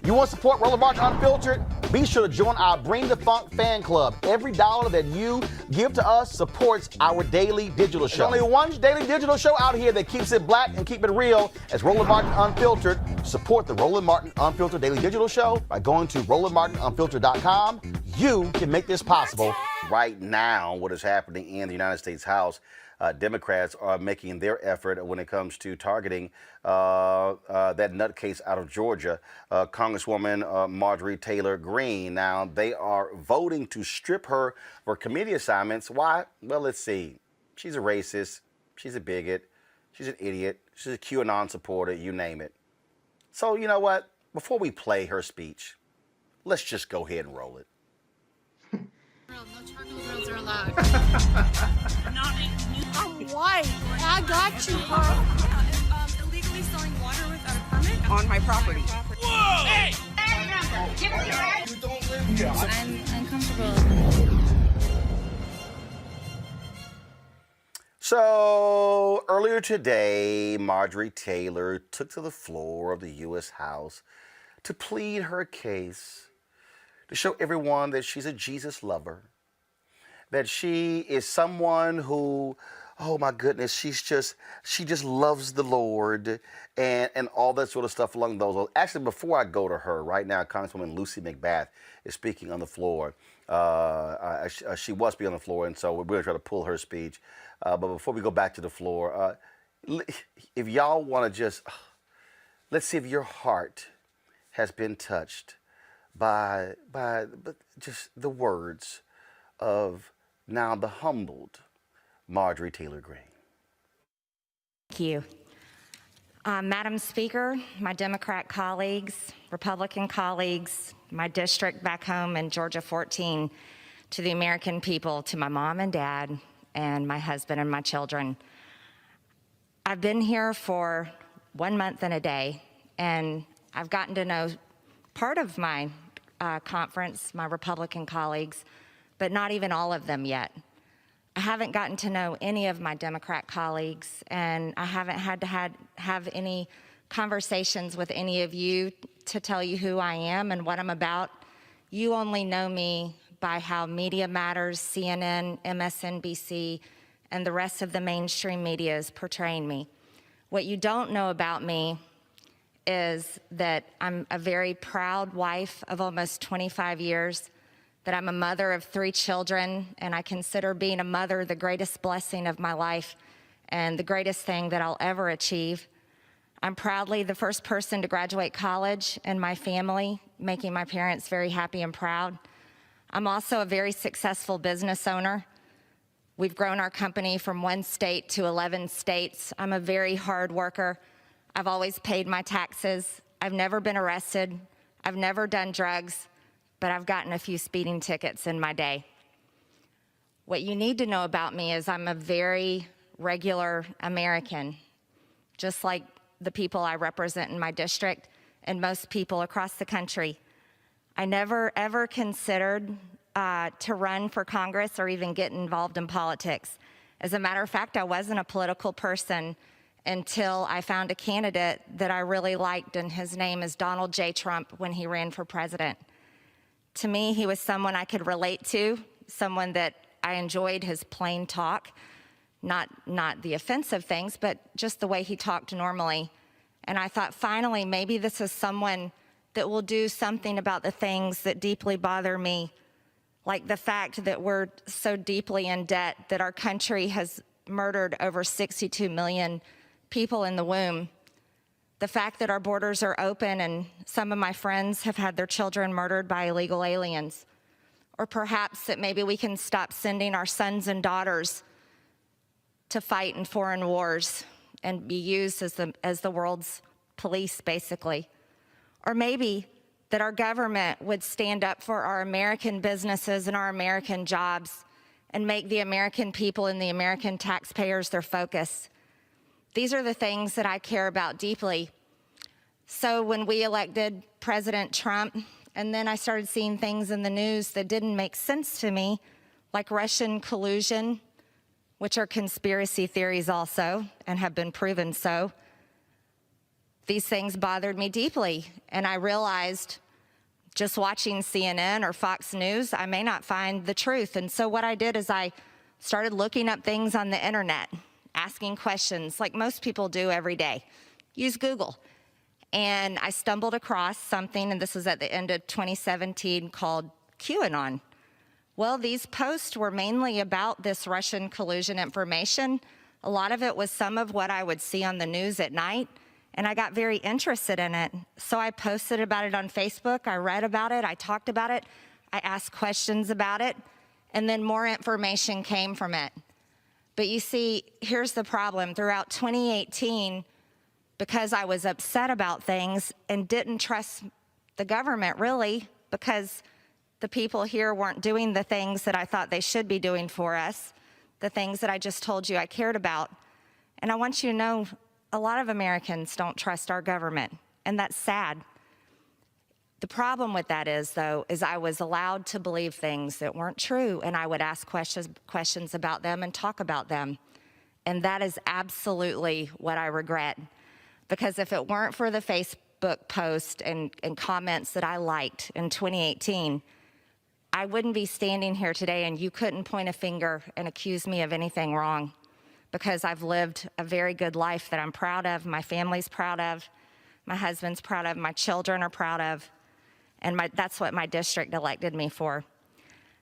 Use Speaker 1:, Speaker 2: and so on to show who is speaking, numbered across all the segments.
Speaker 1: You want to support Roland Martin Unfiltered? Be sure to join our Bring the Funk fan club. Every dollar that you give to us supports our daily digital show. There's only one daily digital show out here that keeps it black and keep it real. It's Roland Martin Unfiltered. Support the Roland Martin Unfiltered daily digital show by going to RolandMartinUnfiltered.com. You can make this possible. Right now, what is happening in the United States House, Democrats are making their effort when it comes to targeting that nutcase out of Georgia, Congresswoman Marjorie Taylor Greene. Now, they are voting to strip her for committee assignments. Why? Well, let's see. She's a racist. She's a bigot. She's an idiot. She's a QAnon supporter, you name it. So, you know what? Before we play her speech, let's just go ahead and roll it.
Speaker 2: No charcoal grills are allowed. I'm white. I got you, bro.
Speaker 3: Illegally selling water without a permit
Speaker 4: on my property.
Speaker 3: Whoa! Hey!
Speaker 4: You don't live here.
Speaker 2: I'm uncomfortable.
Speaker 1: So earlier today, Marjorie Taylor took to the floor of the U.S. House to plead her case, to show everyone that she's a Jesus lover, that she is someone who, oh my goodness, she just loves the Lord and all that sort of stuff along those lines. Actually, before I go to her, right now, Congresswoman Lucy McBath is speaking on the floor. She was speaking on the floor, and so we're going to try to pull her speech. But before we go back to the floor, if y'all want to just, let's see if your heart has been touched by just the words of now the humbled Marjorie Taylor Greene.
Speaker 5: Thank you. Madam Speaker, my Democrat colleagues, Republican colleagues, my district back home in Georgia 14, to the American people, to my mom and dad, and my husband and my children. I've been here for 1 month and a day, and I've gotten to know part of my conference, my Republican colleagues, but not even all of them yet. I haven't gotten to know any of my Democrat colleagues, and I haven't had to have any conversations with any of you to tell you who I am and what I'm about. You only know me by how Media Matters, CNN, MSNBC, and the rest of the mainstream media is portraying me. What you don't know about me is that I'm a very proud wife of almost 25 years, that I'm a mother of 3 children, and I consider being a mother the greatest blessing of my life and the greatest thing that I'll ever achieve. I'm proudly the first person to graduate college in my family, making my parents very happy and proud. I'm also a very successful business owner. We've grown our company from 1 state to 11 states. I'm a very hard worker. I've always paid my taxes. I've never been arrested. I've never done drugs, but I've gotten a few speeding tickets in my day. What you need to know about me is I'm a very regular American, just like the people I represent in my district and most people across the country. I never ever considered to run for Congress or even get involved in politics. As a matter of fact, I wasn't a political person until I found a candidate that I really liked, and his name is Donald J. Trump when he ran for president. To me, he was someone I could relate to, someone that I enjoyed his plain talk, not the offensive things, but just the way he talked normally. And I thought, finally, maybe this is someone that will do something about the things that deeply bother me, like the fact that we're so deeply in debt that our country has murdered over 62 million people in the womb. The fact that our borders are open and some of my friends have had their children murdered by illegal aliens. Or perhaps that maybe we can stop sending our sons and daughters to fight in foreign wars and be used as the world's police, basically. Or maybe that our government would stand up for our American businesses and our American jobs and make the American people and the American taxpayers their focus. These are the things that I care about deeply. So when we elected President Trump, and then I started seeing things in the news that didn't make sense to me, like Russian collusion, which are conspiracy theories also, and have been proven so. these things bothered me deeply, and I realized just watching CNN or Fox News, I may not find the truth. And so what I did is I started looking up things on the internet, asking questions like most people do every day. Use Google. And I stumbled across something, and this was at the end of 2017, called QAnon. Well, these posts were mainly about this Russian collusion information. A lot of it was some of what I would see on the news at night, and I got very interested in it. So I posted about it on Facebook, I read about it, I talked about it, I asked questions about it, and then more information came from it. But you see, here's the problem. Throughout 2018, because I was upset about things and didn't trust the government really, because the people here weren't doing the things that I thought they should be doing for us, the things that I just told you I cared about. And I want you to know, a lot of Americans don't trust our government, and that's sad. The problem with that is, though, is I was allowed to believe things that weren't true, and I would ask questions about them and talk about them. And that is absolutely what I regret. Because if it weren't for the Facebook post and comments that I liked in 2018, I wouldn't be standing here today, and you couldn't point a finger and accuse me of anything wrong, because I've lived a very good life that I'm proud of, my family's proud of, my husband's proud of, my children are proud of, and that's what my district elected me for.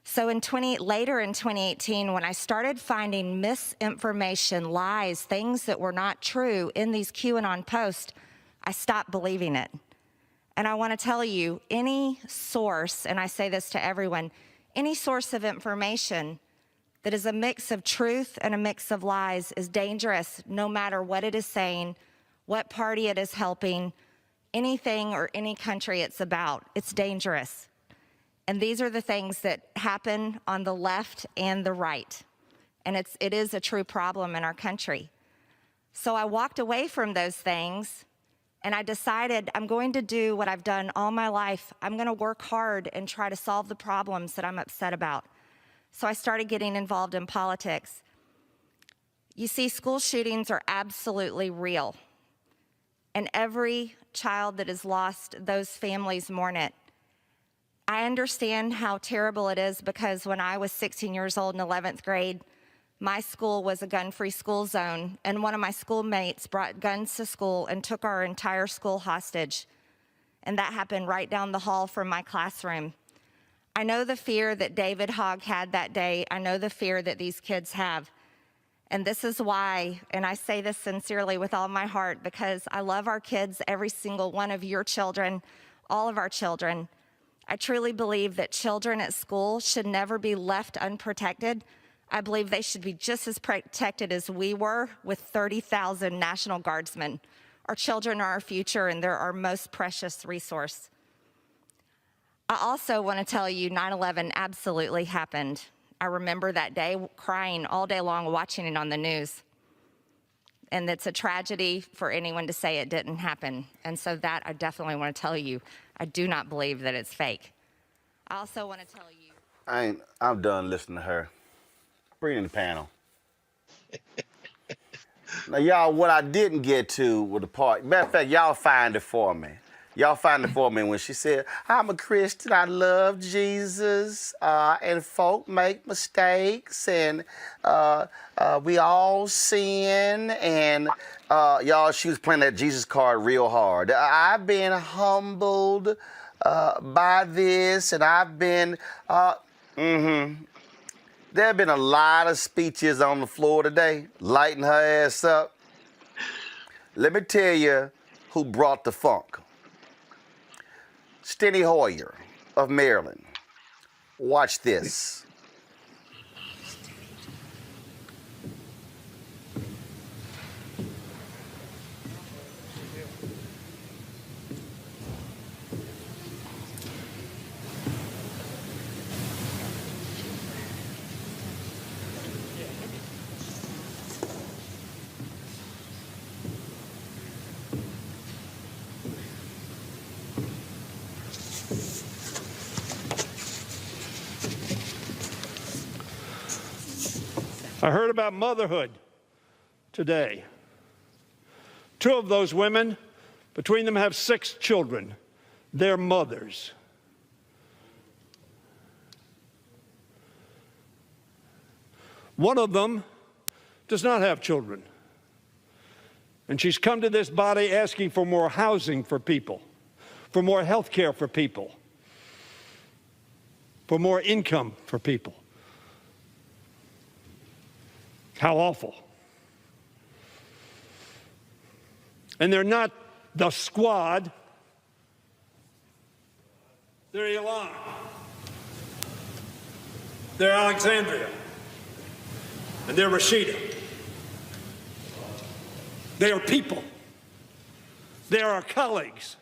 Speaker 5: So later in 2018, when I started finding misinformation, lies, things that were not true in these QAnon posts, I stopped believing it. And I want to tell you, any source, and I say this to everyone, any source of information that is a mix of truth and a mix of lies is dangerous, no matter what it is saying, what party it is helping, anything or any country it's about. It's dangerous. And these are the things that happen on the left and the right. And it is a true problem in our country. So I walked away from those things, and I decided I'm going to do what I've done all my life. I'm going to work hard and try to solve the problems that I'm upset about. So I started getting involved in politics. You see, school shootings are absolutely real. And every child that is lost, those families mourn it. I understand how terrible it is, because when I was 16 years old in 11th grade, my school was a gun-free school zone, and one of my schoolmates brought guns to school and took our entire school hostage. And that happened right down the hall from my classroom. I know the fear that David Hogg had that day. I know the fear that these kids have. And this is why, and I say this sincerely with all my heart, because I love our kids, every single one of your children, all of our children. I truly believe that children at school should never be left unprotected. I believe they should be just as protected as we were with 30,000 National Guardsmen. Our children are our future, and they're our most precious resource. I also want to tell you 9/11 absolutely happened. I remember that day crying all day long watching it on the news. And it's a tragedy for anyone to say it didn't happen. And so that I definitely want to tell you, I do not believe that it's fake. I also want to tell you.
Speaker 1: I'm done listening to her. Bring in the panel. Now, y'all, what I didn't get to with the part, matter of fact, y'all find it for me. Y'all find it for me when she said, I'm a Christian, I love Jesus, and folk make mistakes, and we all sin, and y'all, she was playing that Jesus card real hard. I've been humbled by this, and I've been, there have been a lot of speeches on the floor today, lighting her ass up. Let me tell you who brought the funk. Steny Hoyer of Maryland. Watch this.
Speaker 6: I heard about motherhood today. Two of those women Between them have 6 children. They're mothers. One of them does not have children. And she's come to this body asking for more housing for people, for more health care for people, for more income for people. How awful. And they're not the Squad. They're Elon. They're Alexandria. And they're Rashida. They are people. They are our colleagues.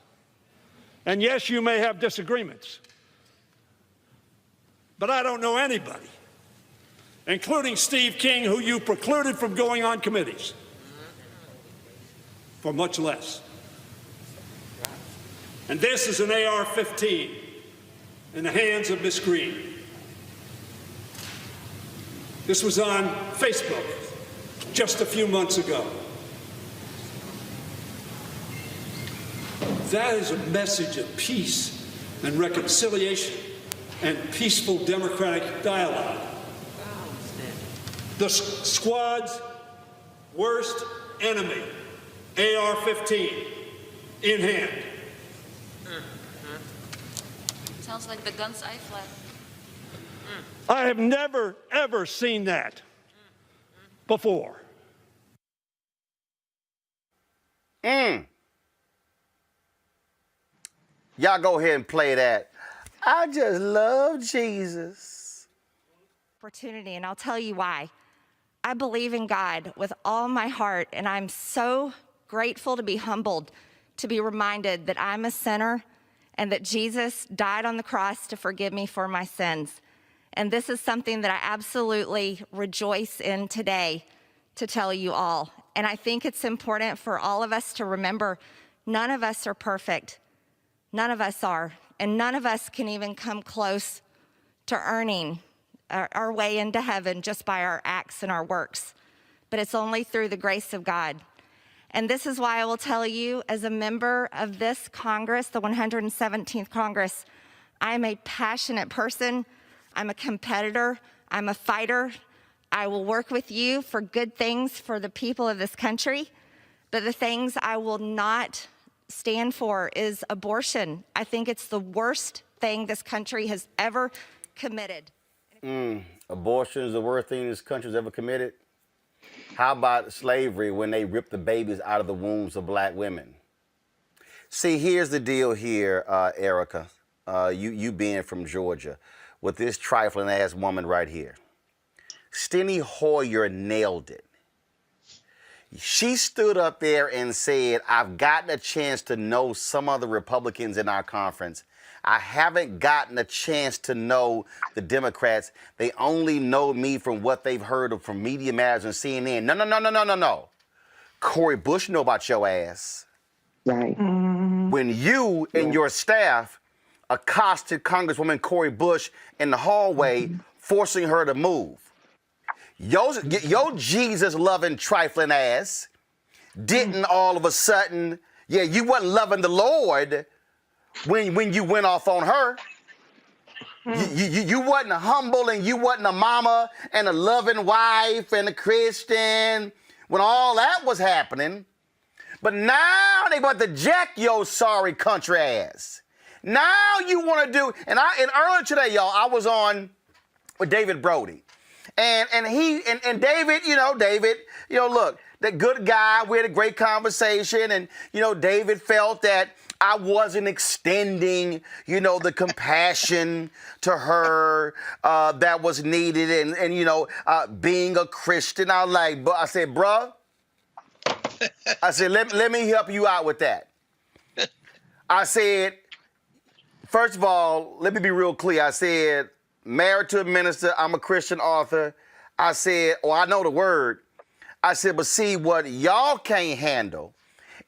Speaker 6: And yes, you may have disagreements. But I don't know anybody, including Steve King, who you precluded from going on committees, for much less. And this is an AR-15 in the hands of Miss Greene. This was on Facebook just a few months ago. That is a message of peace and reconciliation and peaceful democratic dialogue. The Squad's worst enemy, AR-15, in hand.
Speaker 7: Sounds like the guns I fled.
Speaker 6: I have never, ever seen that before.
Speaker 1: Y'all go ahead and play that. I just love Jesus.
Speaker 5: Opportunity, and I'll tell you why. I believe in God with all my heart, and I'm so grateful to be humbled, to be reminded that I'm a sinner and that Jesus died on the cross to forgive me for my sins. And this is something that I absolutely rejoice in today to tell you all. And I think it's important for all of us to remember none of us are perfect. None of us are. And none of us can even come close to earning our way into heaven just by our acts and our works. But it's only through the grace of God. And this is why I will tell you, as a member of this Congress, the 117th Congress, I am a passionate person. I'm a competitor. I'm a fighter. I will work with you for good things for the people of this country. But the things I will not stand for is abortion. I think it's the worst thing this country has ever committed.
Speaker 1: Abortion is the worst thing this country's ever committed. How about slavery when they ripped the babies out of the wombs of black women? See, here's the deal here, Erica, you being from Georgia, with this trifling ass woman right here. Steny Hoyer nailed it. She stood up there and said, I've gotten a chance to know some of the Republicans in our conference. I haven't gotten a chance to know the Democrats. They only know me from what they've heard from Media Matters and CNN. No. Cori Bush know about your ass.
Speaker 8: Right.
Speaker 1: When you and your staff accosted Congresswoman Cori Bush in the hallway, forcing her to move. Your Jesus-loving, trifling ass didn't all of a sudden, you wasn't loving the Lord when you went off on her. You wasn't humble, and you wasn't a mama and a loving wife and a Christian when all that was happening. But now they about to jack your sorry country ass. Now you want to do, and earlier today, y'all, I was on with David Brody. And David, look, that good guy, we had a great conversation, and, David felt that I wasn't extending, the compassion to her that was needed, and being a Christian. I said, bruh, let me help you out with that. I said, first of all, let me be real clear. I said, married to a minister, I'm a Christian author. I said, I know the word. I said, but see, what y'all can't handle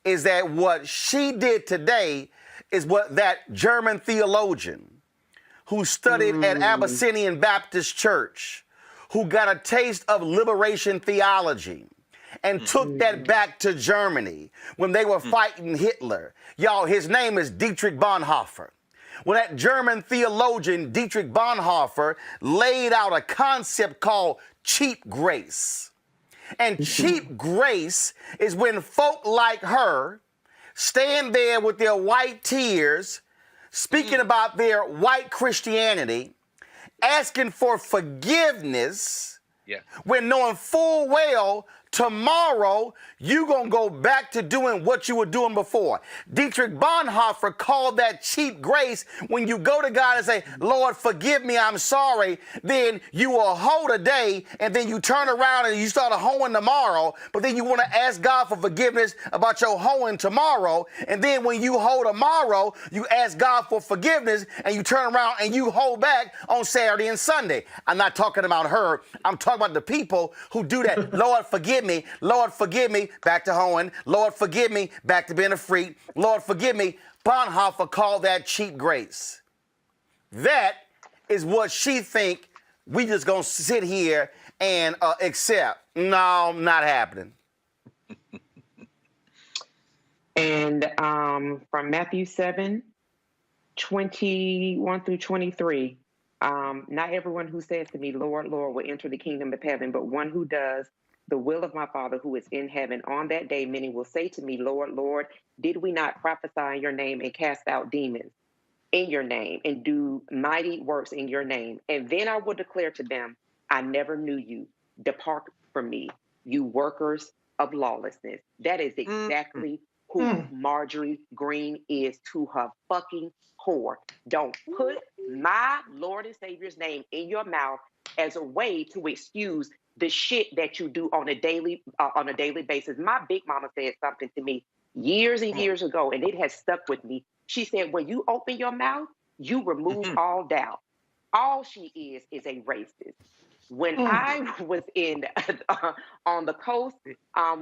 Speaker 1: is that what she did today is what that German theologian who studied at Abyssinian Baptist Church, who got a taste of liberation theology and took that back to Germany when they were fighting Hitler. Y'all, his name is Dietrich Bonhoeffer. Well, that German theologian Dietrich Bonhoeffer laid out a concept called cheap grace. And cheap grace is when folk like her stand there with their white tears, speaking about their white Christianity, asking for forgiveness, when knowing full well tomorrow you gonna go back to doing what you were doing before. Dietrich Bonhoeffer called that cheap grace when you go to God and say, Lord, forgive me, I'm sorry. Then you will hoe today, and then you turn around and you start a hoeing tomorrow, but then you want to ask God for forgiveness about your hoeing tomorrow, and then when you hoe tomorrow, you ask God for forgiveness, and you turn around and you hoe back on Saturday and Sunday. I'm not talking about her. I'm talking about the people who do that. Lord, forgive me. Lord, forgive me. Back to hoeing. Lord, forgive me. Back to being a freak. Lord, forgive me. Bonhoeffer called that cheap grace. That is what she think we just gonna sit here and accept. No, not happening.
Speaker 8: And from Matthew 7:21-23, not everyone who says to me, Lord, Lord, will enter the kingdom of heaven, but one who does the will of my Father who is in heaven. On that day, many will say to me, Lord, Lord, did we not prophesy in your name and cast out demons in your name and do mighty works in your name? And then I will declare to them, I never knew you. Depart from me, you workers of lawlessness. That is exactly who Marjorie Greene is to her fucking core. Don't put my Lord and Savior's name in your mouth as a way to excuse the shit that you do on a daily basis. My big mama said something to me years and years ago, and it has stuck with me. She said, when you open your mouth, you remove all doubt. All she is a racist. When I was in on the coast,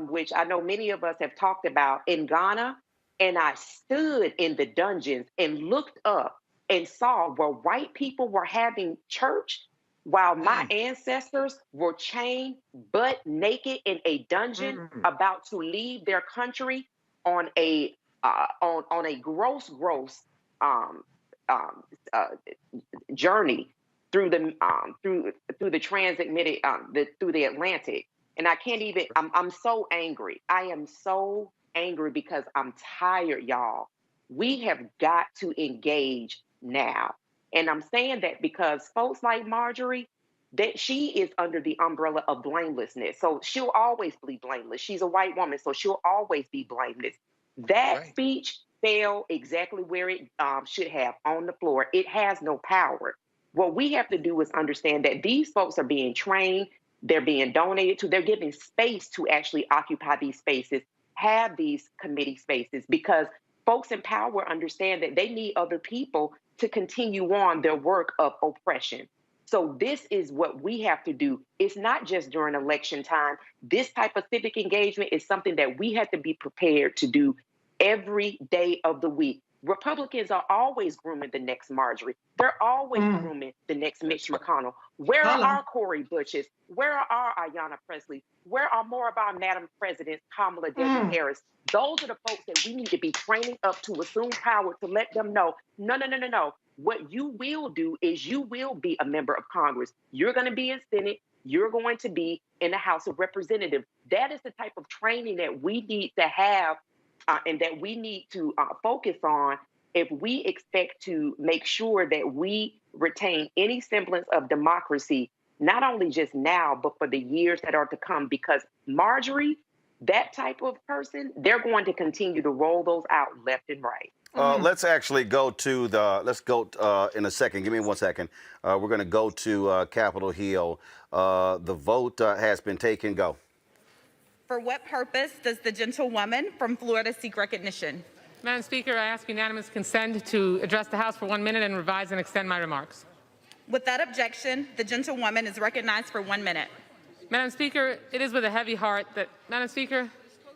Speaker 8: which I know many of us have talked about, in Ghana, and I stood in the dungeons and looked up and saw where white people were having church while my ancestors were chained butt naked in a dungeon about to leave their country on a gross journey through the transatlantic, through the Atlantic. And I can't even, I'm so angry. I am so angry because I'm tired, y'all. We have got to engage now. And I'm saying that because folks like Marjorie, that she is under the umbrella of blamelessness. So she'll always be blameless. She's a white woman, so she'll always be blameless. That speech fell exactly where it should have, on the floor. It has no power. What we have to do is understand that these folks are being trained, they're being donated to, they're given space to actually occupy these spaces, have these committee spaces, because folks in power understand that they need other people to continue on their work of oppression. So this is what we have to do. It's not just during election time. This type of civic engagement is something that we have to be prepared to do every day of the week. Republicans are always grooming the next Marjorie. They're always grooming the next Mitch McConnell. Where are our Cori Bushes? Where are our Ayanna Pressley? Where are more of our Madam Presidents, Kamala Debbie Harris? Those are the folks that we need to be training up to assume power, to let them know, no. What you will do is you will be a member of Congress. You're going to be in Senate. You're going to be in the House of Representatives. That is the type of training that we need to have and that we need to focus on if we expect to make sure that we retain any semblance of democracy, not only just now, but for the years that are to come. Because Marjorie, that type of person, they're going to continue to roll those out left and right.
Speaker 1: Let's actually go to in a second. Give me 1 second. We're going to go to Capitol Hill. The vote has been taken. Go.
Speaker 9: For what purpose does the gentlewoman from Florida seek recognition?
Speaker 10: Madam Speaker, I ask unanimous consent to address the House for 1 minute and revise and extend my remarks.
Speaker 9: Without objection, the gentlewoman is recognized for 1 minute.
Speaker 10: Madam Speaker, it is with a heavy heart that, Madam Speaker,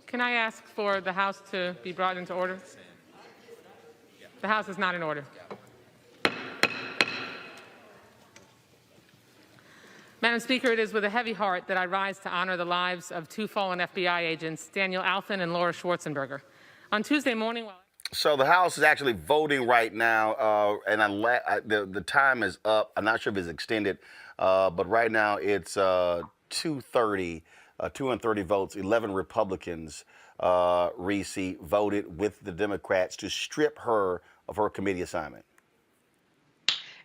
Speaker 10: can I ask for the House to be brought into order? The House is not in order. Madam Speaker, it is with a heavy heart that I rise to honor the lives of two fallen FBI agents, Daniel Alfin and Laura Schwarzenberger. On Tuesday morning,
Speaker 1: So the House is actually voting right now, and the time is up. I'm not sure if it's extended, but right now it's 230 votes. 11 Republicans, Reese, voted with the Democrats to strip her of her committee assignment.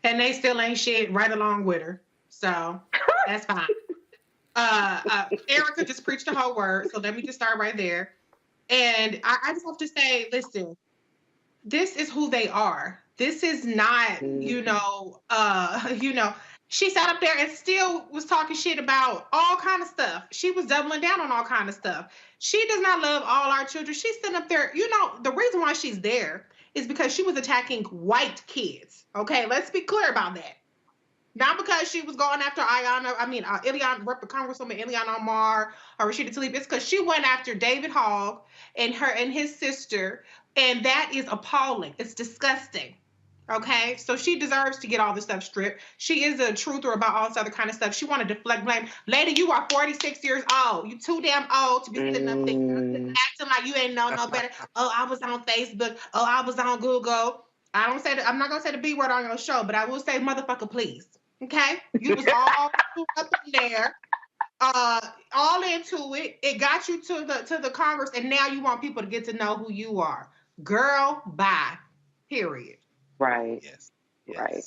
Speaker 4: And they still ain't shit right along with her. So that's fine. Erica just preached the whole word. So let me just start right there. And I just have to say, listen, this is who they are. This is not, she sat up there and still was talking shit about all kind of stuff. She was doubling down on all kind of stuff. She does not love all our children. She's sitting up there, the reason why she's there is because she was attacking white kids. Okay, let's be clear about that. Not because she was going after Congresswoman Ileana Omar or Rashida Tlaib. It's because she went after David Hogg and his sister, and that is appalling. It's disgusting. Okay, so she deserves to get all this stuff stripped. She is a truther about all this other kind of stuff. She want to deflect blame. Lady, you are 46 years old. You too damn old to be sitting up there acting like you ain't know no better. Oh, I was on Facebook. Oh, I was on Google. I'm not gonna say the B word on your show, but I will say motherfucker, please. Okay, you was all up in there, all into it. It got you to the Congress, and now you want people to get to know who you are. Girl, bye. Period.
Speaker 8: Right.
Speaker 11: Yes.
Speaker 8: Right.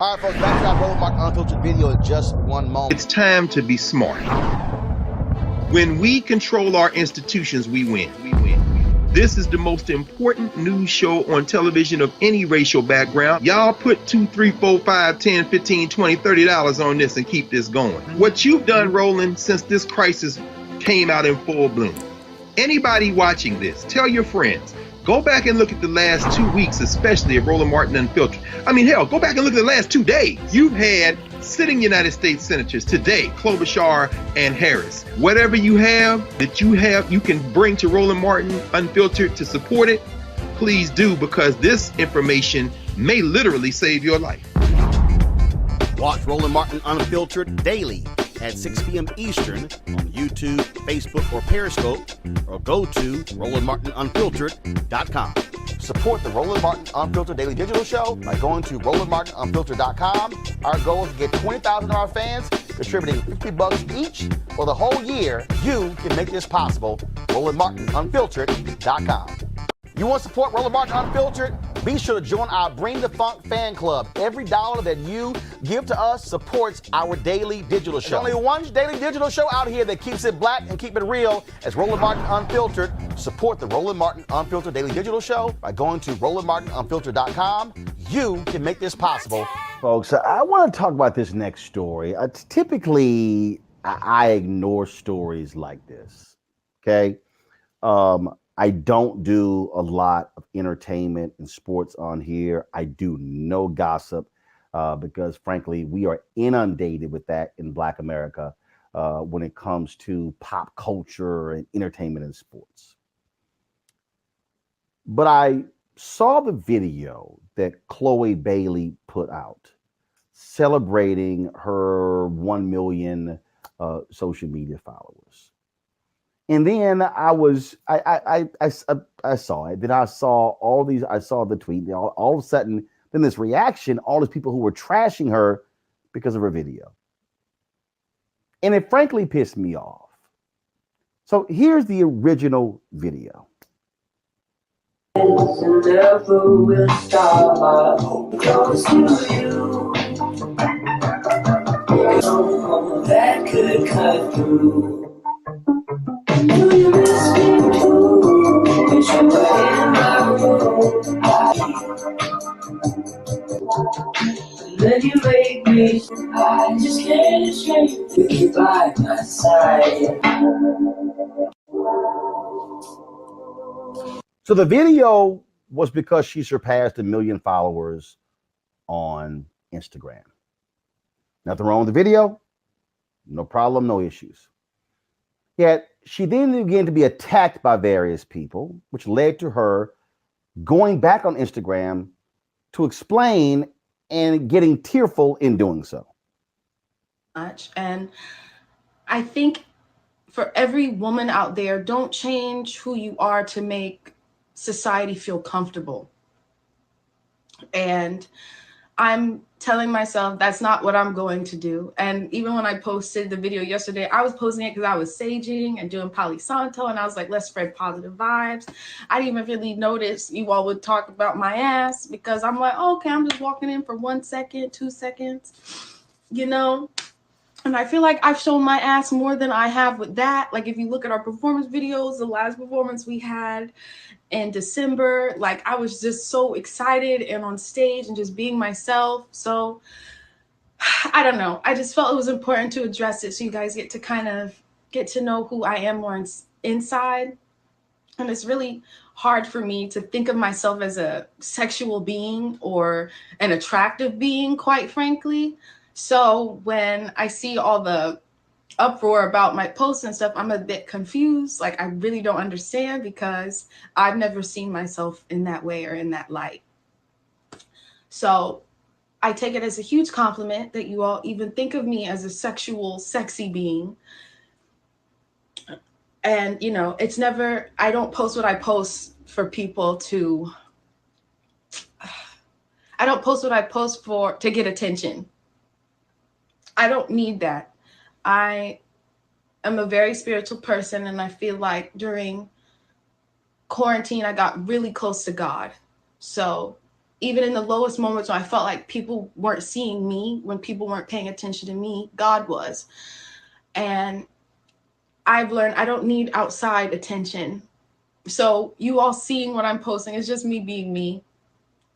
Speaker 1: All right, folks, back to our Roland Martin Unfiltered video in just one moment.
Speaker 11: It's time to be smart. When we control our institutions, we win. This is the most important news show on television of any racial background. Y'all put $2, $3, $4, $5, $10, $15, $20, $30 on this and keep this going. What you've done, Roland, since this crisis came out in full bloom. Anybody watching this, tell your friends. Go back and look at the last 2 weeks, especially of Roland Martin Unfiltered. I mean, hell, go back and look at the last 2 days. You've had sitting United States senators today, Klobuchar and Harris. Whatever you have you can bring to Roland Martin Unfiltered to support it, please do, because this information may literally save your life.
Speaker 1: Watch Roland Martin Unfiltered daily at 6 p.m. Eastern on YouTube, Facebook, or Periscope, or go to RolandMartinUnfiltered.com. Support the Roland Martin Unfiltered Daily Digital Show by going to RolandMartinUnfiltered.com. Our goal is to get 20,000 of our fans contributing $50 each for the whole year. You can make this possible. RolandMartinUnfiltered.com. You want to support Roland Martin Unfiltered? Be sure to join our Bring the Funk fan club. Every dollar that you give to us supports our daily digital show. There's only one daily digital show out here that keeps it black and keep it real as Roland Martin Unfiltered. Support the Roland Martin Unfiltered Daily Digital Show by going to RolandMartinUnfiltered.com. You can make this possible. Folks, I want to talk about this next story. Typically, I ignore stories like this, okay? I don't do a lot of entertainment and sports on here. I do no gossip because, frankly, we are inundated with that in Black America when it comes to pop culture and entertainment and sports. But I saw the video that Chloe Bailey put out celebrating her 1 million social media followers. And then I saw it. Then I saw I saw the tweet. All of a sudden, then this reaction, all these people who were trashing her because of her video. And it frankly pissed me off. So here's the original video.
Speaker 12: Never will stop close to you. That could cut through. Do you miss me too? Wish you were in my room. Then you make me, I just can't escape with you by my side.
Speaker 1: So the video was because she surpassed 1 million followers on Instagram. Nothing wrong with the video. No problem, no issues. Yet she then began to be attacked by various people, which led to her going back on Instagram to explain and getting tearful in doing so.
Speaker 13: much. And I think for every woman out there, don't change who you are to make society feel comfortable. And I'm telling myself that's not what I'm going to do. And even when I posted the video yesterday, I was posting it because I was saging and doing Palo Santo, and I was like, let's spread positive vibes. I didn't even really notice you all would talk about my ass, because I'm like, oh, okay, I'm just walking in for 1 second, 2 seconds, you know? And I feel like I've shown my ass more than I have with that. Like, if you look at our performance videos, the last performance we had in December, like, I was just so excited and on stage and just being myself. So I don't know. I just felt it was important to address it so you guys get to kind of get to know who I am more inside. And it's really hard for me to think of myself as a sexual being or an attractive being, quite frankly. So when I see all the uproar about my posts and stuff, I'm a bit confused. Like, I really don't understand, because I've never seen myself in that way or in that light. So I take it as a huge compliment that you all even think of me as a sexual, sexy being. And, you know, it's never, I don't post what I post for people to, I don't post what I post for to get attention. I don't need that. I am a very spiritual person, and I feel like during quarantine, I got really close to God. So even in the lowest moments when I felt like people weren't seeing me, when people weren't paying attention to me, God was. And I've learned I don't need outside attention. So you all seeing what I'm posting is just me being me.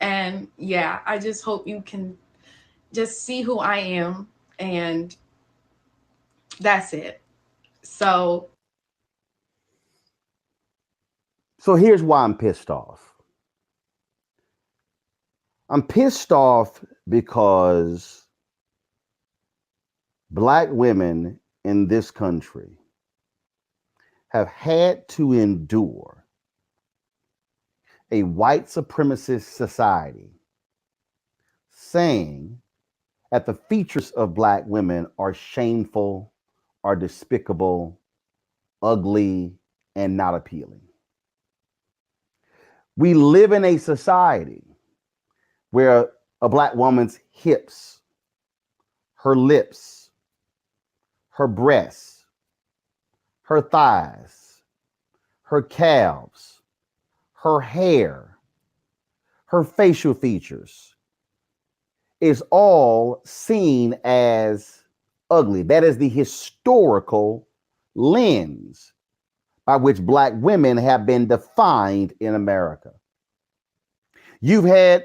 Speaker 13: And yeah, I just hope you can just see who I am, and that's it. So
Speaker 1: here's why I'm pissed off. I'm pissed off because Black women in this country have had to endure a white supremacist society saying that the features of Black women are shameful, are despicable, ugly, and not appealing. We live in a society where a Black woman's hips, her lips, her breasts, her thighs, her calves, her hair, her facial features is all seen as ugly. That is the historical lens by which Black women have been defined in America. You've had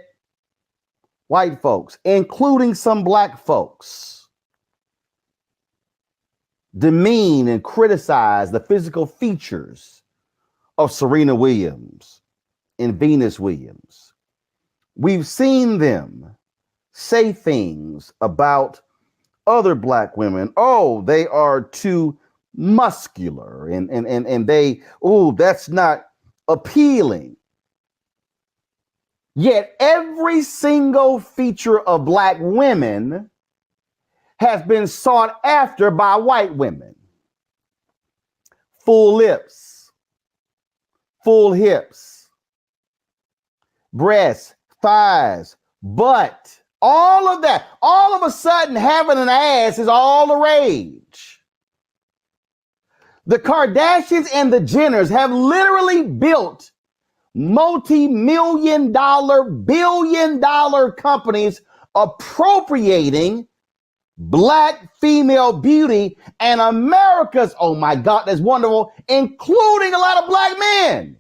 Speaker 1: white folks, including some Black folks, demean and criticize the physical features of Serena Williams and Venus Williams. We've seen them say things about other Black women. Oh, they are too muscular, and they, oh, that's not appealing. Yet every single feature of Black women has been sought after by white women. Full lips, full hips, breasts, thighs, butt, all of that. All of a sudden, having an ass is all the rage. The Kardashians and the Jenners have literally built multi-million-dollar, billion-dollar companies appropriating Black female beauty, and America's, oh my God, that's wonderful, including a lot of Black men.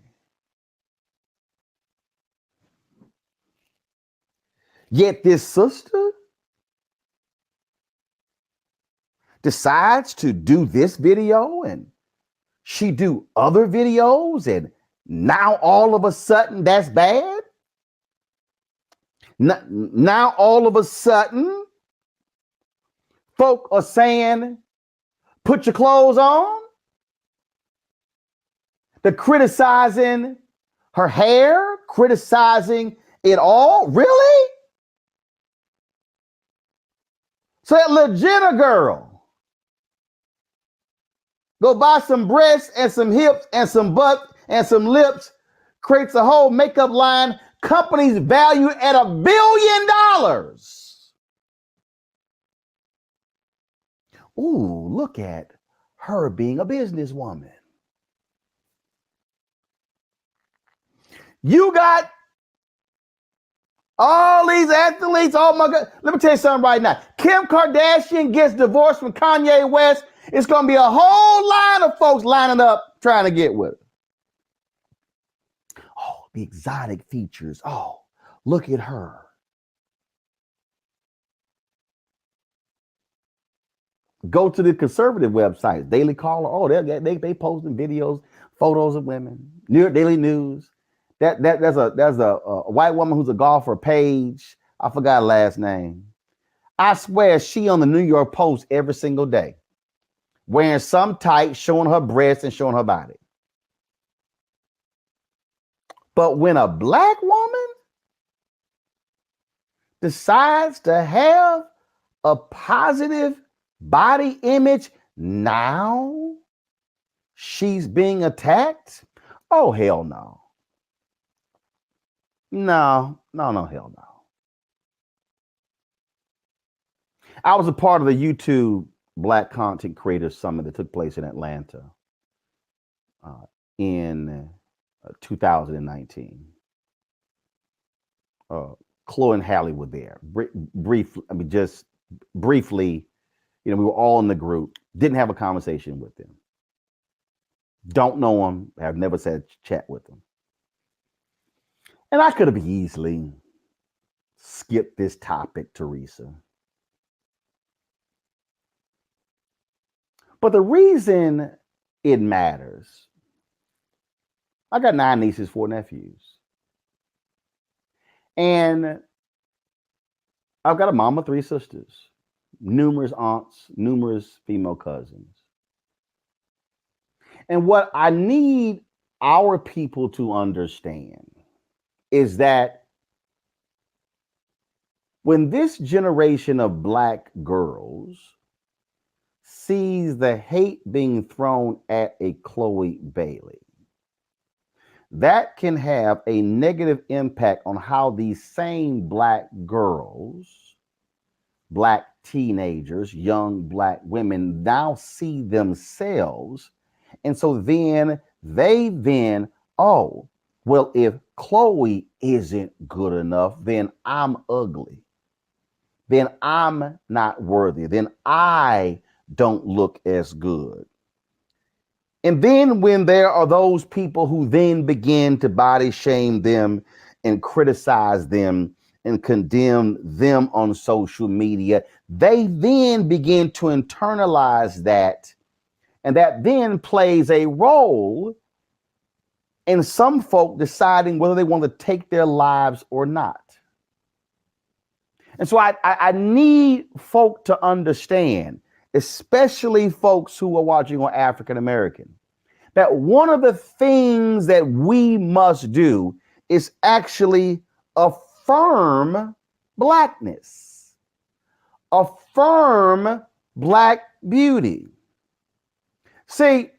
Speaker 1: Yet this sister decides to do this video, and she do other videos, and now all of a sudden that's bad? Now all of a sudden folk are saying, put your clothes on? They're criticizing her hair, criticizing it all? Really? So that little Jenna girl go buy some breasts and some hips and some butt and some lips, creates a whole makeup line, companies value at $1 billion. Ooh, look at her being a businesswoman. You got all these athletes. Oh my God. Let me tell you something right now. Kim Kardashian gets divorced from Kanye West. It's going to be a whole line of folks lining up trying to get with her. Oh, the exotic features. Oh, look at her. Go to the conservative websites, Daily Caller. Oh, they posting videos, photos of women. New York Daily News. There's a white woman who's a golfer, Paige. I forgot her last name. I swear she on the New York Post every single day, wearing some tights, showing her breasts and showing her body. But when a black woman decides to have a positive body image, now she's being attacked? Oh, hell no. No, hell no. I was a part of the YouTube Black Content Creators Summit that took place in Atlanta in 2019. Chloe and Hallie were there. Just briefly, we were all in the group. Didn't have a conversation with them. Don't know them. Have never said chat with them. And I could have easily skipped this topic, Teresa. But the reason it matters, I got 9 nieces, 4 nephews. And I've got a mom of 3 sisters, numerous aunts, numerous female cousins. And what I need our people to understand is that when this generation of black girls sees the hate being thrown at a Chloe Bailey, that can have a negative impact on how these same black girls, black teenagers, young black women now see themselves. And so then oh, well, if Chloe isn't good enough, then I'm ugly. Then I'm not worthy. Then I don't look as good. And then when there are those people who then begin to body shame them and criticize them and condemn them on social media, they then begin to internalize that. And that then plays a role in some folk deciding whether they want to take their lives or not. And so I need folk to understand, especially folks who are watching on African American, that one of the things that we must do is actually affirm blackness, affirm black beauty. See,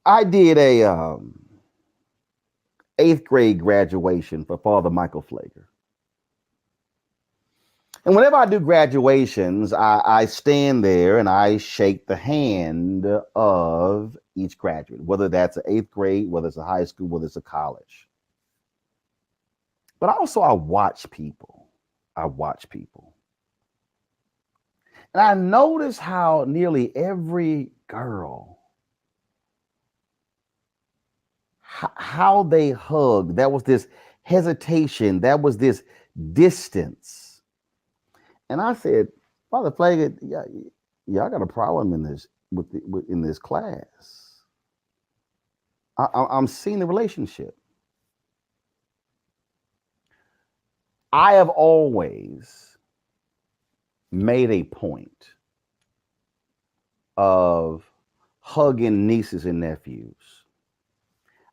Speaker 1: I did a 8th grade graduation for Father Michael Flager. And whenever I do graduations, I stand there and I shake the hand of each graduate, whether that's an 8th grade, whether it's a high school, whether it's a college. But also I watch people. And I notice how nearly every girl, how they hug, there was this hesitation, there was this distance. And I said, Father Flager, y'all got a problem in this in this class. I'm seeing the relationship. I have always made a point of hugging nieces and nephews.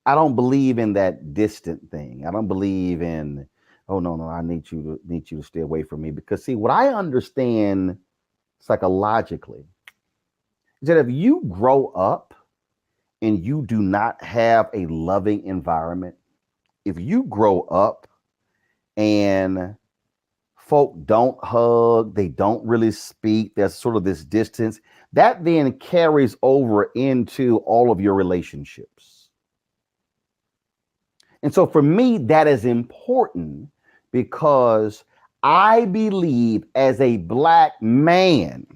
Speaker 1: I don't believe in that distant thing. I don't believe in Oh no, I need you to stay away from me, because see, what I understand psychologically is that if you grow up and you do not have a loving environment, if you grow up and folk don't hug, they don't really speak, there's sort of this distance, that then carries over into all of your relationships. And so for me, that is important, because I believe as a black man,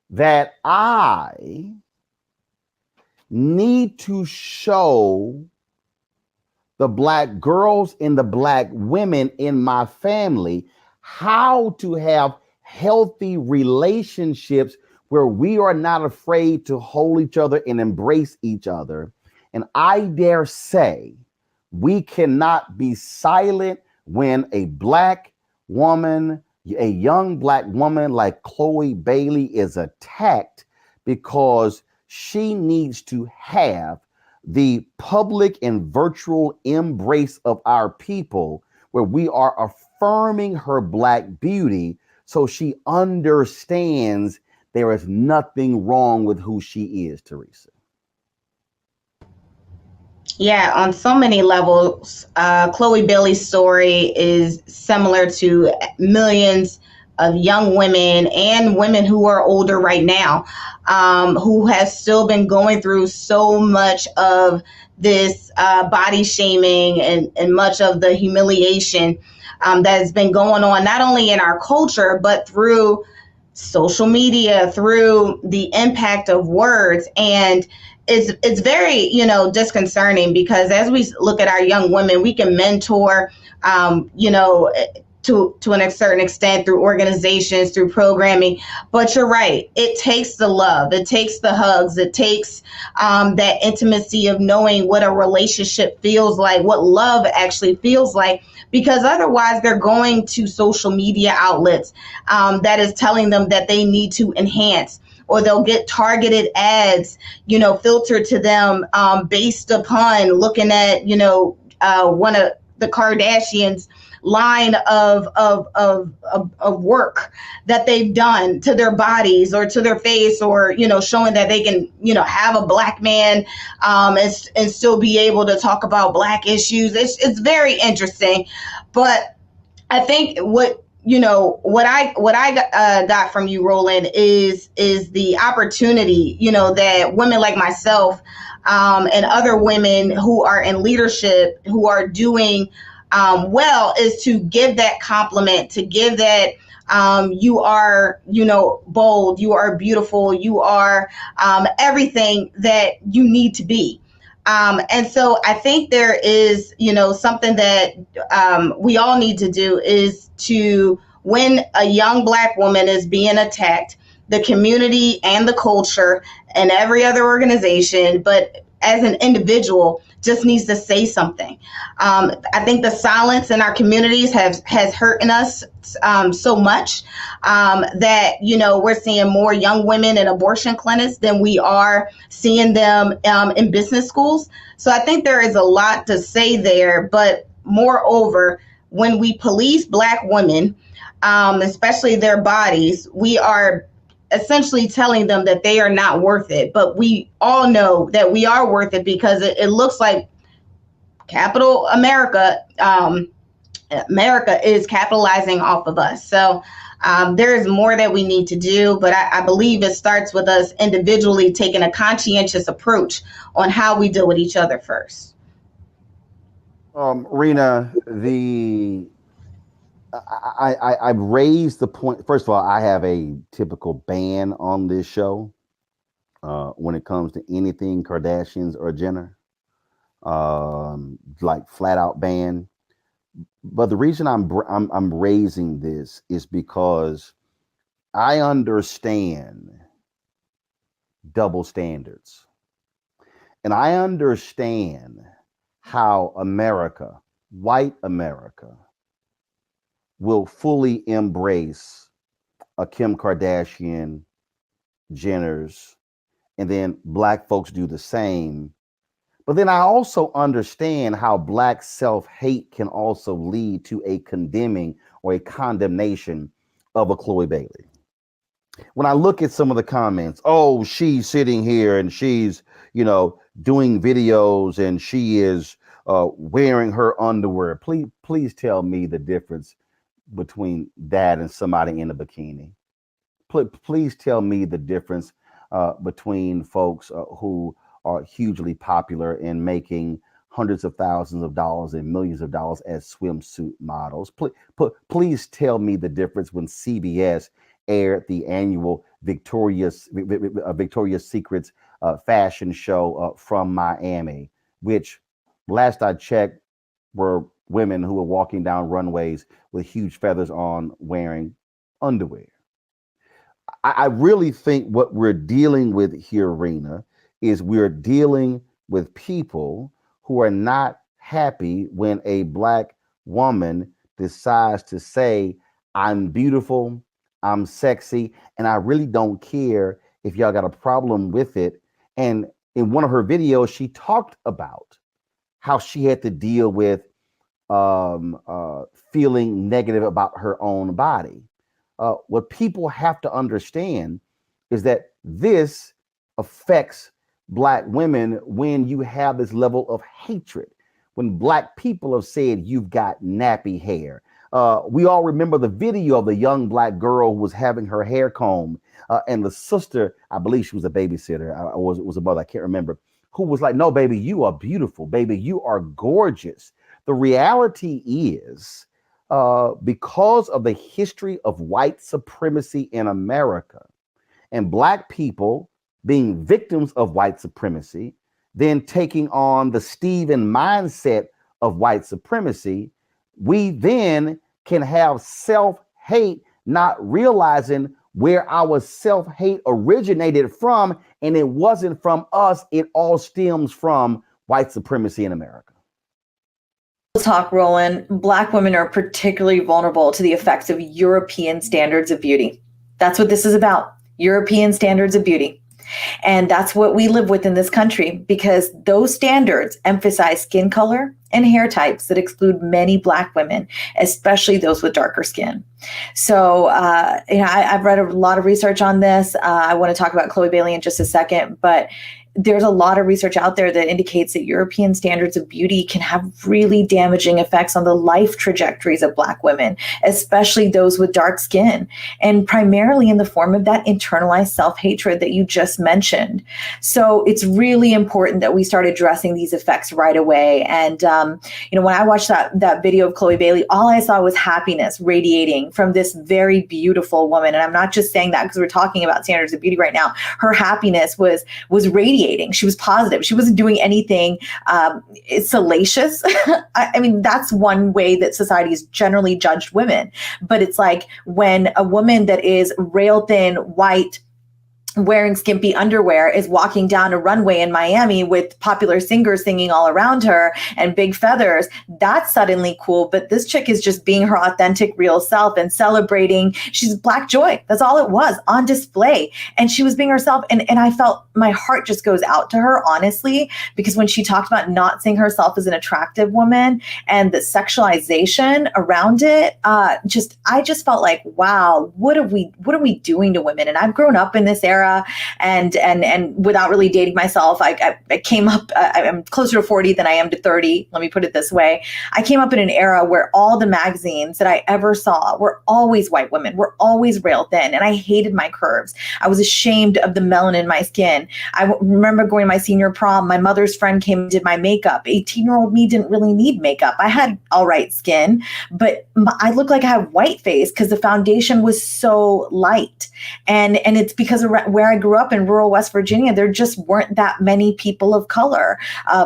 Speaker 1: that I need to show the black girls and the black women in my family how to have healthy relationships where we are not afraid to hold each other and embrace each other. And I dare say we cannot be silent when a black woman, a young black woman like Chloe Bailey, is attacked, because she needs to have the public and virtual embrace of our people, where we are affirming her black beauty so she understands there is nothing wrong with who she is, Teresa.
Speaker 14: Yeah, on so many levels, Chloe Bailey's story is similar to millions of young women and women who are older right now, who have still been going through so much of this body shaming and much of the humiliation that has been going on, not only in our culture, but through social media, through the impact of words. And it's very, disconcerting, because as we look at our young women, we can mentor, to a certain extent through organizations, through programming. But you're right. It takes the love. It takes the hugs. It takes that intimacy of knowing what a relationship feels like, what love actually feels like, because otherwise they're going to social media outlets that is telling them that they need to enhance, or they'll get targeted ads, filtered to them based upon looking at, one of the Kardashians' line of work that they've done to their bodies or to their face, or, showing that they can, have a black man and still be able to talk about black issues. It's very interesting. But I think what I got from you, Roland, is the opportunity, that women like myself and other women who are in leadership, who are doing well, is to give that compliment, to give that you are, bold, you are beautiful, you are everything that you need to be. And so I think there is, something that we all need to do, is to, when a young black woman is being attacked, the community and the culture and every other organization, but as an individual, just needs to say something. I think the silence in our communities has hurting us so much that, we're seeing more young women in abortion clinics than we are seeing them in business schools. So I think there is a lot to say there. But moreover, when we police black women, especially their bodies, we are essentially telling them that they are not worth it. But we all know that we are worth it, because it looks like capital America, America is capitalizing off of us. So there is more that we need to do, but I believe it starts with us individually taking a conscientious approach on how we deal with each other first.
Speaker 1: Rena, I raised the point. First of all, I have a typical ban on this show when it comes to anything Kardashians or Jenner, like flat out ban. But the reason I'm raising this is because I understand double standards, and I understand how America, white America, will fully embrace a Kim Kardashian, Jenner's, and then black folks do the same. But then I also understand how Black self-hate can also lead to a condemning or a condemnation of a Chloe Bailey. When I look at some of the comments, oh, she's sitting here and she's, doing videos and she is wearing her underwear. Please tell me the difference between that and somebody in a bikini. Please tell me the difference between folks who are hugely popular and making hundreds of thousands of dollars and millions of dollars as swimsuit models. Please tell me the difference when CBS aired the annual Victoria's Secret's fashion show from Miami, which last I checked were women who were walking down runways with huge feathers on wearing underwear. I really think what we're dealing with here, Rena, is we're dealing with people who are not happy when a Black woman decides to say, I'm beautiful, I'm sexy, and I really don't care if y'all got a problem with it. And in one of her videos, she talked about how she had to deal with feeling negative about her own body. What people have to understand is that this affects Black women when you have this level of hatred. When Black people have said you've got nappy hair. We all remember the video of the young Black girl who was having her hair combed, and the sister, I believe she was a babysitter, or it was a mother, I can't remember, who was like, no, baby, you are beautiful, baby, you are gorgeous. The reality is, because of the history of white supremacy in America and Black people being victims of white supremacy, then taking on the Stephen mindset of white supremacy, we then can have self-hate, not realizing where our self-hate originated from, and it wasn't from us, it all stems from white supremacy in America.
Speaker 15: Talk, Roland. Black women are particularly vulnerable to the effects of European standards of beauty. That's what this is about, European standards of beauty. And that's what we live with in this country, because those standards emphasize skin color and hair types that exclude many Black women, especially those with darker skin. So, I've read a lot of research on this. I want to talk about Chloe Bailey in just a second, but there's a lot of research out there that indicates that European standards of beauty can have really damaging effects on the life trajectories of Black women, especially those with dark skin, and primarily in the form of that internalized self-hatred that you just mentioned. So it's really important that we start addressing these effects right away. And, when I watched that video of Chloe Bailey, all I saw was happiness radiating from this very beautiful woman. And I'm not just saying that because we're talking about standards of beauty right now. Her happiness was radiating. She was positive. She wasn't doing anything salacious. I mean, that's one way that society has generally judged women. But it's like when a woman that is rail thin, white, wearing skimpy underwear is walking down a runway in Miami with popular singers singing all around her and big feathers, that's suddenly cool. But this chick is just being her authentic, real self and celebrating. She's Black joy. That's all it was, on display. And she was being herself. And I felt my heart just goes out to her, honestly, because when she talked about not seeing herself as an attractive woman and the sexualization around it, I just felt like, wow, what are we doing to women? And I've grown up in this era. And without really dating myself, I came up, I'm closer to 40 than I am to 30. Let me put it this way. I came up in an era where all the magazines that I ever saw were always white women, were always rail thin. And I hated my curves. I was ashamed of the melanin in my skin. I remember going to my senior prom, my mother's friend came and did my makeup. 18-year-old me didn't really need makeup. I had all right skin, but I looked like I had white face because the foundation was so light. And it's because of where I grew up in rural West Virginia, there just weren't that many people of color,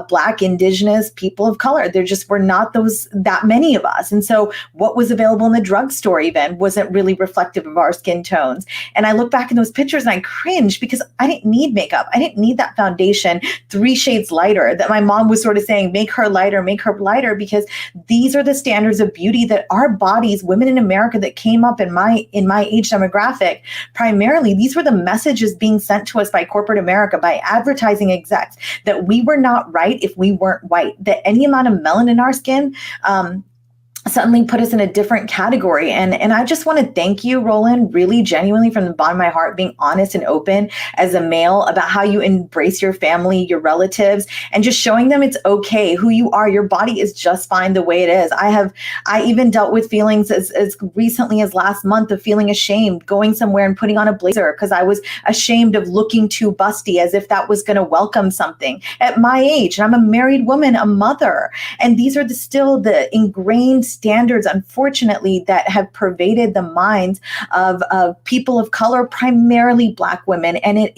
Speaker 15: Black, Indigenous people of color. There just were not that many of us. And so what was available in the drugstore even wasn't really reflective of our skin tones. And I look back in those pictures and I cringe because I didn't need makeup. I didn't need that foundation 3 shades lighter that my mom was sort of saying, make her lighter, because these are the standards of beauty that our bodies, women in America that came up in my age demographic, primarily, these were the messages messages being sent to us by corporate America, by advertising execs, that we were not right if we weren't white, that any amount of melanin in our skin suddenly put us in a different category. And I just want to thank you, Roland, really genuinely from the bottom of my heart, being honest and open as a male about how you embrace your family, your relatives, and just showing them it's okay who you are. Your body is just fine the way it is. I even dealt with feelings as recently as last month of feeling ashamed, going somewhere and putting on a blazer because I was ashamed of looking too busty, as if that was going to welcome something at my age. And I'm a married woman, a mother. And these are still the ingrained standards, unfortunately, that have pervaded the minds of people of color, primarily Black women. And it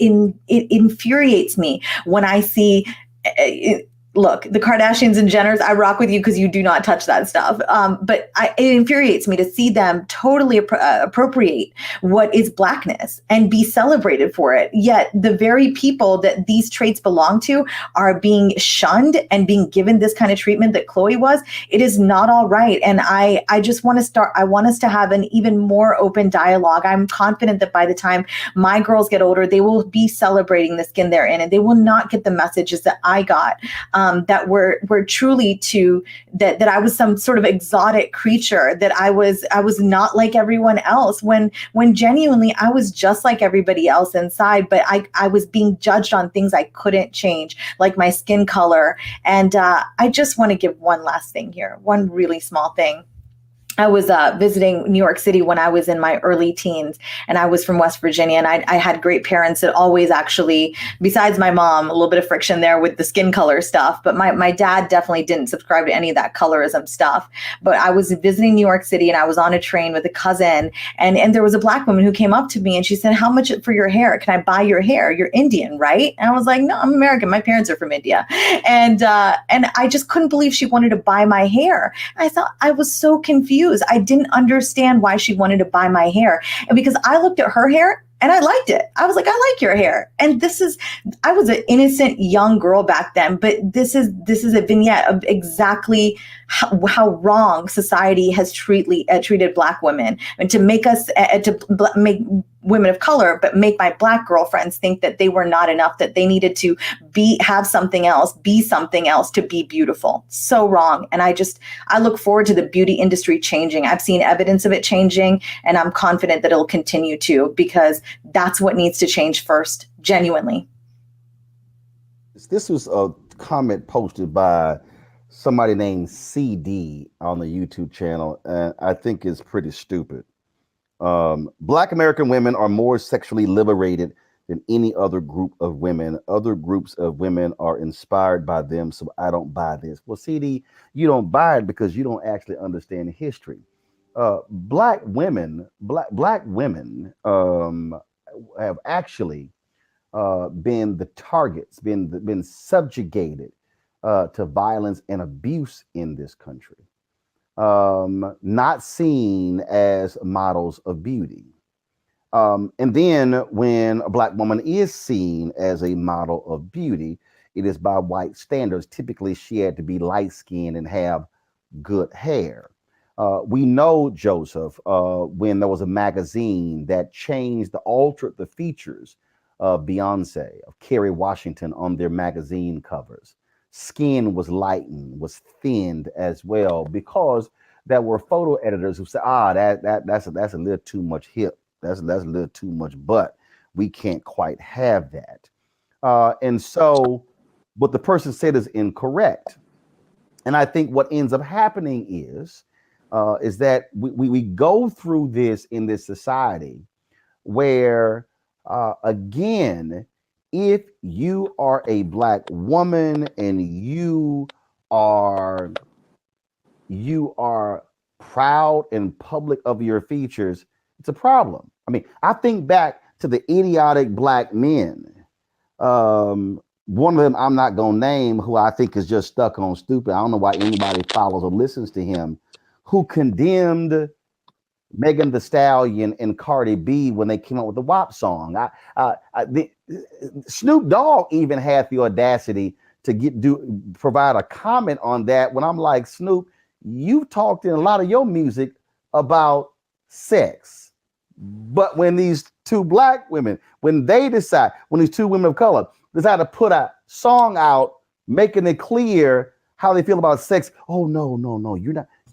Speaker 15: infuriates me when I see look, the Kardashians and Jenners, I rock with you because you do not touch that stuff. But it infuriates me to see them totally appropriate what is Blackness and be celebrated for it. Yet the very people that these traits belong to are being shunned and being given this kind of treatment that Chloe was. It is not all right. And I just want to start, I want us to have an even more open dialogue. I'm confident that by the time my girls get older, they will be celebrating the skin they're in, and they will not get the messages that I got. That were truly that I was some sort of exotic creature, that I was not like everyone else, when genuinely I was just like everybody else inside, but I was being judged on things I couldn't change, like my skin color. And I just want to give one last thing here, one really small thing. I was visiting New York City when I was in my early teens, and I was from West Virginia, and I had great parents that always actually, besides my mom, a little bit of friction there with the skin color stuff, but my dad definitely didn't subscribe to any of that colorism stuff. But I was visiting New York City, and I was on a train with a cousin, and there was a Black woman who came up to me, and she said, "How much for your hair? Can I buy your hair? You're Indian, right?" And I was like, "No, I'm American. My parents are from India." And I just couldn't believe she wanted to buy my hair. I thought, I was so confused. I didn't understand why she wanted to buy my hair. And because I looked at her hair and I liked it. I was like, I like your hair. And I was an innocent young girl back then, but this is a vignette of exactly how wrong society has treated Black women, and to make us, make women of color, but make my Black girlfriends think that they were not enough, that they needed to have something else, be something else to be beautiful. So wrong. And I look forward to the beauty industry changing. I've seen evidence of it changing, and I'm confident that it'll continue to, because that's what needs to change first, genuinely.
Speaker 1: This was a comment posted by somebody named CD on the YouTube channel, and I think it's pretty stupid. Black American women are more sexually liberated than any other group of women. Other groups of women are inspired by them, so I don't buy this. Well, CD, you don't buy it because you don't actually understand history. Black women have actually been the targets, been subjugated to violence and abuse in this country. Not seen as models of beauty. And then when a Black woman is seen as a model of beauty, it is by white standards. Typically, she had to be light-skinned and have good hair. We know, Joseph, when there was a magazine that altered the features of Beyonce, of Kerry Washington on their magazine covers. Skin was lightened, was thinned as well, because there were photo editors who said, that's a little too much hip. That's a little too much butt. We can't quite have that. And so what the person said is incorrect. And I think what ends up happening is that we go through this in this society where, again, if you are a Black woman and you are proud and public of your features, it's a problem. I mean, I think back to the idiotic Black men. One of them I'm not gonna name, who I think is just stuck on stupid. I don't know why anybody follows or listens to him, who condemned Megan Thee Stallion and Cardi B when they came out with the WAP song. Snoop Dogg even had the audacity to provide a comment on that, when I'm like, Snoop, you talked in a lot of your music about sex, but when these two black women, when these two women of color decide to put a song out, making it clear how they feel about sex. Oh, no,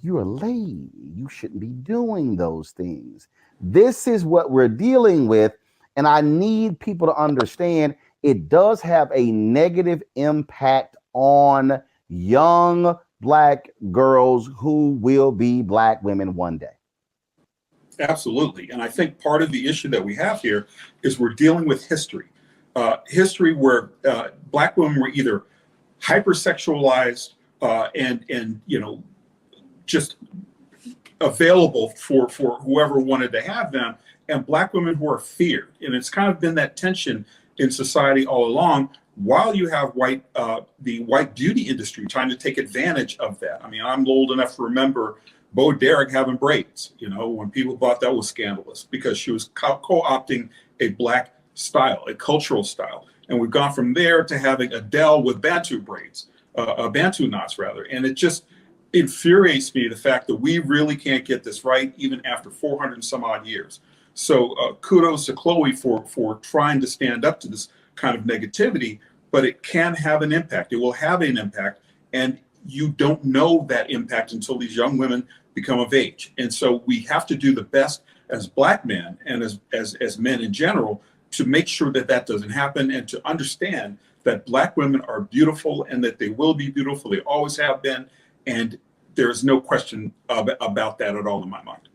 Speaker 1: you're a lady. You shouldn't be doing those things. This is what we're dealing with. And I need people to understand it does have a negative impact on young black girls who will be black women one day.
Speaker 16: Absolutely. And I think part of the issue that we have here is we're dealing with history. History where black women were either hypersexualized and just available for whoever wanted to have them, and black women who are feared. And it's kind of been that tension in society all along, while you have the white beauty industry trying to take advantage of that. I mean, I'm old enough to remember Bo Derek having braids, when people thought that was scandalous because she was co-opting a black style, a cultural style. And we've gone from there to having Adele with Bantu braids, Bantu knots rather. And it just infuriates me, the fact that we really can't get this right even after 400 and some odd years. So kudos to Chloe for trying to stand up to this kind of negativity, but it can have an impact. It will have an impact, and you don't know that impact until these young women become of age. And so we have to do the best as black men and as men in general to make sure that that doesn't happen, and to understand that black women are beautiful and that they will be beautiful. They always have been. And there's no question about that at all in my mind.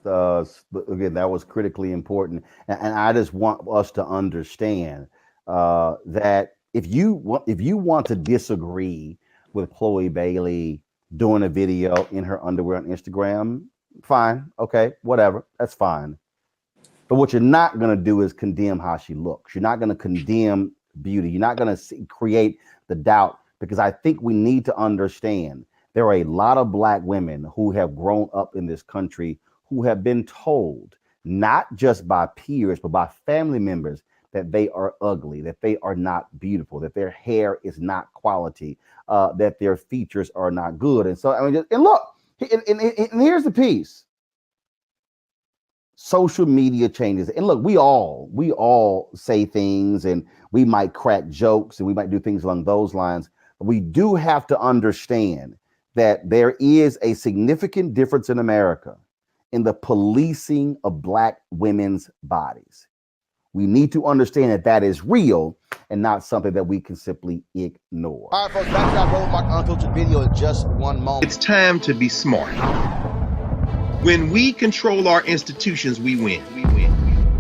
Speaker 1: Again, that was critically important. And I just want us to understand that if you want to disagree with Chloe Bailey doing a video in her underwear on Instagram, fine, okay, whatever, that's fine. But what you're not going to do is condemn how she looks. You're not going to condemn beauty. You're not going to create the doubt, because I think we need to understand there are a lot of black women who have grown up in this country who have been told, not just by peers, but by family members, that they are ugly, that they are not beautiful, that their hair is not quality, that their features are not good. And so, I mean, and look, and here's the piece. Social media changes. And look, we all say things, and we might crack jokes, and we might do things along those lines. But we do have to understand that there is a significant difference in America in the policing of black women's bodies. We need to understand that that is real and not something that we can simply ignore. All right, folks, back to our Roland Martin Unfiltered video in just one moment.
Speaker 11: It's time to be smart. When we control our institutions, we win.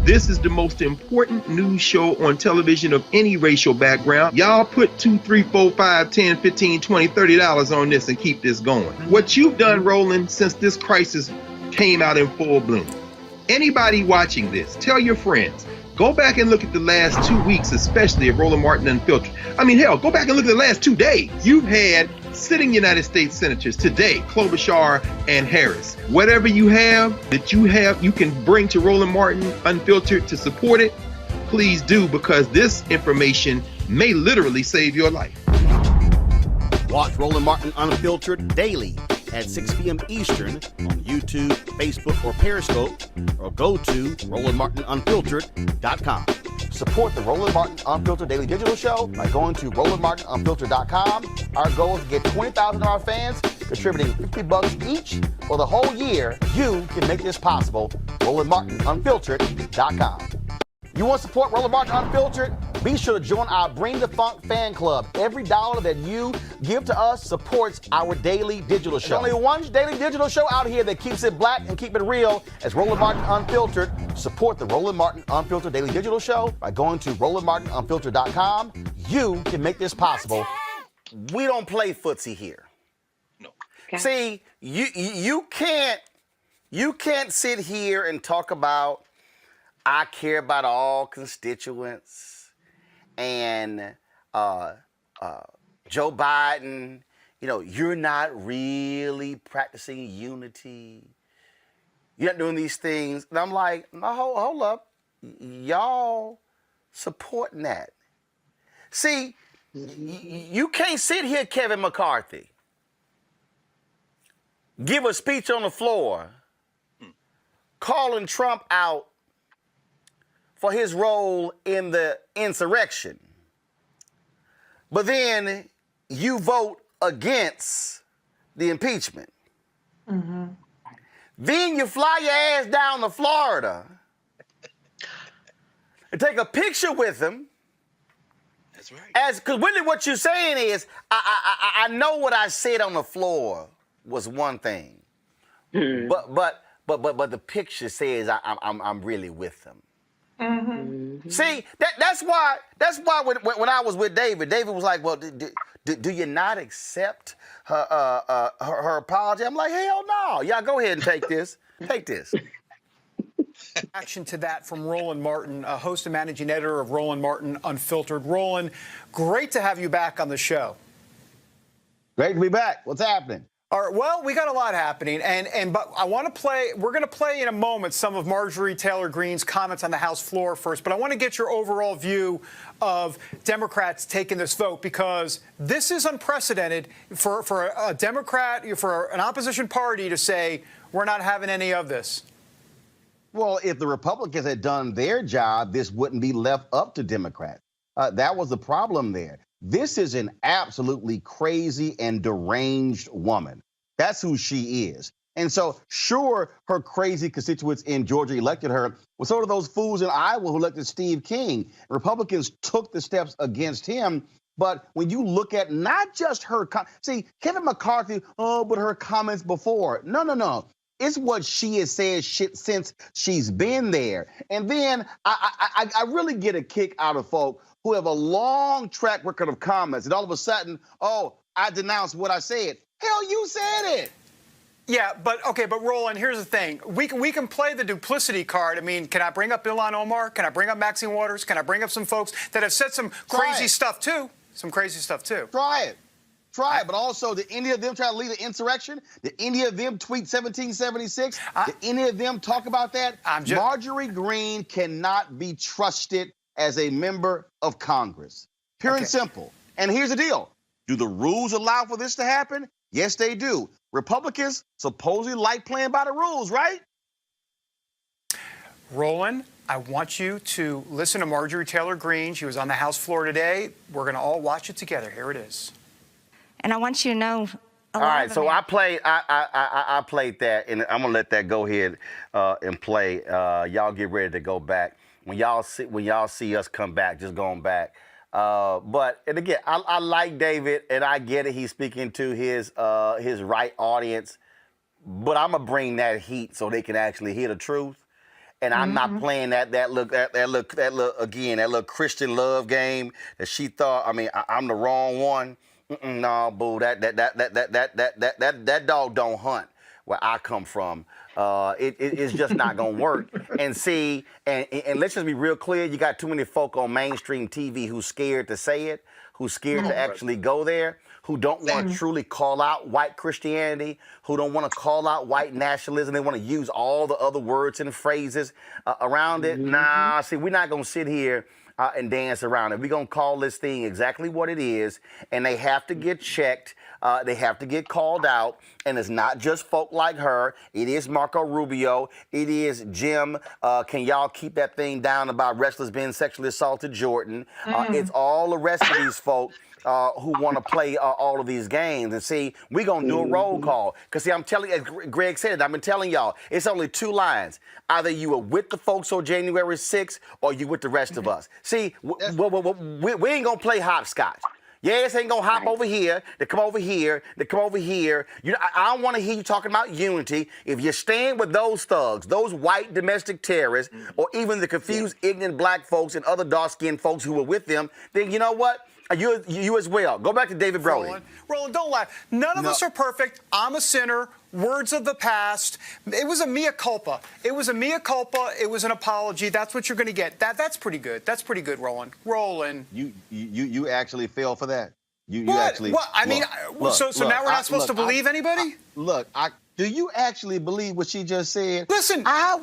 Speaker 11: This is the most important news show on television of any racial background. Y'all put $2, $3, $4, $5, $10, $15, $20, $30 on this and keep this going. What you've done, Roland, since this crisis came out in full bloom. Anybody watching this, tell your friends. Go back and look at the last 2 weeks, especially of Roland Martin Unfiltered. I mean, hell, go back and look at the last 2 days. You've had sitting United States senators today, Klobuchar and Harris. Whatever you have you can bring to Roland Martin Unfiltered to support it, please do, because this information may literally save your life.
Speaker 1: Watch Roland Martin Unfiltered daily at 6 p.m. Eastern on YouTube, Facebook, or Periscope, or go to RolandMartinUnfiltered.com. Support the Roland Martin Unfiltered Daily Digital Show by going to RolandMartinUnfiltered.com. Our goal is to get 20,000 of our fans contributing $50 each for the whole year. You can make this possible. RolandMartinUnfiltered.com. You want to support Roland Martin Unfiltered? Be sure to join our Bring the Funk fan club. Every dollar that you give to us supports our daily digital show. There's only one daily digital show out here that keeps it black and keep it real as Roland Martin Unfiltered. Support the Roland Martin Unfiltered Daily Digital Show by going to RolandMartinUnfiltered.com. You can make this possible. We don't play footsie here.
Speaker 11: No.
Speaker 1: Okay. See, you can't sit here and talk about I care about all constituents and Joe Biden, you're not really practicing unity. You're not doing these things. And I'm like, no, hold up. Y'all supporting that. See, you can't sit here, Kevin McCarthy, give a speech on the floor calling Trump out for his role in the insurrection. But then you vote against the impeachment.
Speaker 4: Mm-hmm.
Speaker 1: Then you fly your ass down to Florida and take a picture with him.
Speaker 17: That's right.
Speaker 1: Because really what you're saying is, I know what I said on the floor was one thing, but the picture says I'm really with them.
Speaker 4: Mm-hmm.
Speaker 1: See, that's why when I was with David was like, well, do you not accept her apology? I'm like, hell no. Y'all go ahead and take this. Take this.
Speaker 18: Action to that from Roland Martin, host and managing editor of Roland Martin Unfiltered. Roland, great to have you back on the show.
Speaker 1: Great to be back. What's happening?
Speaker 18: All right, well, we got a lot happening, but I want to play. We're going to play in a moment some of Marjorie Taylor Greene's comments on the House floor first, but I want to get your overall view of Democrats taking this vote, because this is unprecedented for a Democrat, for an opposition party to say we're not having any of this.
Speaker 1: Well, if the Republicans had done their job, this wouldn't be left up to Democrats. That was the problem there. This is an absolutely crazy and deranged woman. That's who she is. And so, sure, her crazy constituents in Georgia elected her. Well, so do those fools in Iowa who elected Steve King. Republicans took the steps against him. But when you look at not just her, see, Kevin McCarthy, but her comments before. No. It's what she has said since she's been there. And then I really get a kick out of folk who have a long track record of comments, and all of a sudden, I denounced what I said. Hell, you said it.
Speaker 18: Yeah, but Roland, here's the thing. We can play the duplicity card. I mean, can I bring up Ilhan Omar? Can I bring up Maxine Waters? Can I bring up some folks that have said some crazy stuff too?
Speaker 1: Try it. But also, did any of them try to lead an insurrection? Did any of them tweet 1776? Did any of them talk about that? Marjorie Greene cannot be trusted as a member of Congress. Pure and simple. And here's the deal. Do the rules allow for this to happen? Yes, they do. Republicans supposedly like playing by the rules, right?
Speaker 18: Roland, I want you to listen to Marjorie Taylor Greene. She was on the House floor today. We're going to all watch it together. Here it is.
Speaker 5: And I want you to know.
Speaker 1: All right, so I played that, and I'm gonna let that go ahead and play. Y'all get ready to go back. When y'all see us come back, just going back. And again, I like David, and I get it. He's speaking to his right audience, but I'm gonna bring that heat so they can actually hear the truth. And I'm not playing that little Christian love game that she thought. I mean, I'm the wrong one. No, boo. That dog don't hunt where I come from. It's just not gonna work. And see, and let's just be real clear. You got too many folk on mainstream TV who's scared to say it, who's scared to actually go there, who don't want to truly call out white Christianity, who don't want to call out white nationalism. They want to use all the other words and phrases around it. Nah, see, we're not gonna sit here and dance around it. We're going to call this thing exactly what it is, and they have to get checked. They have to get called out, and it's not just folk like her. It is Marco Rubio. It is Jim. Can y'all keep that thing down about wrestlers being sexually assaulted, Jordan? It's all the rest of these folk who want to play all of these games. And see, we're going to do a roll call. Because, see, I'm telling you, as Greg said, I've been telling y'all, it's only two lines. Either you are with the folks on January 6th or you with the rest of us. See, we ain't going to play hopscotch. Yes, ain't gonna hop over here, they come over here, they come over here. You know, I don't want to hear you talking about unity. If you're staying with those thugs, those white domestic terrorists, or even the confused, ignorant black folks and other dark-skinned folks who were with them, then you know what? You as well. Go back to David Brody.
Speaker 18: Roland, don't laugh. None of us are perfect. I'm a sinner. Words of the past. It was a mea culpa. It was a mea culpa. It was an apology. That's what you're going to get. That's pretty good. That's pretty good, Roland. Roland.
Speaker 1: You actually fell for that. You
Speaker 18: what?
Speaker 1: actually.
Speaker 18: What? I mean, so now we're not supposed to believe anybody?
Speaker 1: Do you actually believe what she just said?
Speaker 18: Listen,
Speaker 1: I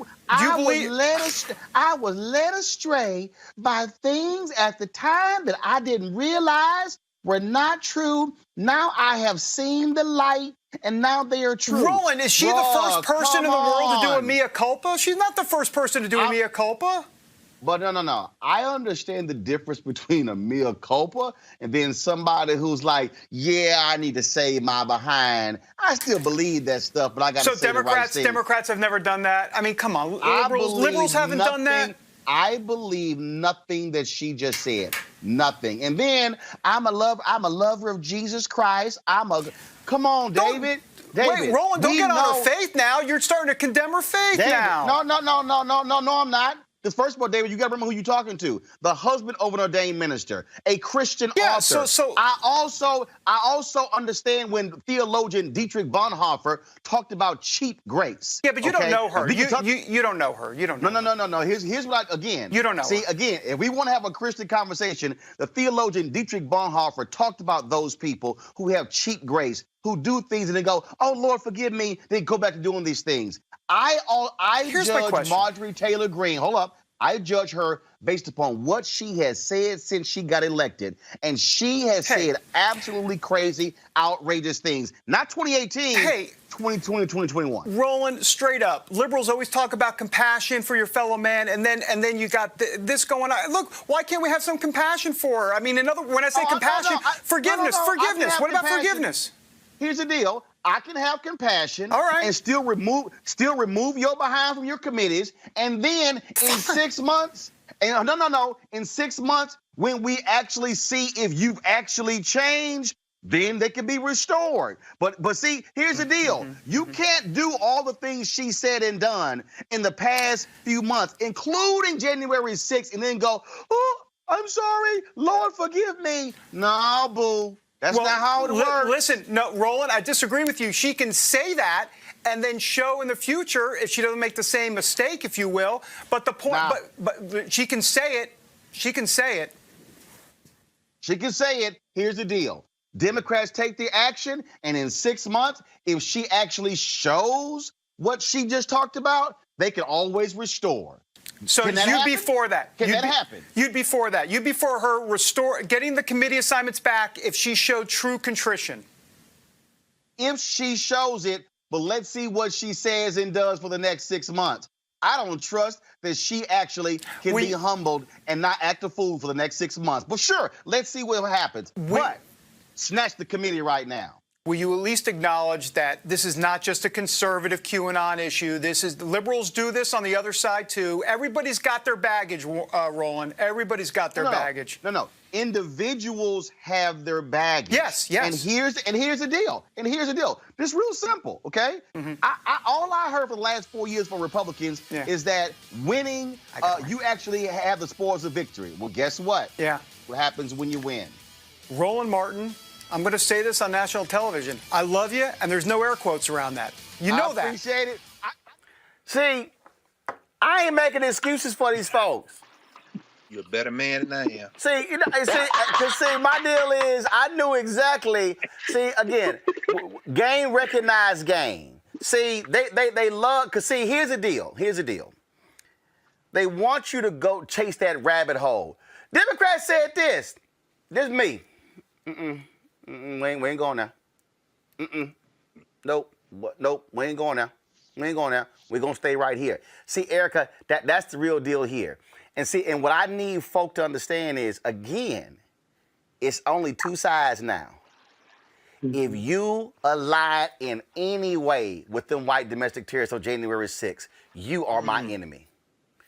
Speaker 1: was led astray by things at the time that I didn't realize were not true. Now I have seen the light, and now they are true.
Speaker 18: Roland, is she the first person in the world to do a mea culpa? She's not the first person to do a mea culpa.
Speaker 1: But no. I understand the difference between a mea culpa and then somebody who's like, yeah, I need to save my behind. I still believe that stuff, but I got to say the right thing.
Speaker 18: Democrats have never done that. I mean, come on, liberals haven't done that.
Speaker 1: I believe nothing that she just said. Nothing. And then I'm a lover of Jesus Christ. Come on, David.
Speaker 18: Wait, Roland, don't get on her faith now. You're starting to condemn her faith now.
Speaker 1: No, I'm not. Because first of all, David, you got to remember who you're talking to. The husband of an ordained minister, a Christian author.
Speaker 18: So
Speaker 1: I also understand when theologian Dietrich Bonhoeffer talked about cheap grace.
Speaker 18: Yeah, but you don't know her. You don't know her. You don't know.
Speaker 1: No. Here's what
Speaker 18: you don't know.
Speaker 1: See, again, if we want to have a Christian conversation, the theologian Dietrich Bonhoeffer talked about those people who have cheap grace, who do things and they go, oh, Lord, forgive me. They go back to doing these things. I judge Marjorie Taylor Greene. Hold up. I judge her based upon what she has said since she got elected. And she has said absolutely crazy, outrageous things. Not 2018, 2020, 2021.
Speaker 18: Roland, straight up, liberals always talk about compassion for your fellow man, and then you got this going on. Look, why can't we have some compassion for her? I mean, when I say compassion, forgiveness. What about forgiveness?
Speaker 1: Here's the deal. I can have compassion and still remove your behind from your committees. And then in 6 months, in 6 months, when we actually see if you've actually changed, then they can be restored. But see, here's the deal. You can't do all the things she said and done in the past few months, including January 6th, and then go, oh, I'm sorry, Lord, forgive me. No, boo. That's not how it works.
Speaker 18: Listen, no, Roland, I disagree with you. She can say that and then show in the future if she doesn't make the same mistake, if you will. But the point, but she can say it. She can say it.
Speaker 1: She can say it. Here's the deal. Democrats take the action, and in 6 months, if she actually shows what she just talked about, they can always restore.
Speaker 18: So you'd be for that.
Speaker 1: Can that happen?
Speaker 18: You'd be for that. You'd be for her getting the committee assignments back if she showed true contrition.
Speaker 1: If she shows it, but let's see what she says and does for the next 6 months. I don't trust that she actually can be humbled and not act a fool for the next 6 months. But sure, let's see what happens. But snatch the committee right now.
Speaker 18: Will you at least acknowledge that this is not just a conservative QAnon issue? The liberals do this on the other side, too. Everybody's got their baggage, Roland. Everybody's got their baggage.
Speaker 1: No. Individuals have their baggage.
Speaker 18: Yes.
Speaker 1: And here's the deal. This is real simple, okay? All I heard for the last 4 years from Republicans is that winning, you actually have the spoils of victory. Well, guess what? What happens when you win?
Speaker 18: Roland Martin, I'm going to say this on national television. I love you, and there's no air quotes around that. You know that.
Speaker 1: I appreciate it. See, I ain't making excuses for these folks.
Speaker 17: You're a better man than I am.
Speaker 1: See, my deal is I knew exactly. See, again, game recognized game. See, they love, because see, here's the deal. They want you to go chase that rabbit hole. Democrats said this. This is me. We ain't going now. Nope, we ain't going now. We're going to stay right here. See, Erica, that's the real deal here. And see, and what I need folk to understand is, again, it's only two sides now. If you align in any way with them white domestic terrorists on January 6th, you are my enemy.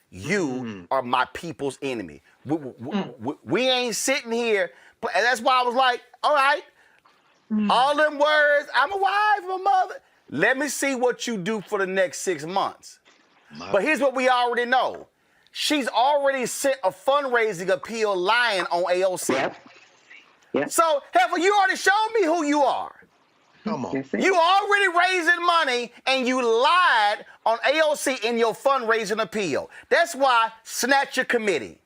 Speaker 1: You are my people's enemy. We ain't sitting here. And that's why I was like, all right, all them words, I'm a wife, I'm a mother. Let me see what you do for the next 6 months. But here's what we already know. She's already sent a fundraising appeal lying on AOC. Yep. So, Heifer, you already showed me who you are.
Speaker 17: Come on.
Speaker 1: You already raising money and you lied on AOC in your fundraising appeal. That's why snatch your committee.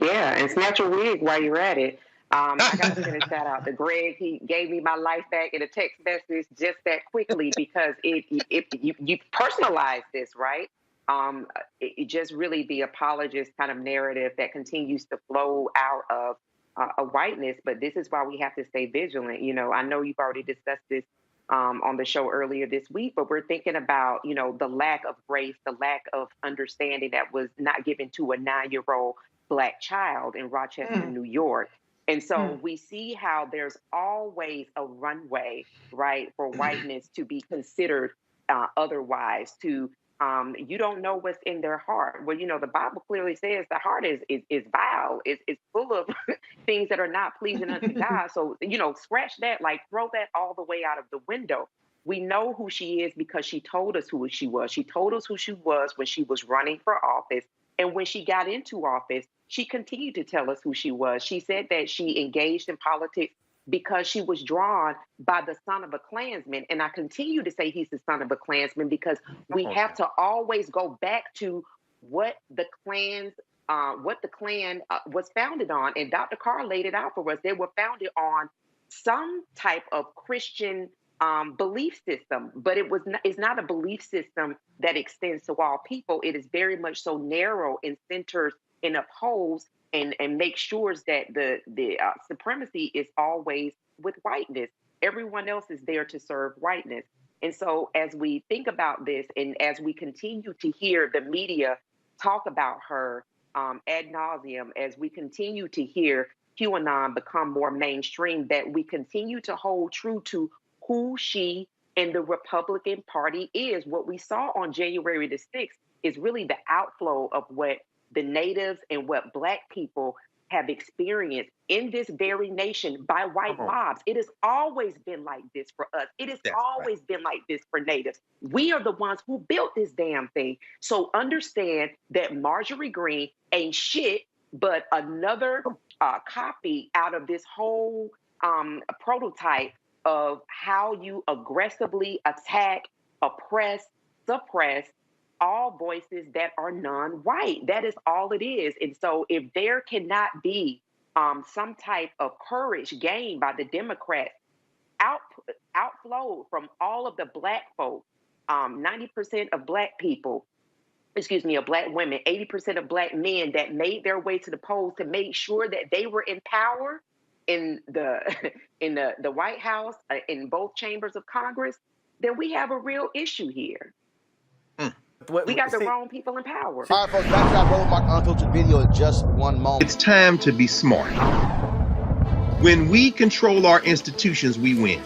Speaker 8: Yeah, and snatch your wig while you're at it. I got to send a shout out to Greg. He gave me my life back in a text message just that quickly because you personalized this, right? It just really the apologist kind of narrative that continues to flow out of a whiteness, but this is why we have to stay vigilant. You know, I know you've already discussed this on the show earlier this week, but we're thinking about, you know, the lack of grace, the lack of understanding that was not given to a 9-year-old Black child in Rochester, New York. And so we see how there's always a runway, right, for whiteness to be considered otherwise, to you don't know what's in their heart. Well, you know, the Bible clearly says the heart is vile. It's full of things that are not pleasing unto God. So, you know, scratch that, like throw that all the way out of the window. We know who she is because she told us who she was. She told us who she was when she was running for office. And when she got into office, she continued to tell us who she was. She said that she engaged in politics because she was drawn by the son of a Klansman. And I continue to say he's the son of a Klansman because we have to always go back to what the Klan was founded on. And Dr. Carr laid it out for us. They were founded on some type of Christian belief system, but it's not a belief system that extends to all people. It is very much so narrow and centers and upholds and make sure that the supremacy is always with whiteness. Everyone else is there to serve whiteness. And so as we think about this and as we continue to hear the media talk about her ad nauseum, as we continue to hear QAnon become more mainstream, that we continue to hold true to who she and the Republican Party is. What we saw on January the 6th is really the outflow of what the natives and what Black people have experienced in this very nation by white mobs. It has always been like this for us. It has always been like this for natives. We are the ones who built this damn thing. So understand that Marjorie Greene ain't shit but another copy out of this whole prototype of how you aggressively attack, oppress, suppress all voices that are non-white. That is all it is. And so if there cannot be some type of courage gained by the Democrats, outflow from all of the Black folk, 90% of Black people, of Black women, 80% of Black men that made their way to the polls to make sure that they were in power in the White House, in both chambers of Congress, then we have a real issue here. We got the wrong people in power.
Speaker 1: All right, folks, back to our Roland Martin Unfiltered video in just one moment.
Speaker 11: It's time to be smart. When we control our institutions, we win.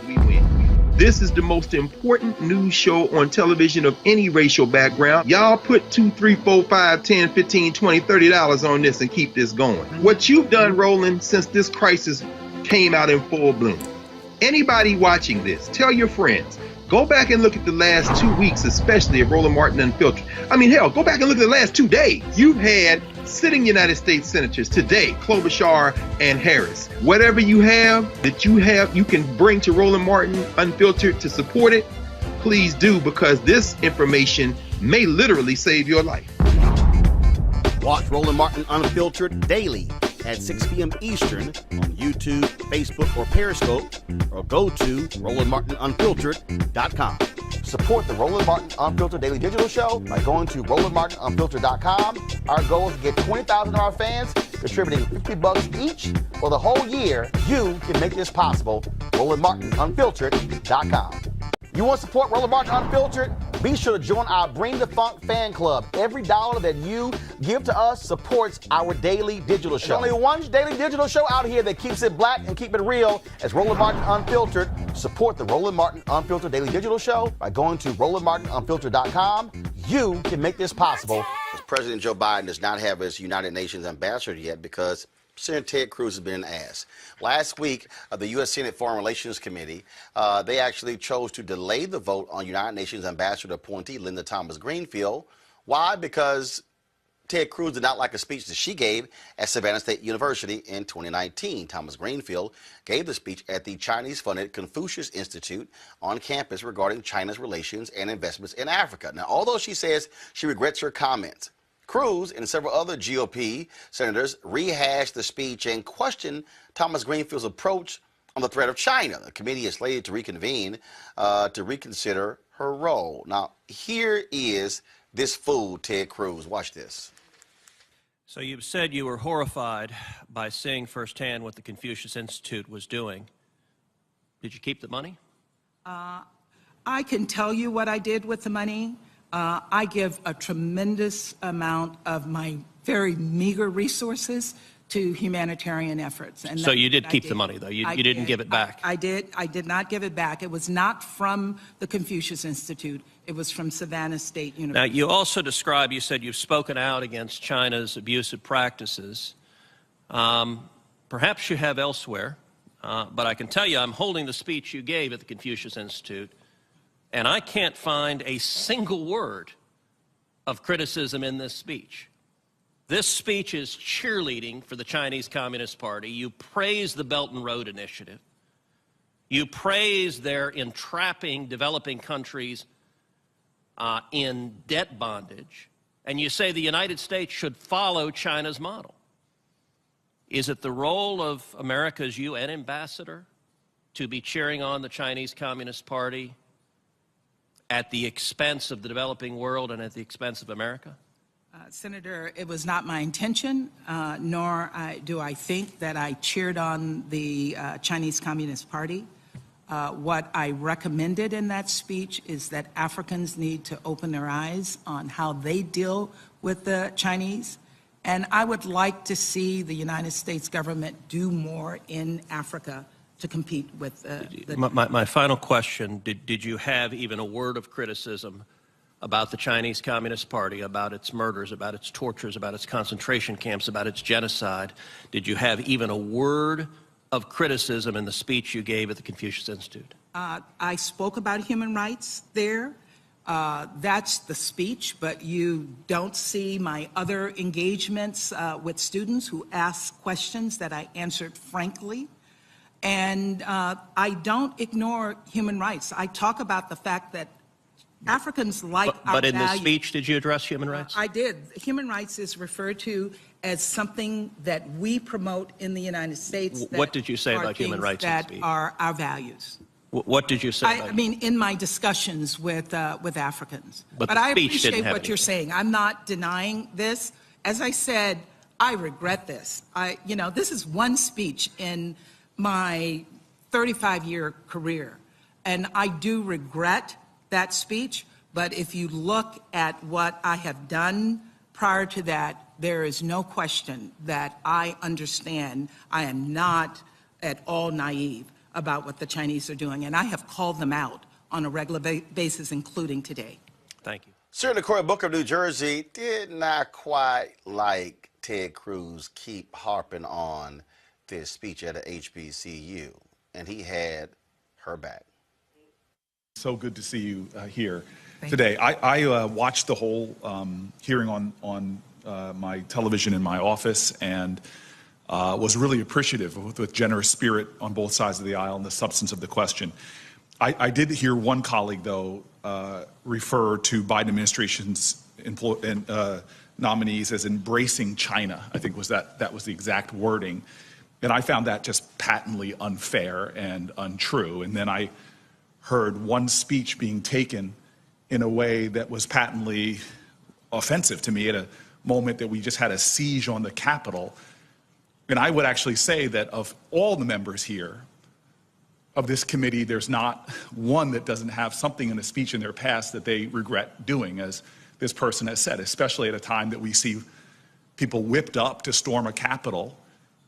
Speaker 11: This is the most important news show on television of any racial background. Y'all put $2, $3, $4, $5, $10, $15, $20, $30 on this and keep this going. What you've done, Roland, since this crisis came out in full bloom. Anybody watching this, tell your friends. Go back and look at the last 2 weeks, especially of Roland Martin Unfiltered. I mean, hell, go back and look at the last 2 days. You've had sitting United States senators today, Klobuchar and Harris. Whatever you have that you can bring to Roland Martin Unfiltered to support it, please do, because this information may literally save your life.
Speaker 1: Watch Roland Martin Unfiltered daily at 6 p.m. Eastern on YouTube, Facebook, or Periscope, or go to RolandMartinUnfiltered.com. Support the Roland Martin Unfiltered Daily Digital Show by going to RolandMartinUnfiltered.com. Our goal is to get 20,000 of our fans contributing $50 each for the whole year. You can make this possible. RolandMartinUnfiltered.com. You want to support Roland Martin Unfiltered? Be sure to join our Bring the Funk fan club. Every dollar that you give to us supports our daily digital show. There's only one daily digital show out here that keeps it black and keep it real as Roland Martin Unfiltered. Support the Roland Martin Unfiltered Daily Digital Show by going to RolandMartinUnfiltered.com. You can make this possible. President Joe Biden does not have his United Nations ambassador yet because Senator Ted Cruz has been an ass. Last week, the U.S. Senate Foreign Relations Committee, they actually chose to delay the vote on United Nations Ambassador appointee Linda Thomas-Greenfield. Why? Because Ted Cruz did not like a speech that she gave at Savannah State University in 2019. Thomas-Greenfield gave the speech at the Chinese-funded Confucius Institute on campus regarding China's relations and investments in Africa. Now, although she says she regrets her comments, Cruz and several other GOP senators rehashed the speech and questioned Thomas-Greenfield's approach on the threat of China. The committee is slated to reconvene to reconsider her role. Now, here is this fool, Ted Cruz. Watch this.
Speaker 19: So you said you were horrified by seeing firsthand what the Confucius Institute was doing. Did you keep the money?
Speaker 20: I can tell you what I did with the money. I give a tremendous amount of my very meager resources to humanitarian efforts. And
Speaker 19: so you did keep the money, though. You didn't give it back.
Speaker 20: I did. I did not give it back. It was not from the Confucius Institute. It was from Savannah State University.
Speaker 19: Now, you also described, you said you've spoken out against China's abusive practices. Perhaps you have elsewhere, but I can tell you I'm holding the speech you gave at the Confucius Institute, and I can't find a single word of criticism in this speech. This speech is cheerleading for the Chinese Communist Party. You praise the Belt and Road Initiative. You praise their entrapping developing countries in debt bondage. And you say the United States should follow China's model. Is it the role of America's UN ambassador to be cheering on the Chinese Communist Party at the expense of the developing world and at the expense of America?
Speaker 20: Senator, it was not my intention, nor do I think that I cheered on the Chinese Communist Party. What I recommended in that speech is that Africans need to open their eyes on how they deal with the Chinese. And I would like to see the United States government do more in Africa to compete with the...
Speaker 19: My final question, did you have even a word of criticism about the Chinese Communist Party, about its murders, about its tortures, about its concentration camps, about its genocide? Did you have even a word of criticism in the speech you gave at the Confucius Institute?
Speaker 20: I spoke about human rights there. That's the speech, but you don't see my other engagements with students who ask questions that I answered frankly. And I don't ignore human rights. I talk about the fact that Africans like our values.
Speaker 19: But in the speech, did you address human rights?
Speaker 20: I did. Human rights is referred to as something that we promote in the United States.
Speaker 19: What did you say about human rights in the speech?
Speaker 20: That are our values.
Speaker 19: What did you say?
Speaker 20: I mean, in my discussions with Africans.
Speaker 19: But
Speaker 20: I appreciate what you're saying. I'm not denying this. As I said, I regret this. You know, this is one speech in my 35-year career, and I do regret that speech, but if you look at what I have done prior to that, there is no question that I understand. I am not at all naive about what the Chinese are doing, and I have called them out on a regular basis, including today.
Speaker 19: Thank you.
Speaker 1: Senator Cory Booker of New Jersey did not quite like Ted Cruz keep harping on this speech at a HBCU, and he had her back.
Speaker 21: So good to see you here today. I watched the whole hearing on my television in my office and was really appreciative with generous spirit on both sides of the aisle and the substance of the question. I did hear one colleague, though, refer to Biden administration's nominees as embracing China. I think that was the exact wording. And I found that just patently unfair and untrue. And then I heard one speech being taken in a way that was patently offensive to me at a moment that we just had a siege on the Capitol. And I would actually say that of all the members here of this committee, there's not one that doesn't have something in a speech in their past that they regret doing, as this person has said, especially at a time that we see people whipped up to storm a Capitol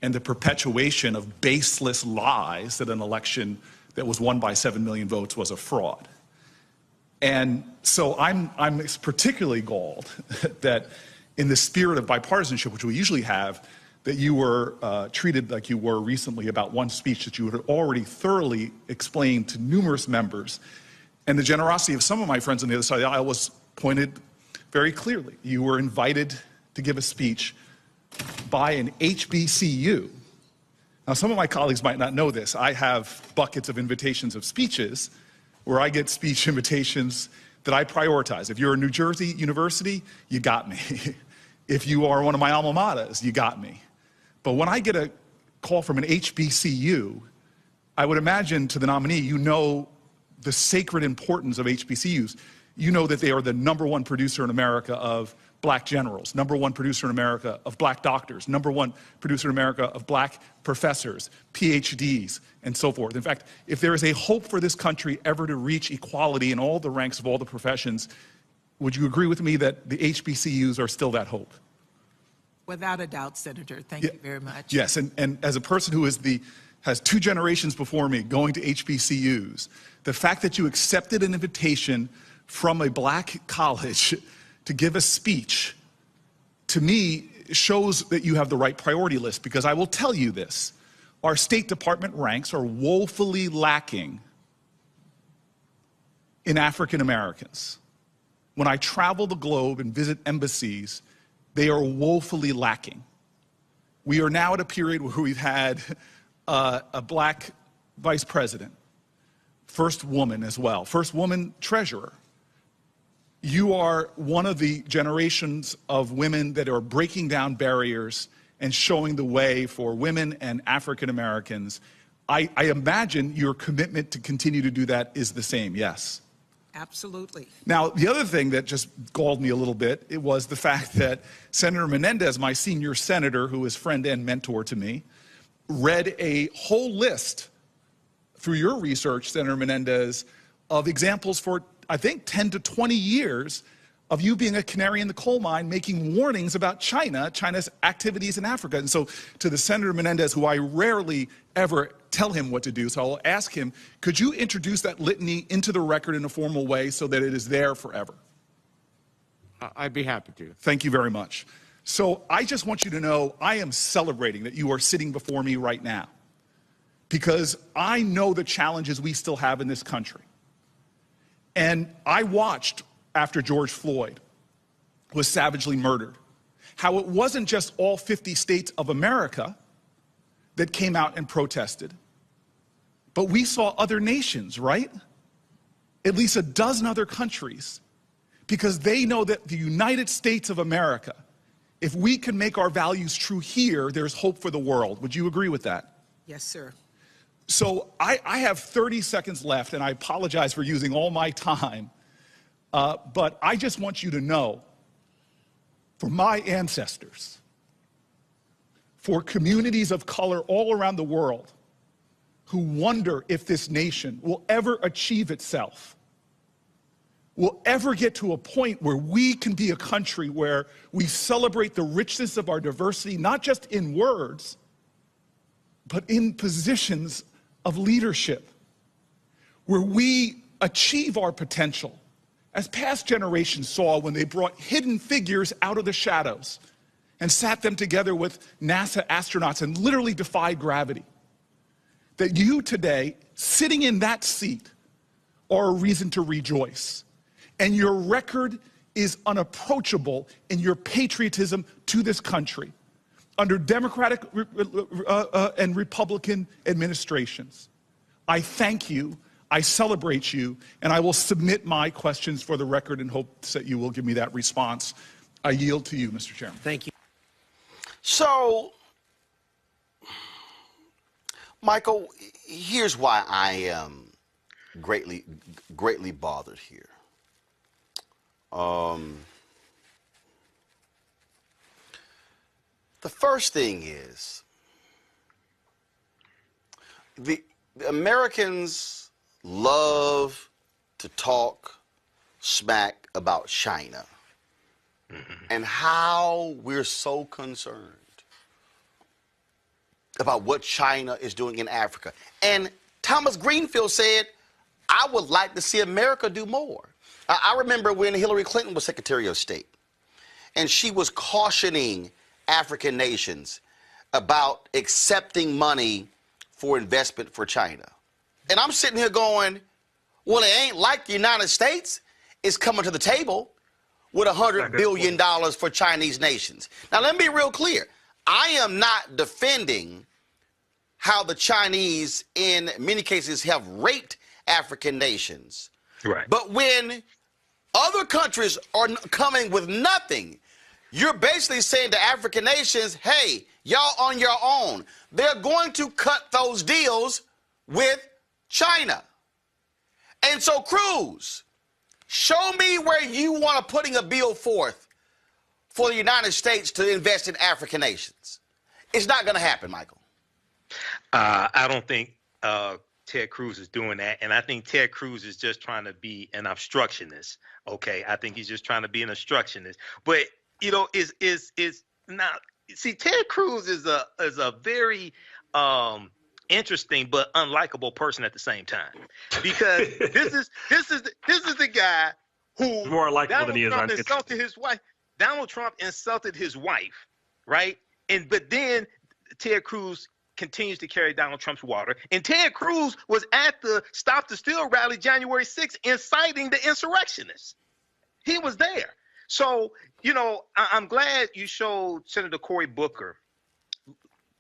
Speaker 21: and the perpetuation of baseless lies that an election that was won by 7 million votes was a fraud. And so I'm particularly galled that in the spirit of bipartisanship, which we usually have, that you were treated like you were recently about one speech that you had already thoroughly explained to numerous members. And the generosity of some of my friends on the other side of the aisle was pointed very clearly. You were invited to give a speech by an HBCU. Now, some of my colleagues might not know this. I have buckets of invitations of speeches where I get speech invitations that I prioritize. If you're a New Jersey university, you got me. If you are one of my alma maters, you got me. But when I get a call from an HBCU, I would imagine to the nominee, you know the sacred importance of HBCUs. You know that they are the #1 producer in America of black generals, #1 producer in America of black doctors, #1 producer in America of black professors, PhDs, and so forth. In fact, if there is a hope for this country ever to reach equality in all the ranks of all the professions, would you agree with me that the HBCUs are still that hope?
Speaker 20: Without a doubt, Senator. Thank you very much.
Speaker 21: Yes, and as a person who has 2 generations before me going to HBCUs, the fact that you accepted an invitation from a black college to give a speech, to me, shows that you have the right priority list, because I will tell you this, our State Department ranks are woefully lacking in African Americans. When I travel the globe and visit embassies, they are woefully lacking. We are now at a period where we've had a black vice president, first woman as well, first woman treasurer. You are one of the generations of women that are breaking down barriers and showing the way for women and African Americans. I imagine your commitment to continue to do that is the same, yes?
Speaker 20: Absolutely.
Speaker 21: Now, the other thing that just galled me a little bit, it was the fact that Senator Menendez, my senior senator, who is friend and mentor to me, read a whole list through your research, Senator Menendez, of examples for, I think, 10 to 20 years of you being a canary in the coal mine, making warnings about China's activities in Africa. And so to the Senator Menendez, who I rarely ever tell him what to do, so I'll ask him, could you introduce that litany into the record in a formal way so that it is there forever?
Speaker 3: I'd be happy to.
Speaker 21: Thank you very much. So I just want you to know I am celebrating that you are sitting before me right now, because I know the challenges we still have in this country. And I watched after George Floyd was savagely murdered, how it wasn't just all 50 states of America that came out and protested, but we saw other nations, right? At least a dozen other countries, because they know that the United States of America, if we can make our values true here, there's hope for the world. Would you agree with that?
Speaker 20: Yes, sir.
Speaker 21: So I have 30 seconds left, and I apologize for using all my time, but I just want you to know, for my ancestors, for communities of color all around the world who wonder if this nation will ever achieve itself, will ever get to a point where we can be a country where we celebrate the richness of our diversity, not just in words, but in positions of leadership, where we achieve our potential, as past generations saw when they brought hidden figures out of the shadows and sat them together with NASA astronauts and literally defied gravity. That you today, sitting in that seat, are a reason to rejoice. And your record is unapproachable in your patriotism to this country under Democratic and Republican administrations. I thank you, I celebrate you, and I will submit my questions for the record in hopes that you will give me that response. I yield to you, Mr. Chairman.
Speaker 3: Thank you.
Speaker 1: So, Michael, here's why I am greatly bothered here. The first thing is, the Americans love to talk smack about China and how we're so concerned about what China is doing in Africa. And Thomas-Greenfield said, I would like to see America do more. I remember when Hillary Clinton was Secretary of State, and she was cautioning African nations about accepting money for investment for China. And I'm sitting here going, well, it ain't like the United States is coming to the table with $100 billion for Chinese nations. Now, let me be real clear. I am not defending how the Chinese, in many cases, have raped African nations.
Speaker 3: Right.
Speaker 1: But when other countries are coming with nothing, you're basically saying to African nations, hey, y'all on your own. They're going to cut those deals with China. And so, Cruz, show me where you want to putting a bill forth for the United States to invest in African nations? It's not going to happen, Michael.
Speaker 2: I don't think Ted Cruz is doing that, and I think Ted Cruz is just trying to be an obstructionist. Okay, I think he's just trying to be an obstructionist. But is not. See, Ted Cruz is a very interesting but unlikable person at the same time, because this is the guy who
Speaker 22: more unlikable than he is.
Speaker 2: Insulted his wife. Donald Trump insulted his wife, right? But then Ted Cruz continues to carry Donald Trump's water. And Ted Cruz was at the Stop the Steal rally January 6th inciting the insurrectionists. He was there. So, I'm glad you showed Senator Cory Booker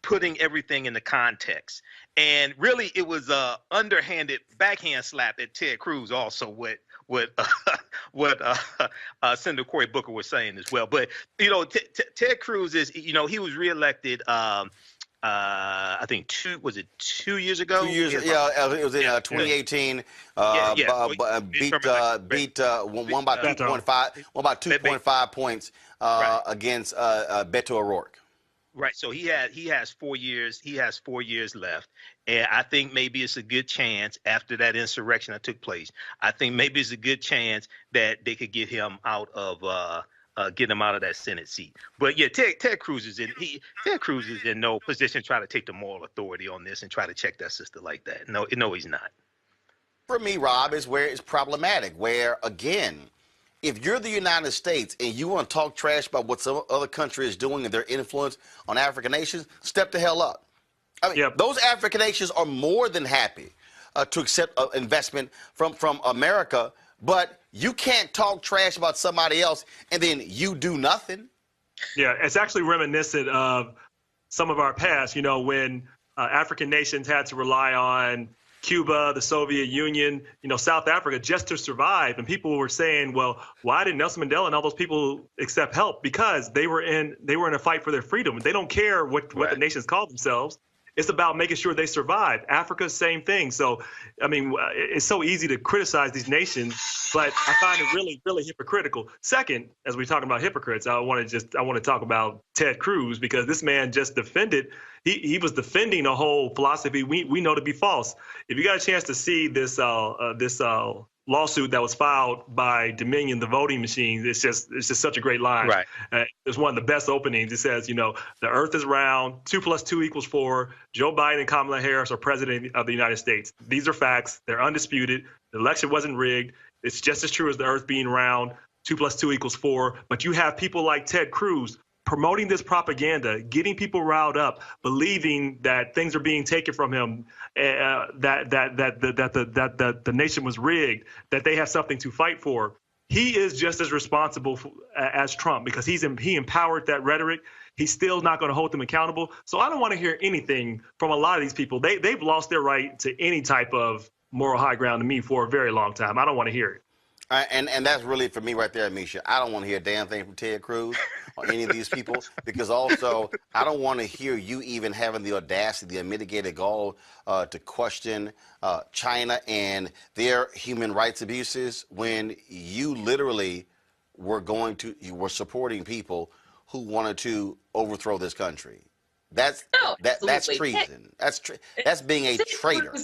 Speaker 2: putting everything into context. And really, it was a underhanded backhand slap at Ted Cruz also, what Senator Cory Booker was saying as well. But, Ted Cruz is, he was reelected I think 2 years ago?
Speaker 1: 2 years, it was in 2018. Beat won by 2.5 points against Beto O'Rourke.
Speaker 2: Right. So he has 4 years. He has 4 years left, and I think maybe it's a good chance after that insurrection that took place. I think maybe it's a good chance that they could get him out of that Senate seat. But yeah, Ted Cruz is in no position to try to take the moral authority on this and try to check that sister like that. No, he's not.
Speaker 1: For me, Rob, is where it's problematic. Where again, if you're the United States and you want to talk trash about what some other country is doing and their influence on African nations, step the hell up. I mean, those African nations are more than happy to accept investment from America. But you can't talk trash about somebody else and then you do nothing.
Speaker 22: Yeah, it's actually reminiscent of some of our past, when African nations had to rely on Cuba, the Soviet Union, South Africa just to survive. And people were saying, well, why didn't Nelson Mandela and all those people accept help? Because they were in a fight for their freedom. They don't care what the nations call themselves. It's about making sure they survive. Africa, same thing. So, I mean, it's so easy to criticize these nations, but I find it really, really hypocritical. Second, as we're talking about hypocrites, I want to talk about Ted Cruz, because this man just defended. He was defending a whole philosophy we know to be false. If you got a chance to see this lawsuit that was filed by Dominion, the voting machines, it's just such a great line.
Speaker 2: Right.
Speaker 22: It's one of the best openings. It says, the earth is round, 2 + 2 = 4. Joe Biden and Kamala Harris are president of the United States. These are facts. They're undisputed. The election wasn't rigged. It's just as true as the earth being round, 2 + 2 = 4. But you have people like Ted Cruz promoting this propaganda, getting people riled up, believing that things are being taken from him, that the nation was rigged, that they have something to fight for. He is just as responsible as Trump, because he empowered that rhetoric. He's still not going to hold them accountable. So I don't want to hear anything from a lot of these people. They've lost their right to any type of moral high ground to me for a very long time. I don't want to hear it.
Speaker 1: And that's really for me right there, Misha. I don't want to hear a damn thing from Ted Cruz or any of these people, because also I don't want to hear you even having the audacity, the unmitigated gall to question China and their human rights abuses when you literally you were supporting people who wanted to overthrow this country. That's treason. That's being a traitor.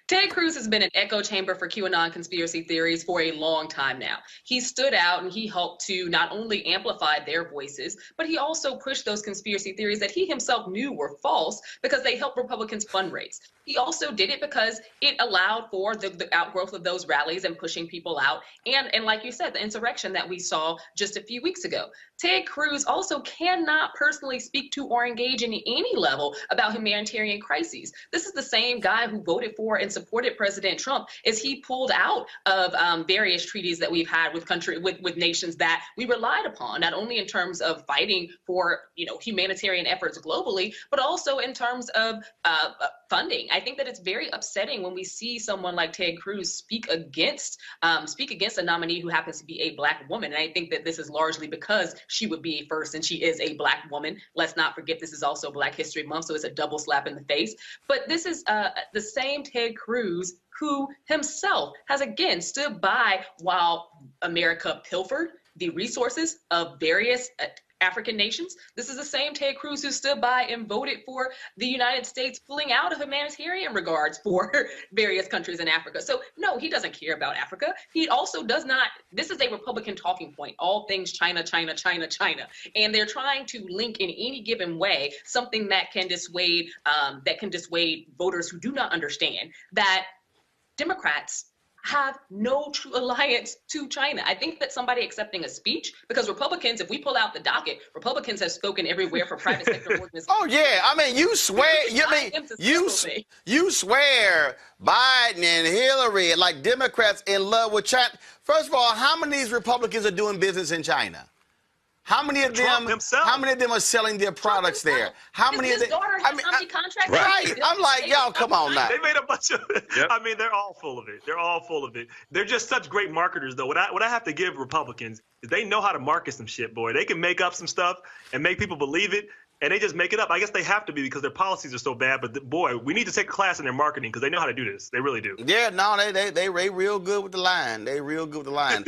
Speaker 23: Ted Cruz has been an echo chamber for QAnon conspiracy theories for a long time now. He stood out and he helped to not only amplify their voices, but he also pushed those conspiracy theories that he himself knew were false because they helped Republicans fundraise. He also did it because it allowed for the outgrowth of those rallies and pushing people out. And like you said, the insurrection that we saw just a few weeks ago. Ted Cruz also cannot personally speak to or engage in any level about humanitarian crises. This is the same guy who voted for and supported President Trump as he pulled out of various treaties that we've had with nations that we relied upon, not only in terms of fighting for humanitarian efforts globally, but also in terms of funding. I think that it's very upsetting when we see someone like Ted Cruz speak against a nominee who happens to be a Black woman. And I think that this is largely because she would be first and she is a Black woman. Let's not forget this is also Black History Month, so it's a double slap in the face. But this is the same Ted Cruz who himself has again stood by while America pilfered the resources of various African nations. This is the same Ted Cruz who stood by and voted for the United States pulling out of humanitarian regards for various countries in Africa. So no, he doesn't care about Africa. He also does not, this is a Republican talking point, all things China, China, China, China. And they're trying to link in any given way something that can dissuade voters who do not understand that Democrats have no true alliance to China. I think that somebody accepting a speech, because Republicans, if we pull out the docket, Republicans have spoken everywhere for private sector organizations.
Speaker 1: Oh yeah, I mean, you swear, you swear Biden and Hillary and like Democrats in love with China. First of all, how many of these Republicans are doing business in China? How many of them? How many of them are selling their products there? How many of them? Right. I'm like, y'all, come on now.
Speaker 22: They made a bunch of. I mean, they're all full of it. They're all full of it. They're just such great marketers, though. What I have to give Republicans is they know how to market some shit, boy. They can make up some stuff and make people believe it, and they just make it up. I guess they have to be because their policies are so bad. But boy, we need to take a class in their marketing because they know how to do this. They really do.
Speaker 1: Yeah, no, they real good with the line. They real good with the line.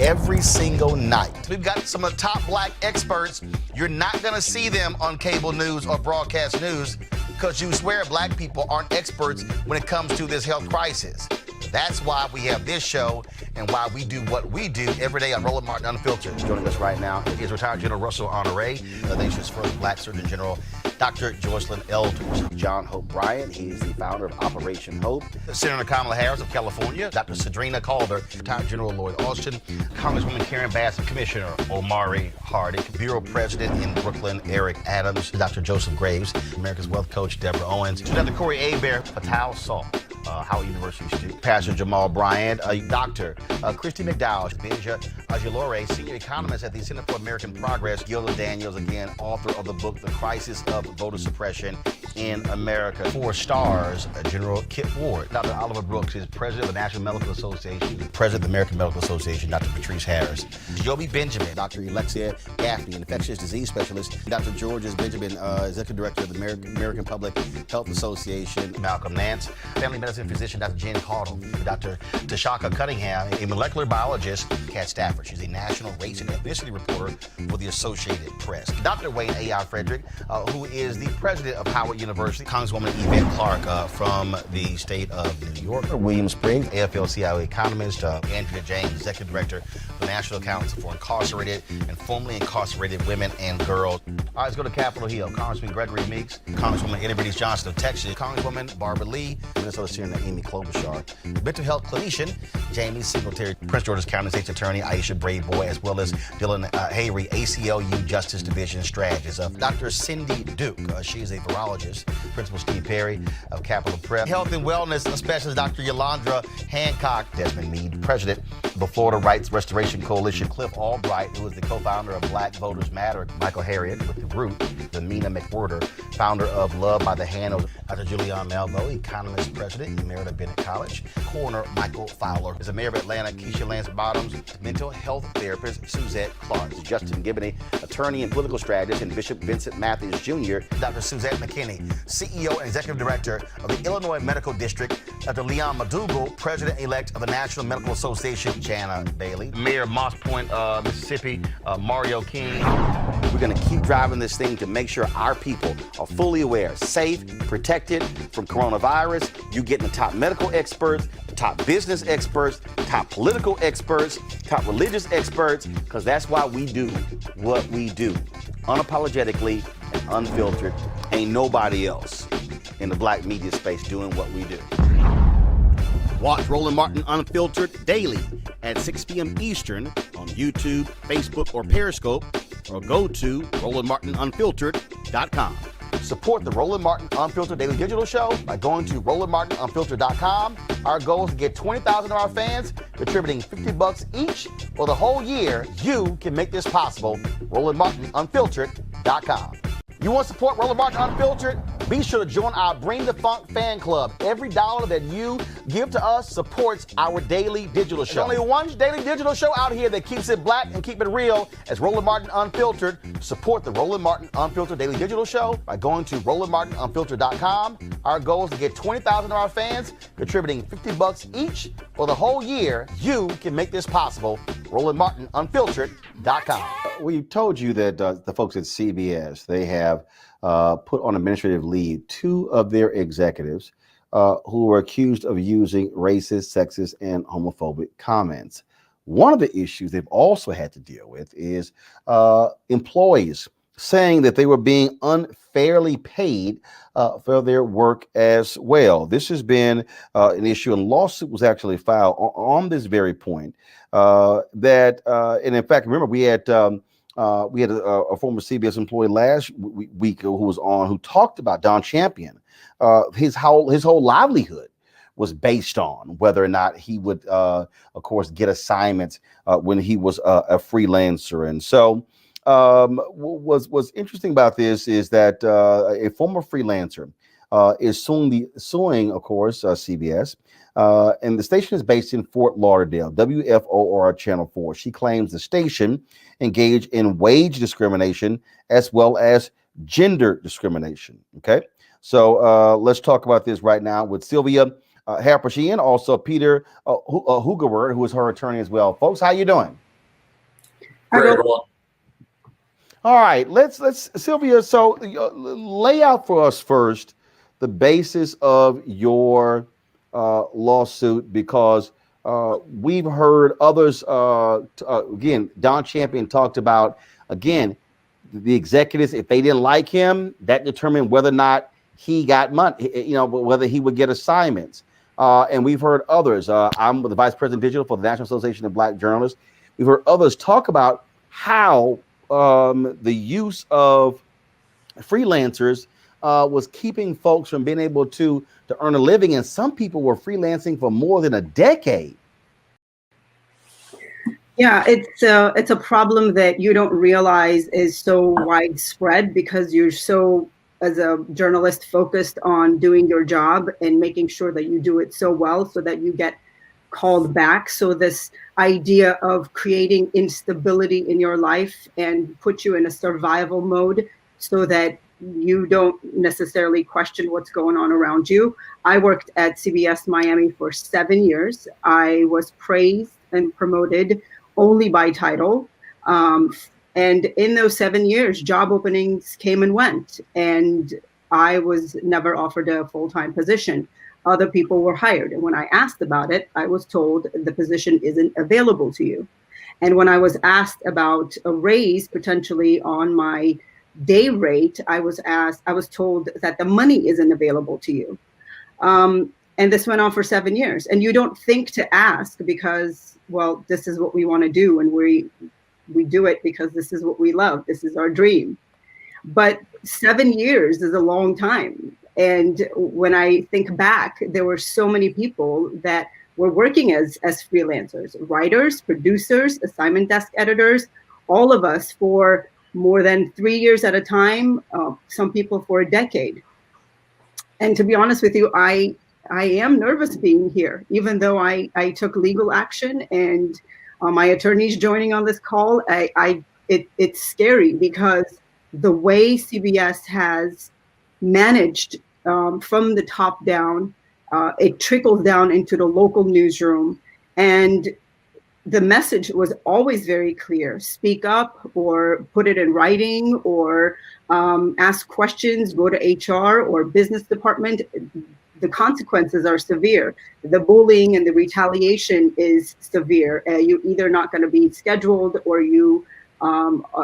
Speaker 1: Every single night, we've got some of the top black experts. You're not going to see them on cable news or broadcast news because you swear black people aren't experts when it comes to this health crisis. That's why we have this show and why we do what we do every day on Roland Martin Unfiltered. Joining us right now is retired General Russell Honore, the nation's first black Surgeon General, Dr. Joycelyn Elders. John Hope Bryant, he is the founder of Operation Hope. Senator Kamala Harris of California, Dr. Sadrina Calder, retired General Lloyd Austin, Congresswoman Karen Bass, Commissioner Omari Hardy, Bureau President in Brooklyn, Eric Adams, Dr. Joseph Graves, America's Wealth Coach, Deborah Owens, Dr. Corey Hebert, Fatal Salt, Howard University student, Pastor Jamal Bryant, Dr. Christy McDowell, Benja Ajilore, senior economist at the Center for American Progress, Gilda Daniels, again, author of the book, The Crisis of Voter Suppression in America. 4 stars, General Kip Ward, Dr. Oliver Brooks is president of the National Medical Association, president of the American Medical Association, Dr. Patrice Harris, Joby Benjamin, Dr. Alexia Gaffney, infectious disease specialist, Dr. Georges Benjamin, executive director of the American Public Health Association, Malcolm Nance, family medicine physician, Dr. Jen Caudle, Dr. Tashaka Cunningham, a molecular biologist, Kat Stafford. She's a national race and ethnicity reporter for the Associated Press. Dr. Wayne A.I. Frederick, who is the president of Howard University, Congresswoman Yvette Clarke from the state of New York, William Spriggs, AFL-CIO economist, Andrea James, executive director of the National Council for Incarcerated and Formerly Incarcerated Women and Girls. All right, let's go to Capitol Hill. Congressman Gregory Meeks, Congresswoman Eddie Bernice Johnson of Texas, Congresswoman Barbara Lee, Minnesota Senator Amy Klobuchar, mental health clinician Jamie Singletary, Prince George's County State's Attorney Aisha Brayboy, as well as Dylan Hayrie, ACLU Justice Division strategist. Dr. Cindy Duke, she is a virologist. Principal Steve Perry of Capitol Prep. Health and wellness specialist Dr. Yolandra Hancock. Desmond Meade, president of the Florida Rights Restoration Coalition. Cliff Albright, who is the co-founder of Black Voters Matter. Michael Harriet with the Root. The Mina McWhorter, founder of Love by the Hand. Dr. Julianne Malvo, economist president, Emerita Bennett College. Coroner Michael Fowler is the mayor of Atlanta. Keisha Lance Bottoms, mental health therapist Suzette Clark. Justin Gibney, attorney and political strategist, and Bishop Vincent Matthews Jr. Dr. Suzette McKinney, CEO and executive director of the Illinois Medical District. Dr. Leon McDougall, president-elect of the National Medical Association. Jana Bailey, mayor of Moss Point, Mississippi, Mario King. We're going to keep driving this thing to make sure our people are fully aware, safe, protected from coronavirus. You getting the top medical experts, the top business experts, top political experts, top religious experts, because that's why we do what we do. Unapologetically and unfiltered. Ain't nobody else in the black media space doing what we do. Watch Roland Martin Unfiltered daily at 6 p.m. Eastern on YouTube, Facebook, or Periscope, or go to RolandMartinUnfiltered.com. Support the Roland Martin Unfiltered Daily Digital Show by going to RolandMartinUnfiltered.com. Our goal is to get 20,000 of our fans contributing $50 each for the whole year. You can make this possible. RolandMartinUnfiltered.com. You want to support Roland Martin Unfiltered? Be sure to join our Bring the Funk fan club. Every dollar that you give to us supports our daily digital show. There's only one daily digital show out here that keeps it black and keep it real as Roland Martin Unfiltered. Support the Roland Martin Unfiltered Daily Digital Show by going to RolandMartinUnfiltered.com. Our goal is to get 20,000 of our fans contributing $50 each for the whole year. You can make this possible. RolandMartinUnfiltered.com. We told you that the folks at CBS, they have put on administrative leave 2 of their executives who were accused of using racist, sexist, and homophobic comments. One of the issues they've also had to deal with is employees saying that they were being unfairly paid for their work as well. This has been an issue, and a lawsuit was actually filed on this very point. And in fact, remember we had a former CBS employee last week who was on, who talked about Don Champion. His whole livelihood was based on whether or not he would, of course, get assignments when he was a freelancer. And so what's interesting about this is that a former freelancer is suing, of course, CBS. And the station is based in Fort Lauderdale, WFOR Channel 4. She claims the station engaged in wage discrimination as well as gender discrimination. Okay, so let's talk about this right now with Sylvia Harper-Sheehan, also Peter Hugaward, who is her attorney as well. Folks, how you doing?
Speaker 6: Very well.
Speaker 1: All right, let's Sylvia. So lay out for us first the basis of your lawsuit, because we've heard others. Again, Don Champion talked about, again, the executives, if they didn't like him, that determined whether or not he got money, whether he would get assignments. And we've heard others. I'm the vice president digital for the National Association of Black Journalists. We've heard others talk about how the use of freelancers was keeping folks from being able to earn a living, and some people were freelancing for more than a decade.
Speaker 6: Yeah, it's a problem that you don't realize is so widespread because you're so, as a journalist, focused on doing your job and making sure that you do it so well so that you get called back. So this idea of creating instability in your life and put you in a survival mode so that you don't necessarily question what's going on around you. I worked at CBS Miami for 7 years. I was praised and promoted only by title. And in those 7 years, job openings came and went, and I was never offered a full-time position. Other people were hired. And when I asked about it, I was told the position isn't available to you. And when I was asked about a raise potentially on my day rate, I was told that the money isn't available to you. And this went on for 7 years. And you don't think to ask because, well, this is what we want to do. And we do it because this is what we love. This is our dream. But 7 years is a long time. And when I think back, there were so many people that were working as freelancers, writers, producers, assignment desk editors, all of us for more than 3 years at a time, some people for a decade. And to be honest with you, I am nervous being here, even though I took legal action and my attorney's joining on this call. It's scary because the way CBS has managed from the top down, it trickles down into the local newsroom, and the message was always very clear: speak up, or put it in writing, or ask questions, go to HR or business department. The consequences are severe. The bullying and the retaliation is severe. You're either not going to be scheduled, or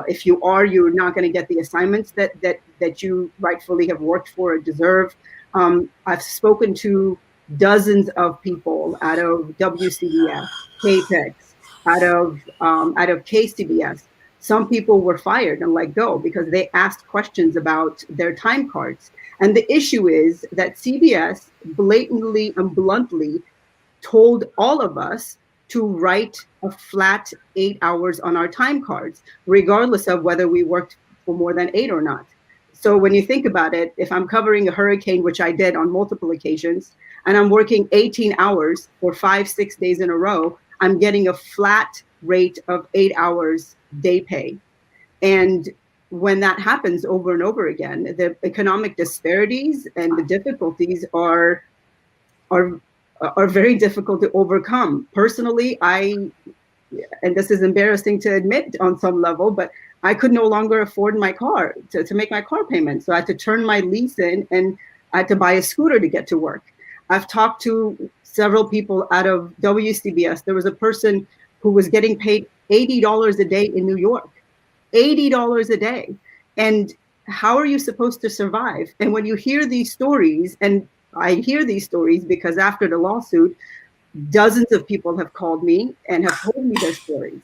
Speaker 6: if you are, you're not going to get the assignments that you rightfully have worked for or deserve. I've spoken to dozens of people out of WCBS, KPEX, out of KCBS. Some people were fired and let go because they asked questions about their time cards. And the issue is that CBS blatantly and bluntly told all of us to write a flat 8 hours on our time cards, regardless of whether we worked for more than 8 or not. So when you think about it, if I'm covering a hurricane, which I did on multiple occasions, and I'm working 18 hours for 5-6 days in a row, I'm getting a flat rate of 8 hours day pay. And when that happens over and over again, the economic disparities and the difficulties are very difficult to overcome. Personally, I and this is embarrassing to admit on some level, but I could no longer afford my car to make my car payment. So I had to turn my lease in, and I had to buy a scooter to get to work. I've talked to several people out of WCBS. There was a person who was getting paid $80 a day in New York, $80 a day. And how are you supposed to survive? And when you hear these stories, and I hear these stories because after the lawsuit, dozens of people have called me and have told me their stories.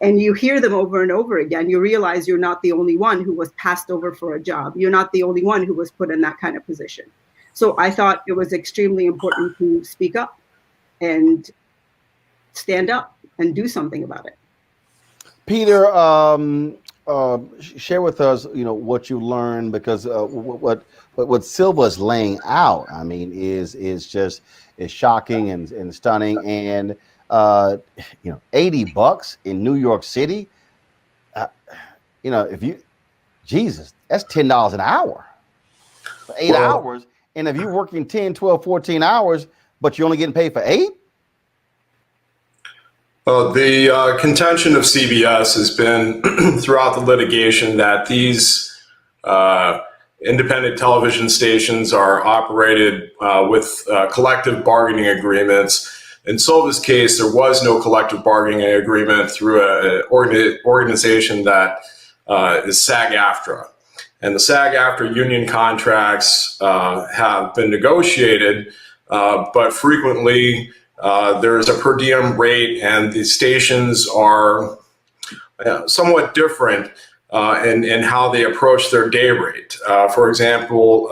Speaker 6: And you hear them over and over again. You realize you're not the only one who was passed over for a job. You're not the only one who was put in that kind of position. So I thought it was extremely important to speak up and stand up and do something about it.
Speaker 1: Peter, share with us, what you learned, because what Silva's laying out, I mean, is shocking and stunning. And $80 in New York City, Jesus, that's $10 an hour for 8 hours. And if you're working 10, 12, 14 hours, but you're only getting paid for 8?
Speaker 7: The contention of CBS has been throughout the litigation that these independent television stations are operated with collective bargaining agreements. In Silva's case, there was no collective bargaining agreement through an organization that is SAG-AFTRA. And the SAG-AFTRA union contracts have been negotiated, but frequently there's a per diem rate, and the stations are somewhat different in how they approach their day rate. For example,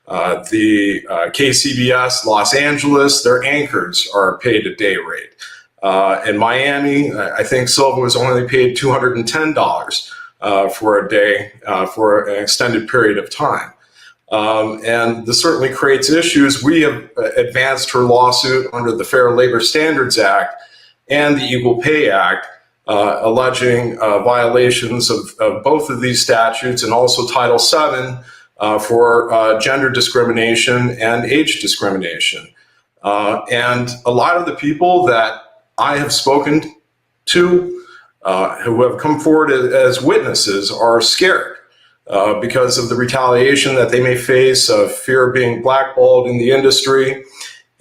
Speaker 7: the KCBS Los Angeles, their anchors are paid a day rate. In Miami, I think Silva was only paid $210 for a day for an extended period of time. And this certainly creates issues. We have advanced her lawsuit under the Fair Labor Standards Act and the Equal Pay Act, alleging violations of both of these statutes, and also Title VII for gender discrimination and age discrimination. And a lot of the people that I have spoken to who have come forward as witnesses are scared because of the retaliation that they may face, of fear of being blackballed in the industry.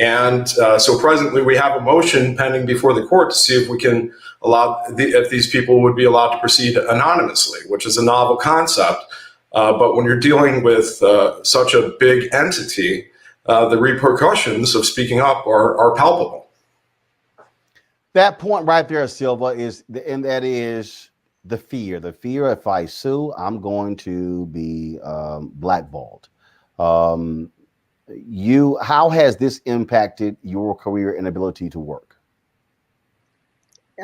Speaker 7: And so presently we have a motion pending before the court to see if we can allow, if these people would be allowed to proceed anonymously, which is a novel concept. But when you're dealing with such a big entity, the repercussions of speaking up are palpable.
Speaker 1: That point right there, Silva, is the fear. The fear, if I sue, I'm going to be blackballed. How has this impacted your career and ability to work?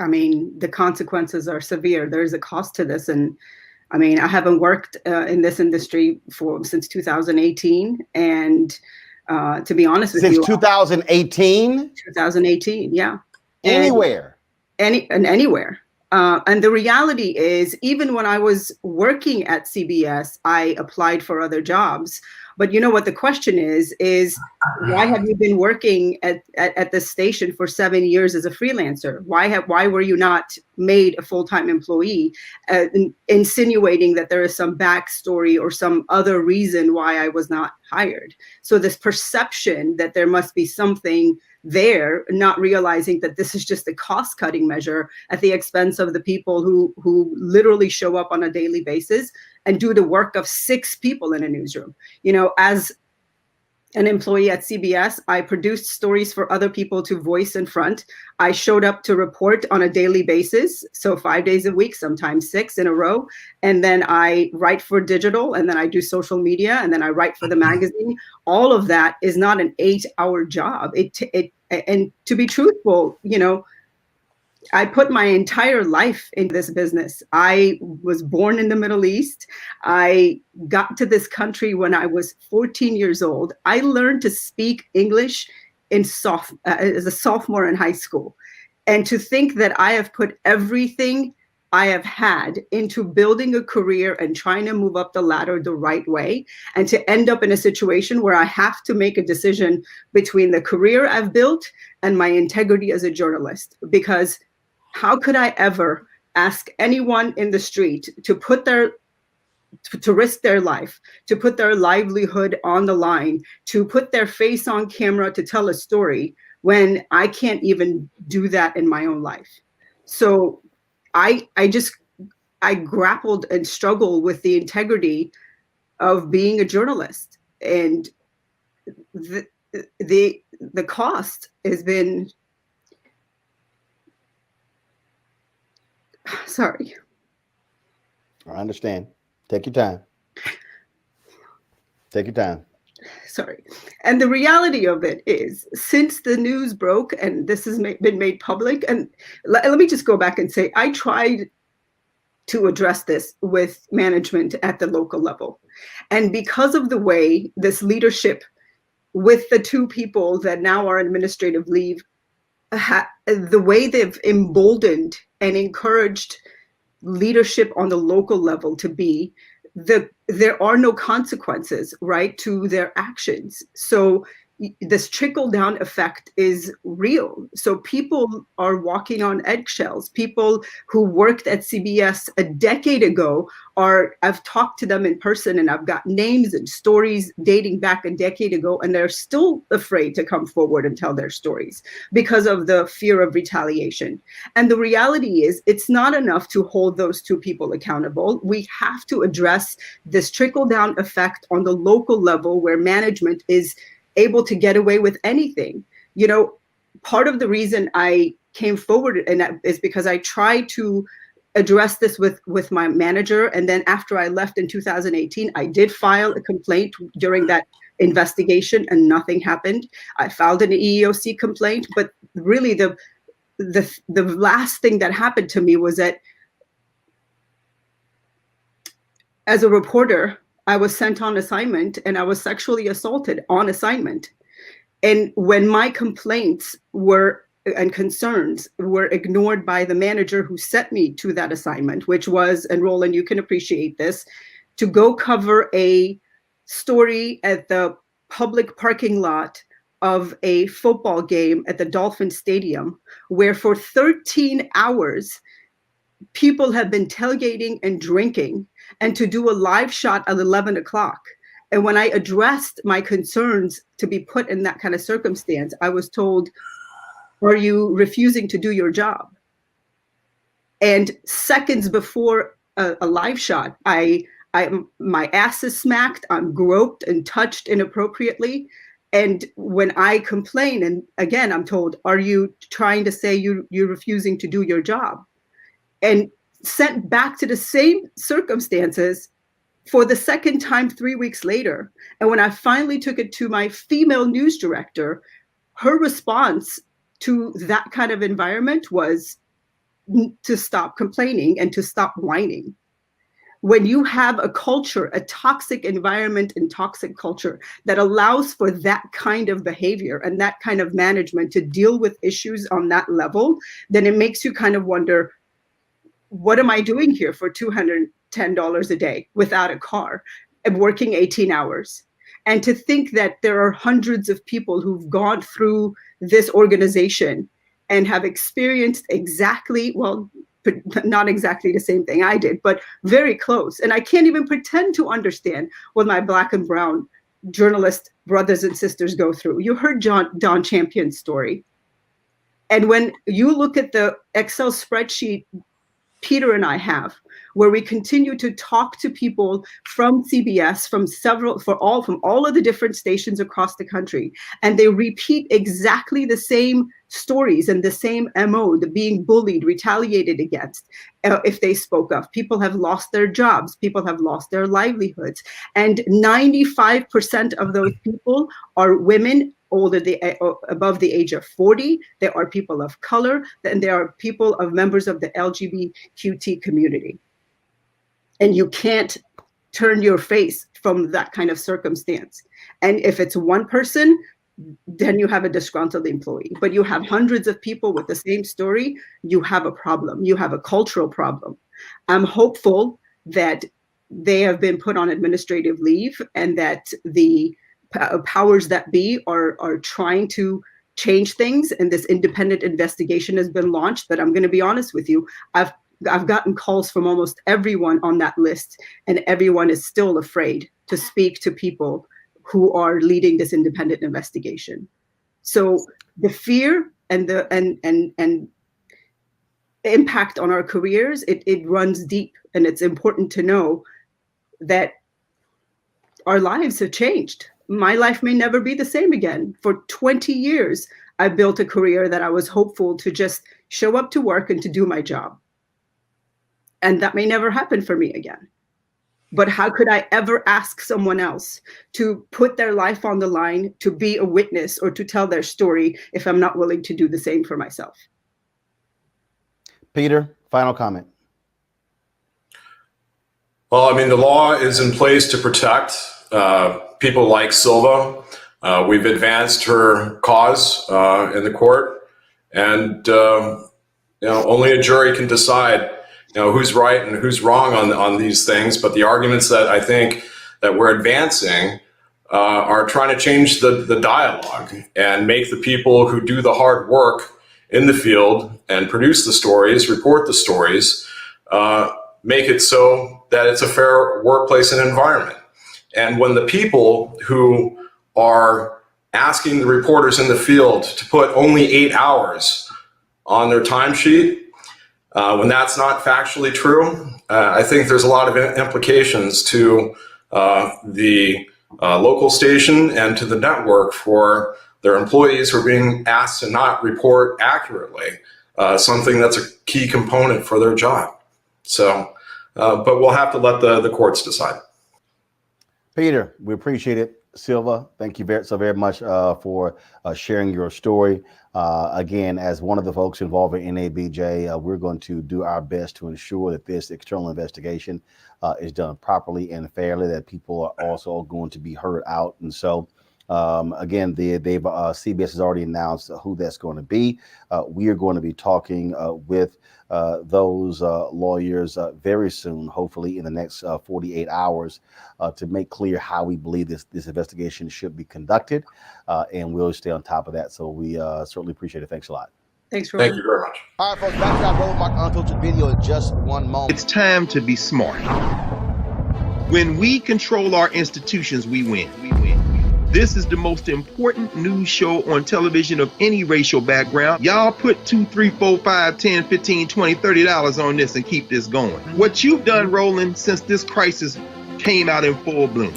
Speaker 6: I mean, the consequences are severe. There's a cost to this. And I mean, I haven't worked in this industry since 2018. And to be honest with you,
Speaker 1: since 2018?
Speaker 6: 2018, yeah.
Speaker 1: Anywhere.
Speaker 6: Anywhere. And the reality is, even when I was working at CBS, I applied for other jobs. But you know what the question is why have you been working at this station for 7 years as a freelancer? Why were you not made a full-time employee? Insinuating that there is some backstory or some other reason why I was not hired. So this perception that there must be something there, not realizing that this is just a cost-cutting measure at the expense of the people who literally show up on a daily basis and do the work of 6 people in a newsroom. You know, as an employee at CBS, I produced stories for other people to voice in front. I showed up to report on a daily basis, so 5 days a week, sometimes 6 in a row. And then I write for digital, and then I do social media, and then I write for the magazine. All of that is not an 8-hour job. And to be truthful, you know, I put my entire life into this business. I was born in the Middle East. I got to this country when I was 14 years old. I learned to speak English as a sophomore in high school. And to think that I have put everything I have had into building a career and trying to move up the ladder the right way, and to end up in a situation where I have to make a decision between the career I've built and my integrity as a journalist, because How could I ever ask anyone in the street to put their to risk their life, to put their livelihood on the line, to put their face on camera to tell a story when I can't even do that in my own life? So I grappled and struggled with the integrity of being a journalist, and the cost has been, sorry.
Speaker 1: I understand. Take your time. Take your time.
Speaker 6: Sorry. And the reality of it is, since the news broke and this has been made public, and let me just go back and say, I tried to address this with management at the local level. And because of the way this leadership with the two people that now are on administrative leave, the way they've emboldened and encouraged leadership on the local level to be, there are no consequences, right, to their actions. So this trickle-down effect is real. So people are walking on eggshells. People who worked at CBS a decade ago I've talked to them in person, and I've got names and stories dating back a decade ago, and they're still afraid to come forward and tell their stories because of the fear of retaliation. And the reality is, it's not enough to hold those two people accountable. We have to address this trickle-down effect on the local level, where management is able to get away with anything. You know, part of the reason I came forward and that is because I tried to address this with my manager. And then after I left in 2018, I did file a complaint during that investigation, and nothing happened. I filed an EEOC complaint, but really the last thing that happened to me was that as a reporter, I was sent on assignment and I was sexually assaulted on assignment. And when my complaints and concerns were ignored by the manager who sent me to that assignment, which was, and Roland, you can appreciate this, to go cover a story at the public parking lot of a football game at the Dolphin Stadium, where for 13 hours, people have been tailgating and drinking, and to do a live shot at 11 o'clock. And when I addressed my concerns to be put in that kind of circumstance, I was told, are you refusing to do your job? And seconds before a live shot, my ass is smacked, I'm groped and touched inappropriately. And when I complain, and again, I'm told, are you trying to say you're refusing to do your job? And sent back to the same circumstances for the second time 3 weeks later. And when I finally took it to my female news director, her response to that kind of environment was to stop complaining and to stop whining. When you have a culture, a toxic environment and toxic culture that allows for that kind of behavior and that kind of management to deal with issues on that level, then it makes you kind of wonder, what am I doing here for $210 a day without a car and working 18 hours? And to think that there are hundreds of people who've gone through this organization and have experienced exactly, well, not exactly the same thing I did, but very close. And I can't even pretend to understand what my Black and brown journalist brothers and sisters go through. You heard Don Champion's story. And when you look at the Excel spreadsheet Peter and I have, where we continue to talk to people from CBS, from all of the different stations across the country, and they repeat exactly the same stories and the same MO, the being bullied, retaliated against, if they spoke of. People have lost their jobs, people have lost their livelihoods, and 95% of those people are women above the age of 40. There are people of color, and there are people of members of the LGBTQT community. And you can't turn your face from that kind of circumstance. And if it's one person, then you have a disgruntled employee. But you have hundreds of people with the same story, you have a problem. You have a cultural problem. I'm hopeful that they have been put on administrative leave and that the powers that be are trying to change things, and this independent investigation has been launched. But I'm going to be honest with you, I've gotten calls from almost everyone on that list, and everyone is still afraid to speak to people who are leading this independent investigation. So the fear and the and impact on our careers, it runs deep, and it's important to know that our lives have changed. My life may never be the same again. For 20 years, I built a career that I was hopeful to just show up to work and to do my job. And that may never happen for me again. But how could I ever ask someone else to put their life on the line, to be a witness or to tell their story if I'm not willing to do the same for myself?
Speaker 1: Peter, final comment.
Speaker 7: Well, I mean, the law is in place to protect people like Silva. We've advanced her cause in the court, and only a jury can decide who's right and who's wrong on these things. But the arguments that I think that we're advancing are trying to change the dialogue and make the people who do the hard work in the field and produce the stories, report the stories, make it so that it's a fair workplace and environment. And when the people who are asking the reporters in the field to put only 8 hours on their timesheet, when that's not factually true, I think there's a lot of implications to the local station and to the network for their employees who are being asked to not report accurately, something that's a key component for their job. So, but we'll have to let the courts decide.
Speaker 1: Peter, we appreciate it. Silva, thank you so very much for sharing your story. Again, as one of the folks involved in NABJ, we're going to do our best to ensure that this external investigation is done properly and fairly, that people are also going to be heard out. And so, again, CBS has already announced who that's going to be. We are going to be talking with those lawyers very soon, hopefully in the next 48 hours, to make clear how we believe this investigation should be conducted, and we'll stay on top of that. So we certainly appreciate it. Thanks a lot.
Speaker 6: Thanks,
Speaker 7: Roland. Thank you very much.
Speaker 1: All right, folks, back to our Roland Martin Unfiltered video in just one moment.
Speaker 11: It's time to be smart. When we control our institutions, we win. This is the most important news show on television of any racial background. Y'all put $2, $3, $4, $5, $10, $15, $20, $30 on this and keep this going. What you've done, Roland, since this crisis came out in full bloom.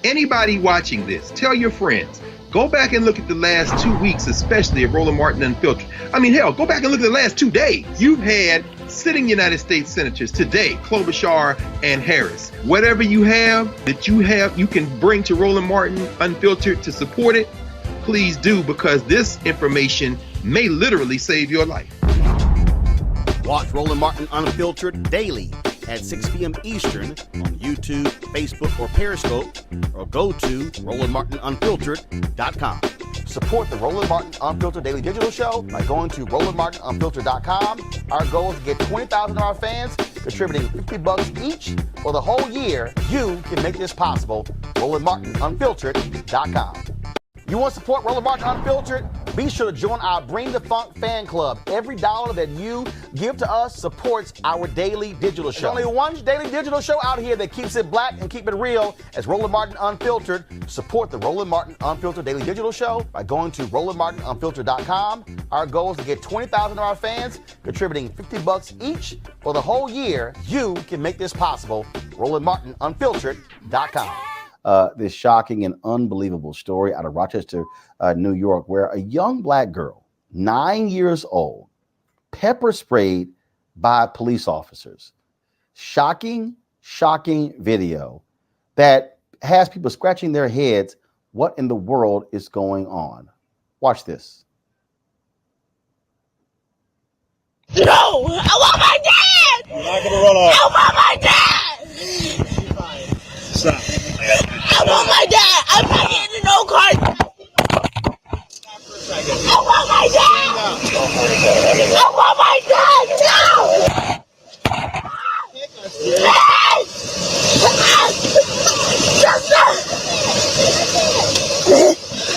Speaker 11: Anybody watching this, tell your friends. Go back and look at the last 2 weeks, especially of Roland Martin Unfiltered. I mean, hell, go back and look at the last 2 days. You've had sitting United States senators today, Klobuchar and Harris. Whatever you have you can bring to Roland Martin Unfiltered to support it, please do, because this information may literally save your life.
Speaker 1: Watch Roland Martin Unfiltered daily at 6 p.m. Eastern on YouTube, Facebook, or Periscope, or go to RolandMartinUnfiltered.com. Support the Roland Martin Unfiltered Daily Digital Show by going to RolandMartinUnfiltered.com. Our goal is to get 20,000 of our fans contributing $50 each for the whole year. You can make this possible. RolandMartinUnfiltered.com. You want to support Roland Martin Unfiltered? Be sure to join our Bring the Funk fan club. Every dollar that you give to us supports our daily digital show. There's only one daily digital show out here that keeps it black and keep it real as Roland Martin Unfiltered. Support the Roland Martin Unfiltered Daily Digital Show by going to RolandMartinUnfiltered.com. Our goal is to get 20,000 of our fans contributing $50 each for the whole year. You can make this possible. RolandMartinUnfiltered.com. This shocking and unbelievable story out of Rochester, New York, where a young black girl, 9 years old, pepper sprayed by police officers. Shocking video that has people scratching their heads. What in the world is going on? Watch this.
Speaker 9: No, I want my dad. You're not gonna run off. I want my dad. Stop. I want my dad. I'm not getting in no car. I want my dad. I want my dad. No.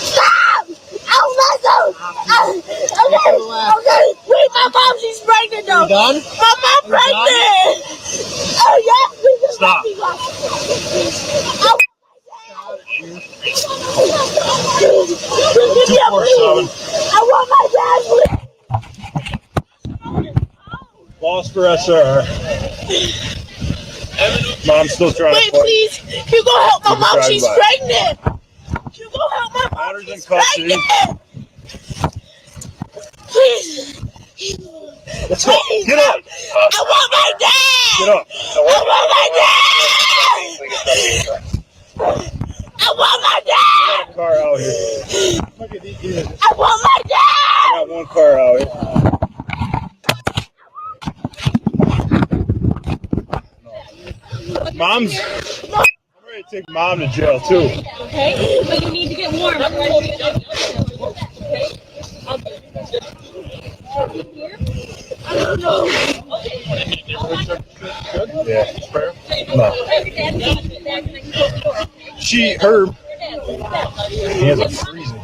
Speaker 9: Stop. Oh my God. done?
Speaker 10: Mom, I'm pregnant. Oh, yes, please.
Speaker 9: Stop.
Speaker 10: I want my dad.
Speaker 9: Lost for SR. Mom's still trying
Speaker 10: Wait,
Speaker 9: to fight.
Speaker 10: please. You gonna help my
Speaker 9: Keep
Speaker 10: mom?
Speaker 9: driving
Speaker 10: She's
Speaker 9: by.
Speaker 10: pregnant. You gonna help my mom?
Speaker 9: Matters in
Speaker 10: She's
Speaker 9: custody.
Speaker 10: pregnant. Please.
Speaker 9: Let's go.
Speaker 10: Please.
Speaker 9: Get up.
Speaker 10: I want my dad.
Speaker 9: Get up.
Speaker 10: I want my dad. I want my dad.
Speaker 9: I got a car out here. Look at these.
Speaker 10: I want my dad.
Speaker 9: I got one car out here. Mom's. I'm ready to take mom to jail too.
Speaker 10: Okay, but you need to get warm.
Speaker 9: Yeah. No. Her. He has a freezing.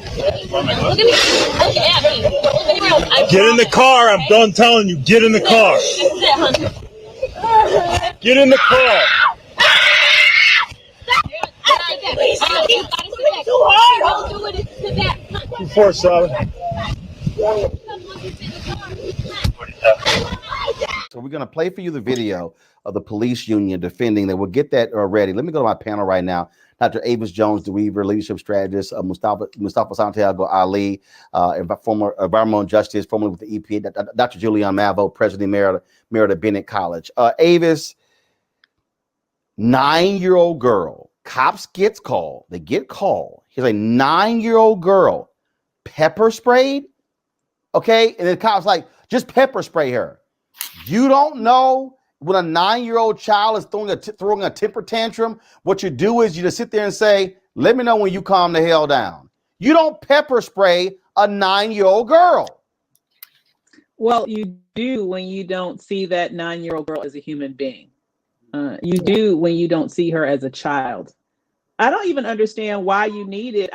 Speaker 9: Get in the car. I'm done telling you. Get in the car. Get in the car.
Speaker 10: Too hard.
Speaker 9: 247.
Speaker 1: So we're going to play for you the video of the police union defending that. We'll get that ready. Let me go to my panel right now. Dr. Avis Jones, DeWeaver, leadership strategist, Mustafa Santiago Ali, former environmental justice, formerly with the EPA, Dr. Julian Malvo, president Merida Bennett College. Avis, 9-year-old girl, cops gets called. They get called. Here's a 9-year-old girl, pepper sprayed. Okay, and the cops like, just pepper spray her. You don't know when a 9-year-old child is throwing a temper tantrum, what you do is you just sit there and say, let me know when you calm the hell down. You don't pepper spray a 9-year-old girl.
Speaker 12: Well, you do when you don't see that 9-year-old girl as a human being. You do when you don't see her as a child. I don't even understand why you needed.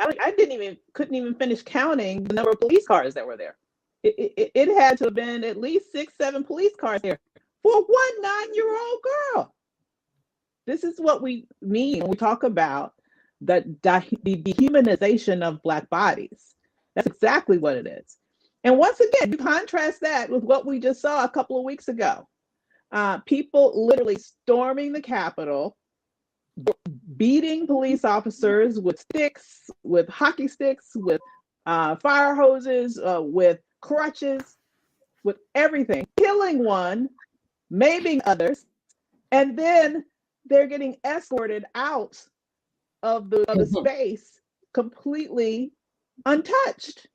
Speaker 12: Couldn't even finish counting the number of police cars that were there. It had to have been at least 6-7 police cars there for one 9-year-old girl. This is what we mean when we talk about the dehumanization of Black bodies. That's exactly what it is. And once again, you contrast that with what we just saw a couple of weeks ago. People literally storming the Capitol, beating police officers with sticks, with hockey sticks, with fire hoses, with crutches, with everything, killing one, maiming others, and then they're getting escorted out of the space completely untouched.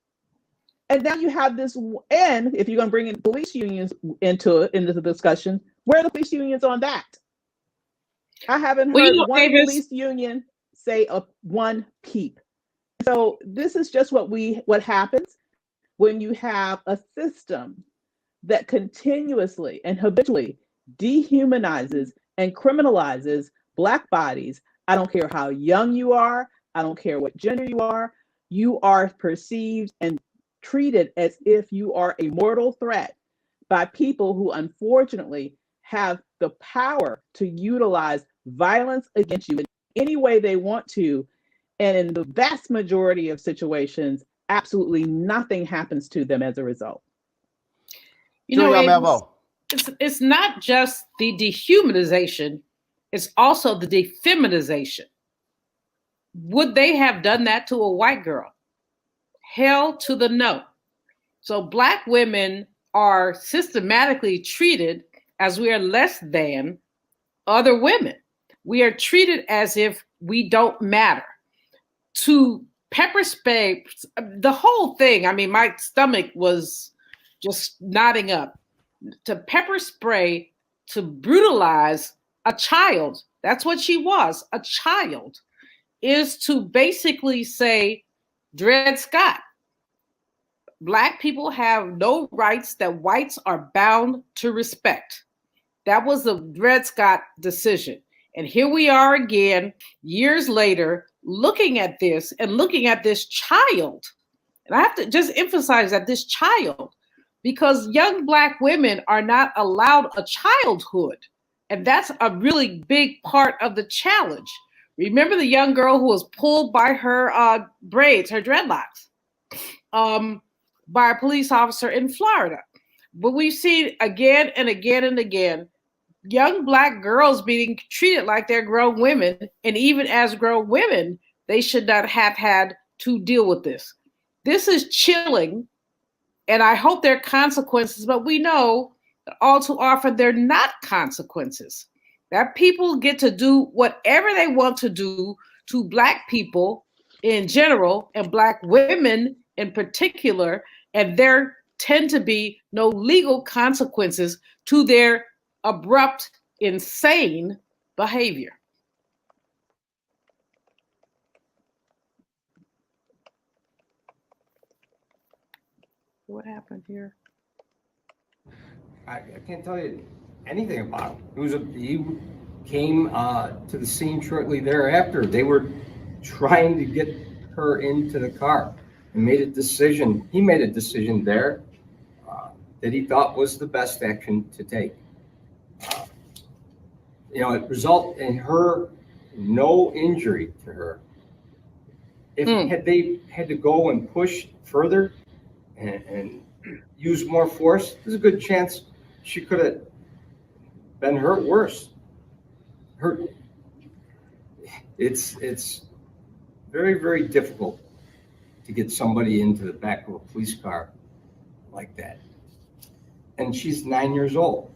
Speaker 12: And now you have this, and if you're going to bring in police unions into the discussion, where are the police unions on that? I haven't heard one police union say one peep. So this is just what happens when you have a system that continuously and habitually dehumanizes and criminalizes Black bodies. I don't care how young you are. I don't care what gender you are perceived and treated as if you are a mortal threat by people who unfortunately have the power to utilize violence against you in any way they want to. And in the vast majority of situations, absolutely nothing happens to them as a result.
Speaker 13: You know, it's not just the dehumanization, it's also the defeminization. Would they have done that to a white girl? Hell to the no. So Black women are systematically treated as we are less than other women. We are treated as if we don't matter. To pepper spray, the whole thing, I mean, my stomach was just nodding up. To pepper spray, to brutalize a child, that's what she was, a child, is to basically say, Dred Scott, Black people have no rights that whites are bound to respect. That was the Dred Scott decision. And here we are again, years later, looking at this and looking at this child. And I have to just emphasize that this child, because young Black women are not allowed a childhood. And that's a really big part of the challenge. Remember the young girl who was pulled by her braids, her dreadlocks, by a police officer in Florida. But we've seen again and again and again, young Black girls being treated like they're grown women. And even as grown women, they should not have had to deal with this. This is chilling. And I hope there are consequences, but we know that all too often they're not consequences. That people get to do whatever they want to do to Black people in general and Black women in particular, and there tend to be no legal consequences to their abrupt, insane behavior. What happened here?
Speaker 14: I can't tell you anything about him. He came to the scene shortly thereafter. They were trying to get her into the car and made a decision. He made a decision there that he thought was the best action to take. It resulted in her no injury to her. Had they had to go and push further and use more force, there's a good chance she could have been hurt worse. It's very, very difficult to get somebody into the back of a police car like that. And she's 9 years old.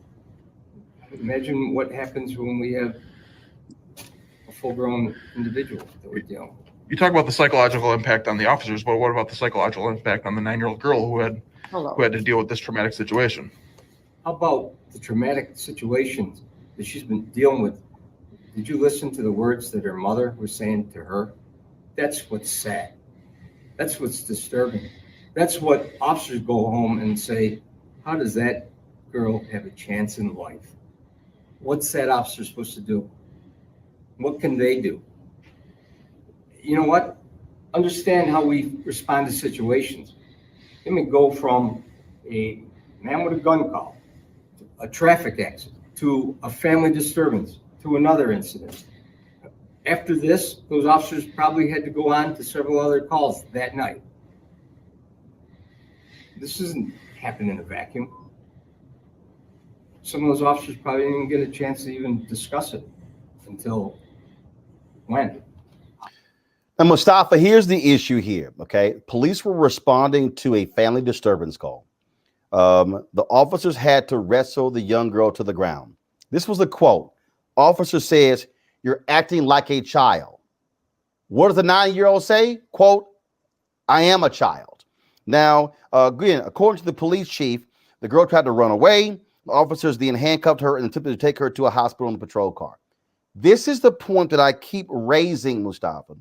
Speaker 14: Imagine what happens when we have a full-grown individual that we're dealing with.
Speaker 15: You talk about the psychological impact on the officers, but what about the psychological impact on the 9-year-old girl who had to deal with this traumatic situation?
Speaker 14: How about the traumatic situations that she's been dealing with? Did you listen to the words that her mother was saying to her? That's what's sad. That's what's disturbing. That's what officers go home and say, how does that girl have a chance in life? What's that officer supposed to do? What can they do? You know what? Understand how we respond to situations. Let me go from a man with a gun call, to a traffic accident, to a family disturbance, to another incident. After this, those officers probably had to go on to several other calls that night. This doesn't happen in a vacuum. Some of those officers probably didn't get a chance to even discuss it until when?
Speaker 1: And Mustafa, here's the issue here, okay? Police were responding to a family disturbance call. The officers had to wrestle the young girl to the ground. This was the quote. Officer says, "You're acting like a child." What does the 9-year-old say? Quote, "I am a child." Now, again, according to the police chief, the girl tried to run away. The officers then handcuffed her and attempted to take her to a hospital in a patrol car. This is the point that I keep raising, Mustafa.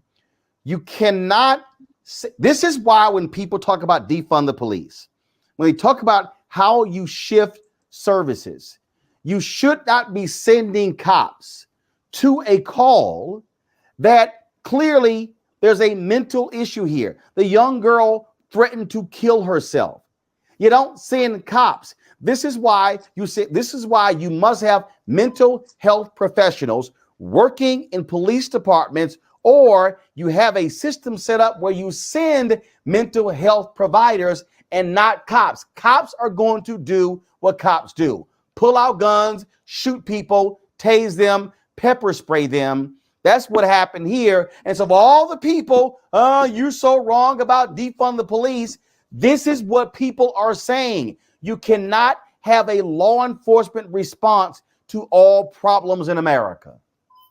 Speaker 1: You cannot say, this is why when people talk about defund the police, when they talk about how you shift services, you should not be sending cops to a call that clearly there's a mental issue here. The young girl threatened to kill herself. You don't send cops. This is why you must have mental health professionals working in police departments, or you have a system set up where you send mental health providers and not cops. Cops are going to do what cops do. Pull out guns, shoot people, tase them, pepper spray them. That's what happened here. And so of all the people, you're so wrong about defund the police. This is what people are saying. You cannot have a law enforcement response to all problems in America.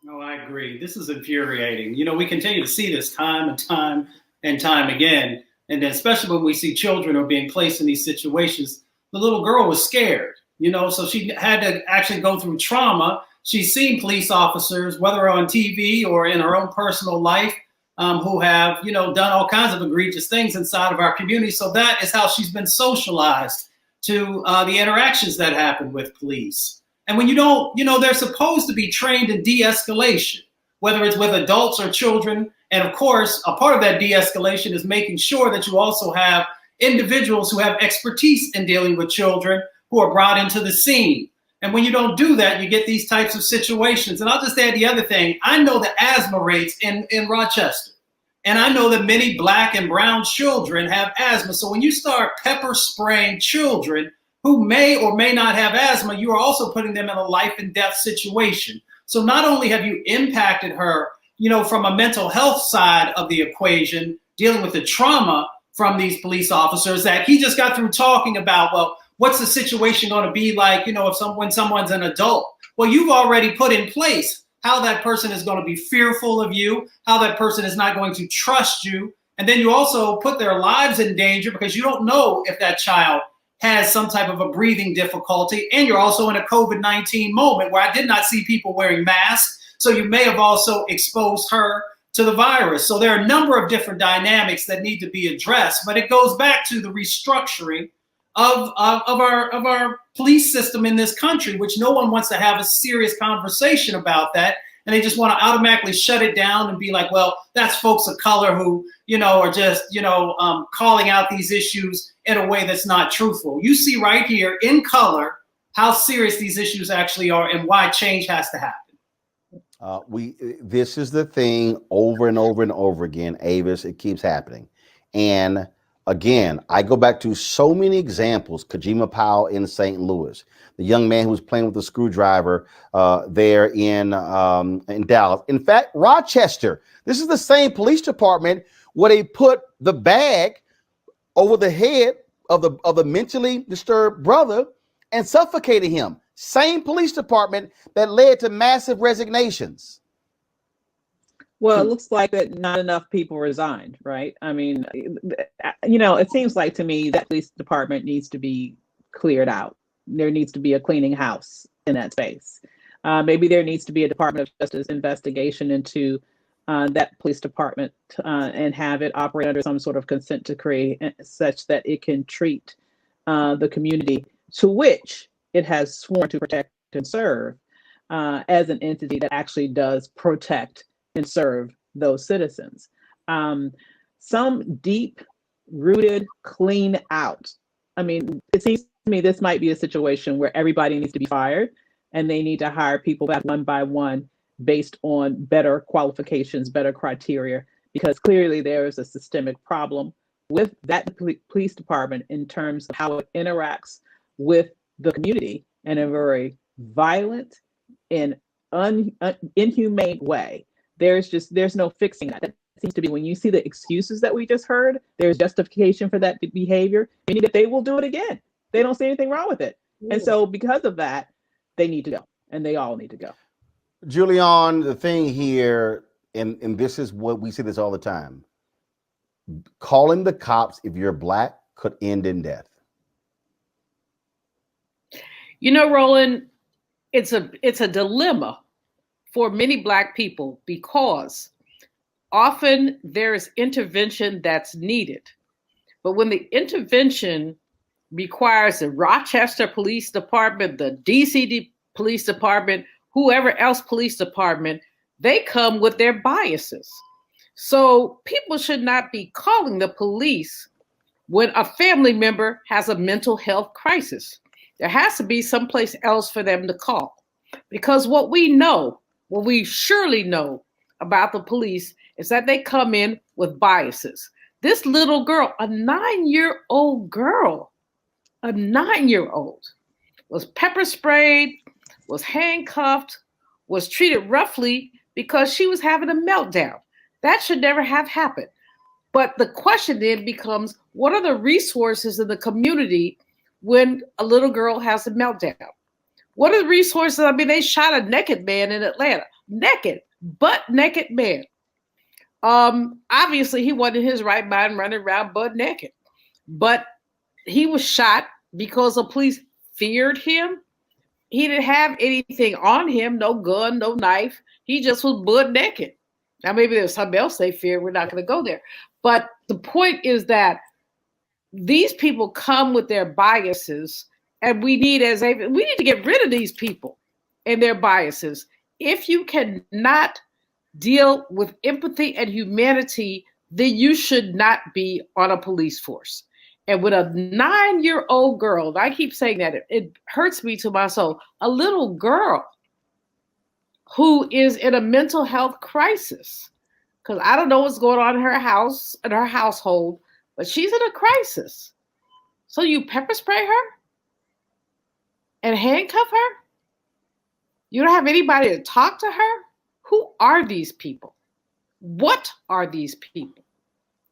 Speaker 16: No, I agree. This is infuriating. You know, we continue to see this time and time and time again. And then especially when we see children are being placed in these situations, the little girl was scared, you know, so she had to actually go through trauma. She's seen police officers, whether on TV or in her own personal life, who have, you know, done all kinds of egregious things inside of our community. So that is how she's been socialized to the interactions that happen with police. And when you don't, you know, they're supposed to be trained in de-escalation, whether it's with adults or children. And of course, a part of that de-escalation is making sure that you also have individuals who have expertise in dealing with children who are brought into the scene. And when you don't do that, you get these types of situations. And I'll just add the other thing. I know the asthma rates in Rochester. And I know that many Black and brown children have asthma. So when you start pepper spraying children who may or may not have asthma, you are also putting them in a life and death situation. So not only have you impacted her, from a mental health side of the equation, dealing with the trauma from these police officers, that he just got through talking about, well, what's the situation going to be like, when someone's an adult? Well, you've already put in place how that person is going to be fearful of you, how that person is not going to trust you. And then you also put their lives in danger because you don't know if that child has some type of a breathing difficulty. And you're also in a COVID-19 moment where I did not see people wearing masks. So you may have also exposed her to the virus. So there are a number of different dynamics that need to be addressed, but it goes back to the restructuring of our police system in this country, which no one wants to have a serious conversation about that. And they just want to automatically shut it down and be like, well, that's folks of color who, are just, calling out these issues in a way that's not truthful. You see right here in color how serious these issues actually are and why change has to happen.
Speaker 1: This is the thing over and over and over again, Avis. It keeps happening. And again, I go back to so many examples. Kajima Powell in St. Louis, the young man who was playing with a screwdriver there in Dallas. In fact, Rochester, this is the same police department where they put the bag over the head of the mentally disturbed brother and suffocated him. Same police department that led to massive resignations.
Speaker 12: Well, it looks like that not enough people resigned, right? I mean, it seems like to me that police department needs to be cleared out. There needs to be a cleaning house in that space. Maybe there needs to be a Department of Justice investigation into that police department and have it operate under some sort of consent decree such that it can treat the community to which it has sworn to protect and serve as an entity that actually does protect and serve those citizens. Some deep-rooted clean out. I mean, it seems to me this might be a situation where everybody needs to be fired and they need to hire people back one by one based on better qualifications, better criteria, because clearly there is a systemic problem with that police department in terms of how it interacts with the community in a very violent and inhumane way. There's no fixing that. That seems to be when you see the excuses that we just heard, there's justification for that behavior, meaning that they will do it again. They don't see anything wrong with it. And so because of that, they need to go, and they all need to go.
Speaker 1: Julian, the thing here, and this is what we see this all the time, calling the cops if you're Black could end in death.
Speaker 13: Roland, it's a dilemma for many Black people because often there is intervention that's needed. But when the intervention requires the Rochester Police Department, the DC Police Department, whoever else police department, they come with their biases. So people should not be calling the police when a family member has a mental health crisis. There has to be someplace else for them to call. Because what we surely know about the police is that they come in with biases. This little girl, a 9-year-old girl, was pepper sprayed, was handcuffed, was treated roughly because she was having a meltdown. That should never have happened. But the question then becomes, what are the resources in the community when a little girl has a meltdown? What are the resources? I mean, they shot a naked man in Atlanta. Naked, butt naked man. Obviously, he wasn't in his right mind running around butt naked. But he was shot because the police feared him. He didn't have anything on him, no gun, no knife. He just was butt naked. Now, maybe there's something else they feared. We're not going to go there. But the point is that these people come with their biases, and we need to get rid of these people and their biases. If you cannot deal with empathy and humanity, then you should not be on a police force. And with a 9-year-old girl, I keep saying that, it hurts me to my soul, a little girl who is in a mental health crisis. Because I don't know what's going on in her house, in her household, but she's in a crisis. So you pepper spray her and handcuff her? You don't have anybody to talk to her? Who are these people? What are these people?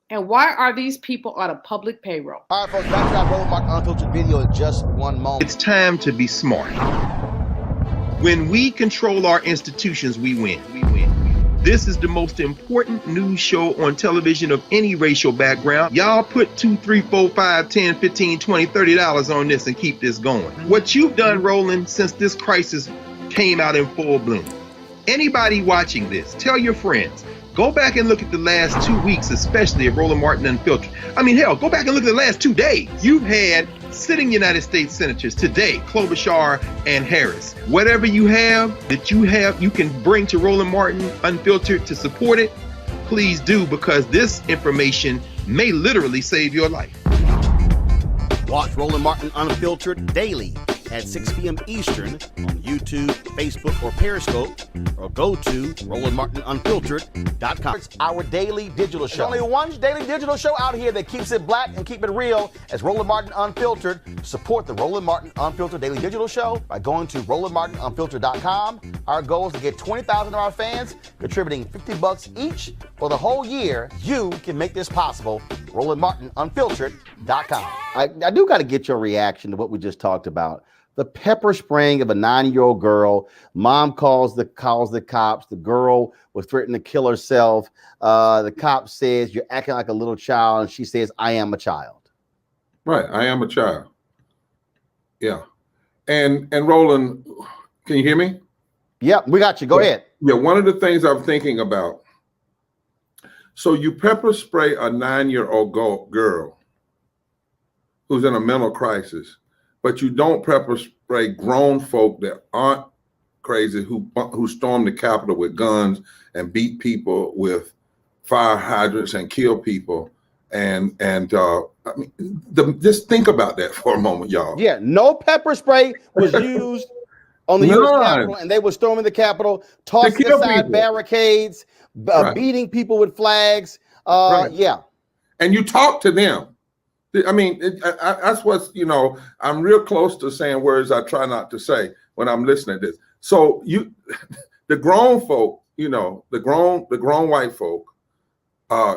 Speaker 13: And why are these people on a public payroll?
Speaker 1: All right, folks, back to our Roland Martin Unfiltered video in just one moment.
Speaker 11: It's time to be smart. When we control our institutions, we win. This is the most important news show on television of any racial background. Y'all put $2, $3, $4, $5, $10, $15, $20, $30 on this and keep this going. What you've done, Roland, since this crisis came out in full bloom. Anybody watching this, tell your friends. Go back and look at the last 2 weeks, especially of Roland Martin Unfiltered. I mean, hell, go back and look at the last 2 days. You've had sitting United States senators today, Klobuchar and Harris. Whatever you have that you can bring to Roland Martin Unfiltered to support it, please do, because this information may literally save your life.
Speaker 1: Watch Roland Martin Unfiltered daily at 6 p.m. Eastern on YouTube, Facebook, or Periscope, or go to RolandMartinUnfiltered.com. It's our daily digital show. There's only one daily digital show out here that keeps it black and keep it real. As Roland Martin Unfiltered. Support the Roland Martin Unfiltered daily digital show by going to RolandMartinUnfiltered.com. Our goal is to get 20,000 of our fans contributing $50 each for the whole year. You can make this possible. RolandMartinUnfiltered.com. I do got to get your reaction to what we just talked about. The pepper spraying of a 9-year-old girl. Mom calls the cops. The girl was threatening to kill herself. The cop says, "You're acting like a little child." And she says, "I am a child."
Speaker 4: Right. I am a child. Yeah. And Roland, can you hear me?
Speaker 1: Yep, we got you. Go ahead.
Speaker 4: Yeah. One of the things I'm thinking about. So you pepper spray a 9-year-old girl who's in a mental crisis, but you don't pepper spray grown folk that aren't crazy who storm the Capitol with guns and beat people with fire hydrants and kill people. And I mean, just think about that for a moment, y'all.
Speaker 1: Yeah, no pepper spray was used on the U.S. Capitol, and they were storming the Capitol, tossing aside barricades, beating people with flags. Yeah.
Speaker 4: And you talk to them. I mean, that's what's, I'm real close to saying words I try not to say when I'm listening to this. So the grown folk, the grown white folk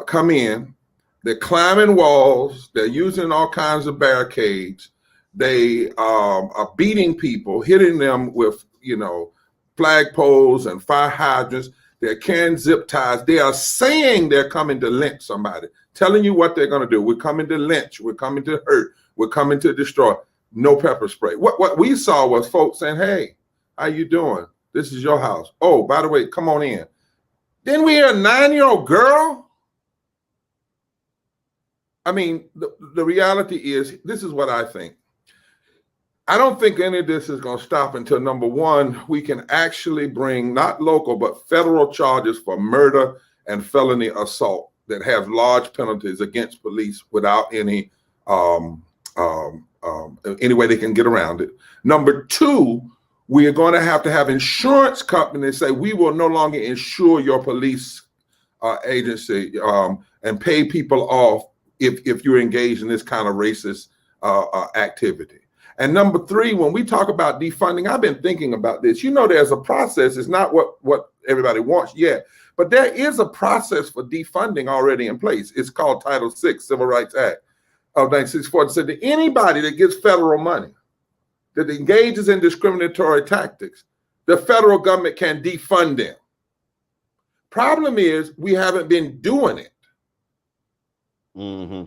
Speaker 4: come in, they're climbing walls, they're using all kinds of barricades. They are beating people, hitting them with, flagpoles and fire hydrants. They're carrying zip ties. They are saying they're coming to lynch somebody, telling you what they're going to do. We're coming to lynch. We're coming to hurt. We're coming to destroy. No pepper spray. What we saw was folks saying, "Hey, how you doing? This is your house. Oh, by the way, come on in." Then we hear a 9-year-old girl. I mean, the reality is, this is what I think. I don't think any of this is going to stop until, number one, we can actually bring not local, but federal charges for murder and felony assault that have large penalties against police without any way they can get around it. Number two, we are going to have insurance companies say, "We will no longer insure your police agency and pay people off if you're engaged in this kind of racist activity." And number three, when we talk about defunding, I've been thinking about this. There's a process. It's not what everybody wants yet, but there is a process for defunding already in place. It's called Title VI, Civil Rights Act of 1964. It said that anybody that gets federal money, that engages in discriminatory tactics, the federal government can defund them. Problem is, we haven't been doing it.
Speaker 1: Mm-hmm.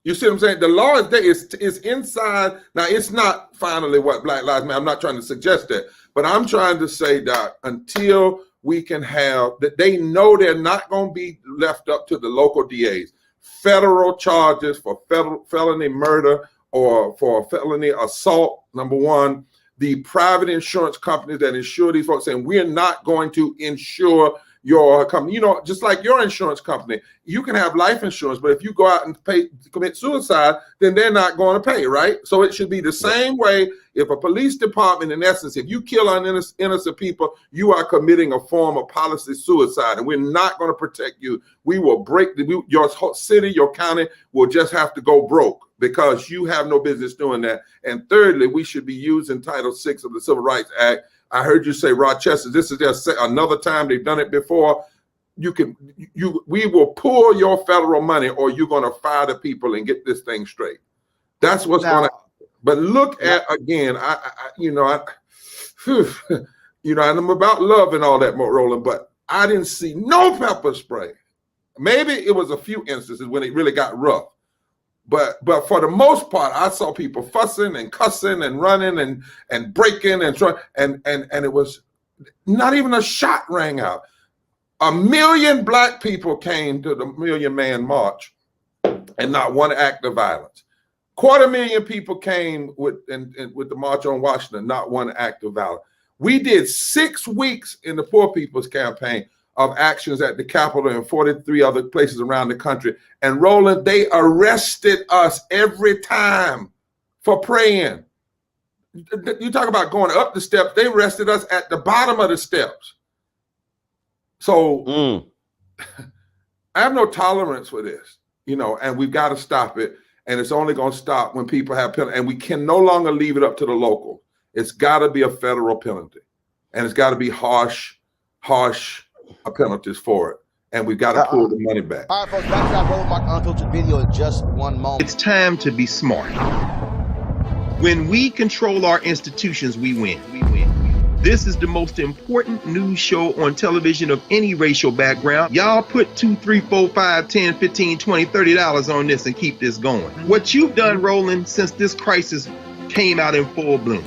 Speaker 4: You see what I'm saying? The law is there. It's inside. Now, it's not finally what Black Lives Matter. I'm not trying to suggest that, but I'm trying to say that until we can have that, they know they're not going to be left up to the local DAs. Federal charges for felony murder or for felony assault, number one. The private insurance companies that insure these folks saying, "We're not going to insure your company. You know, just like your insurance company, you can have life insurance, but if you go out and commit suicide, then they're not going to pay, right? So it should be the same way. If a police department, in essence, if you kill innocent people, you are committing a form of policy suicide, and we're not going to protect you. We will break your city, your county will just have to go broke because you have no business doing that. And thirdly, we should be using Title VI of the Civil Rights Act. I heard you say, Rochester, this is just another time they've done it before. We will pull your federal money, or you're going to fire the people and get this thing straight. That's what's going to. But look at again, and I'm about love and all that, Roland, but I didn't see no pepper spray. Maybe it was a few instances when it really got rough. But for the most part, I saw people fussing and cussing and running and breaking and trying, and it was not even a shot rang out. 1 million black people came to the Million Man March, and not one act of violence. 250,000 people came with the March on Washington, not one act of violence. We did 6 weeks in the Poor People's Campaign of actions at the Capitol and 43 other places around the country. And Roland, they arrested us every time for praying. You talk about going up the steps, they arrested us at the bottom of the steps. So I have no tolerance for this, and we've got to stop it. And it's only going to stop when people have penalty. And we can no longer leave it up to the local. It's got to be a federal penalty. And it's got to be harsh penalties for it. And we've got to pull the money back.
Speaker 1: All right, folks, back to our Roland Martin Unfiltered video in just one moment.
Speaker 11: It's time to be smart. When we control our institutions, we win. This is the most important news show on television of any racial background. Y'all put $2, $3, $4, $5, $10, $15, $20, $30 on this and keep this going. What you've done, Roland, since this crisis came out in full bloom.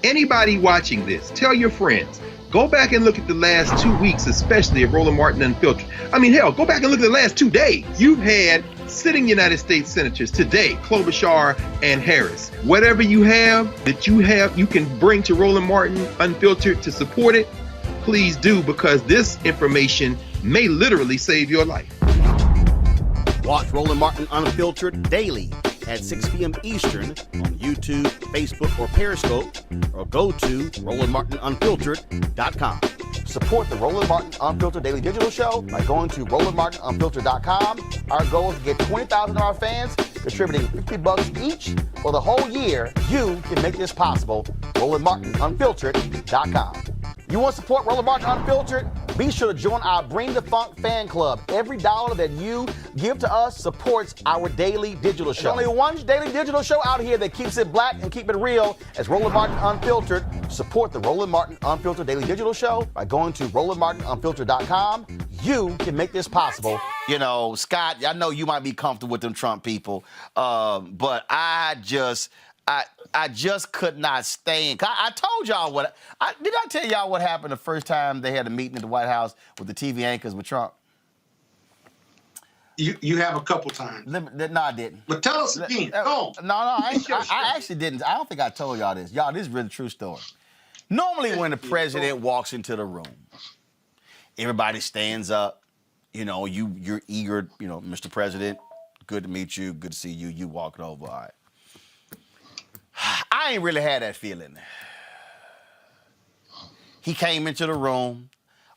Speaker 11: Anybody watching this, tell your friends, go back and look at the last 2 weeks, especially of Roland Martin Unfiltered. I mean, hell, go back and look at the last 2 days. You've had sitting United States senators today, Klobuchar and Harris. Whatever you can bring to Roland Martin Unfiltered to support it, please do, because this information may literally save your life.
Speaker 1: Watch Roland Martin Unfiltered daily at 6 p.m. Eastern on YouTube, Facebook, or Periscope, or go to RolandMartinUnfiltered.com. Support the Roland Martin Unfiltered Daily Digital Show by going to RolandMartinUnfiltered.com. Our goal is to get 20,000 of our fans contributing $50 each for the whole year. You can make this possible. RolandMartinUnfiltered.com. You want to support Roland Martin Unfiltered? Be sure to join our Bring the Funk fan club. Every dollar that you give to us supports our daily digital show. There's only one daily digital show out here that keeps it black and keep it real. As Roland Martin Unfiltered. Support the Roland Martin Unfiltered Daily Digital Show by going to RolandMartinUnfiltered.com. You can make this possible. Scott, I know you might be comfortable with them Trump people, but I just could not stand. I told y'all did I tell y'all what happened the first time they had a meeting at the White House with the TV anchors with Trump?
Speaker 5: You have a couple times.
Speaker 1: No, I didn't.
Speaker 5: But tell us again.
Speaker 1: No, I actually didn't. I don't think I told y'all this. Y'all, this is really a true story. Normally when the president walks into the room, everybody stands up. You're eager, Mr. President, good to meet you, good to see you. You walking over, all right. I ain't really had that feeling. He came into the room,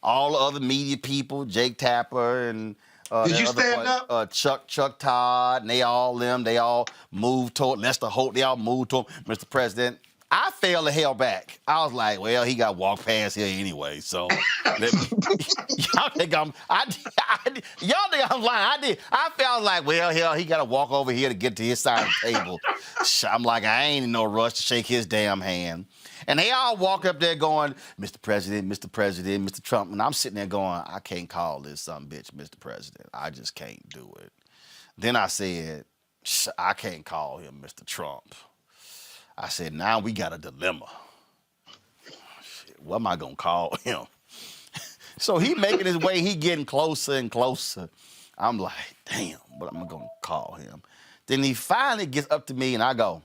Speaker 1: all the other media people, Jake Tapper and
Speaker 5: did you stand up?
Speaker 1: Chuck Todd, and they all moved toward Lester Holt. They all moved toward Mr. President. I fell the hell back. I was like, well, he got walked past here anyway. So y'all think I'm lying. I did. I felt like, well, hell, he got to walk over here to get to his side of the table. I'm like, I ain't in no rush to shake his damn hand. And they all walk up there going, Mr. President, Mr. Trump. And I'm sitting there going, I can't call this some bitch, Mr. President. I just can't do it. Then I said, I can't call him Mr. Trump. I said, now we got a dilemma. Shit, what am I going to call him? So he making his way, he getting closer and closer. I'm like, damn, what am I going to call him? Then he finally gets up to me and I go,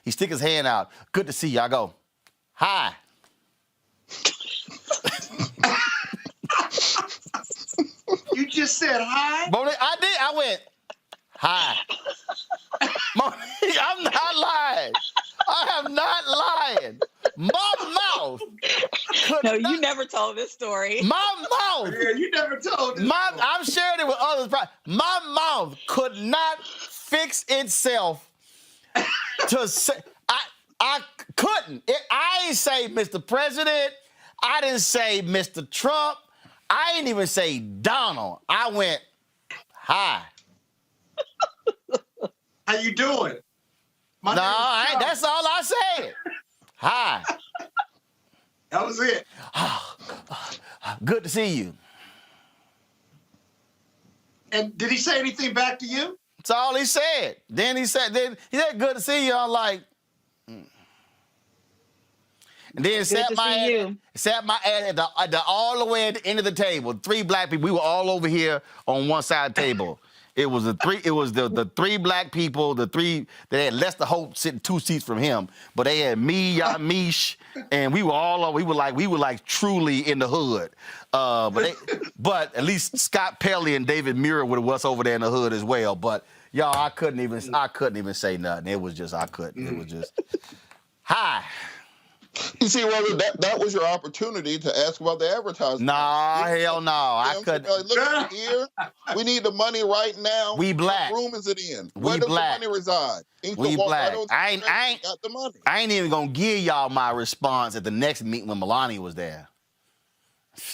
Speaker 1: he stick his hand out. Good to see you. I go, hi.
Speaker 5: You just said hi?
Speaker 1: Monique, I did. I went, hi. Monique, I'm not lying. I am not lying. My mouth.
Speaker 8: You never told this story.
Speaker 1: My mouth.
Speaker 5: Yeah, you never told this.
Speaker 1: I'm sharing it with others. My mouth could not fix itself to say. I couldn't. I ain't say Mr. President. I didn't say Mr. Trump. I didn't even say Donald. I went, hi.
Speaker 5: How you doing?
Speaker 1: That's all I said. Hi.
Speaker 5: That was it.
Speaker 1: Good to see you.
Speaker 5: And did he say anything back to you?
Speaker 1: That's all he said. Then he said, good to see you. I'm like, And then sat my ass at all the way at the end of the table. 3 black people. We were all over here on one side of the table. It was the 3 black people, the 3 that had Lester Holt sitting 2 seats from him. But they had me, Yamish, and we were like truly in the hood. But at least Scott Pelley and David Muir would have was over there in the hood as well. But y'all, I couldn't even say nothing. It was just I couldn't. It was just hi.
Speaker 17: You see, Roland, that was your opportunity to ask about the advertising.
Speaker 1: Nah, hell no. I couldn't.
Speaker 17: Look here. We need the money right now.
Speaker 1: We black.
Speaker 17: What room is it in?
Speaker 1: Where
Speaker 17: does
Speaker 1: black.
Speaker 17: the money reside?
Speaker 1: We black.
Speaker 17: I got the money.
Speaker 1: I ain't even gonna give y'all my response at the next meeting when Melania was there.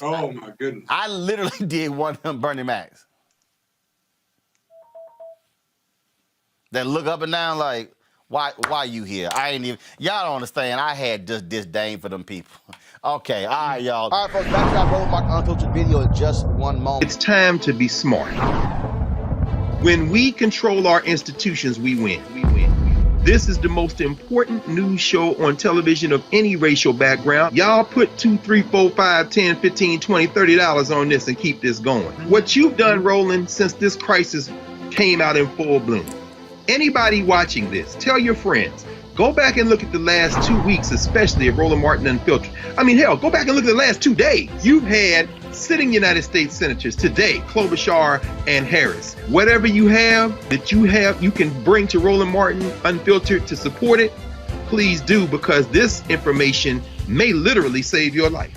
Speaker 5: Oh my goodness.
Speaker 1: I literally did one of them Bernie Macs. That look up and down like, why you here? Y'all don't understand. I had just disdain for them people. Okay, all right, y'all. All right, folks, back to our Roland Martin Unfiltered video in just one moment.
Speaker 11: It's time to be smart. When we control our institutions, we win. This is the most important news show on television of any racial background. Y'all put $2, $3, $4, $5, $10, $15, $20, $30 on this and keep this going. What you've done, Roland, since this crisis came out in full bloom. Anybody watching this, tell your friends, go back and look at the last 2 weeks, especially of Roland Martin Unfiltered. I mean, hell, go back and look at the last 2 days. You've had sitting United States senators today, Klobuchar and Harris. Whatever you have that you can bring to Roland Martin Unfiltered to support it, please do, because this information may literally save your life.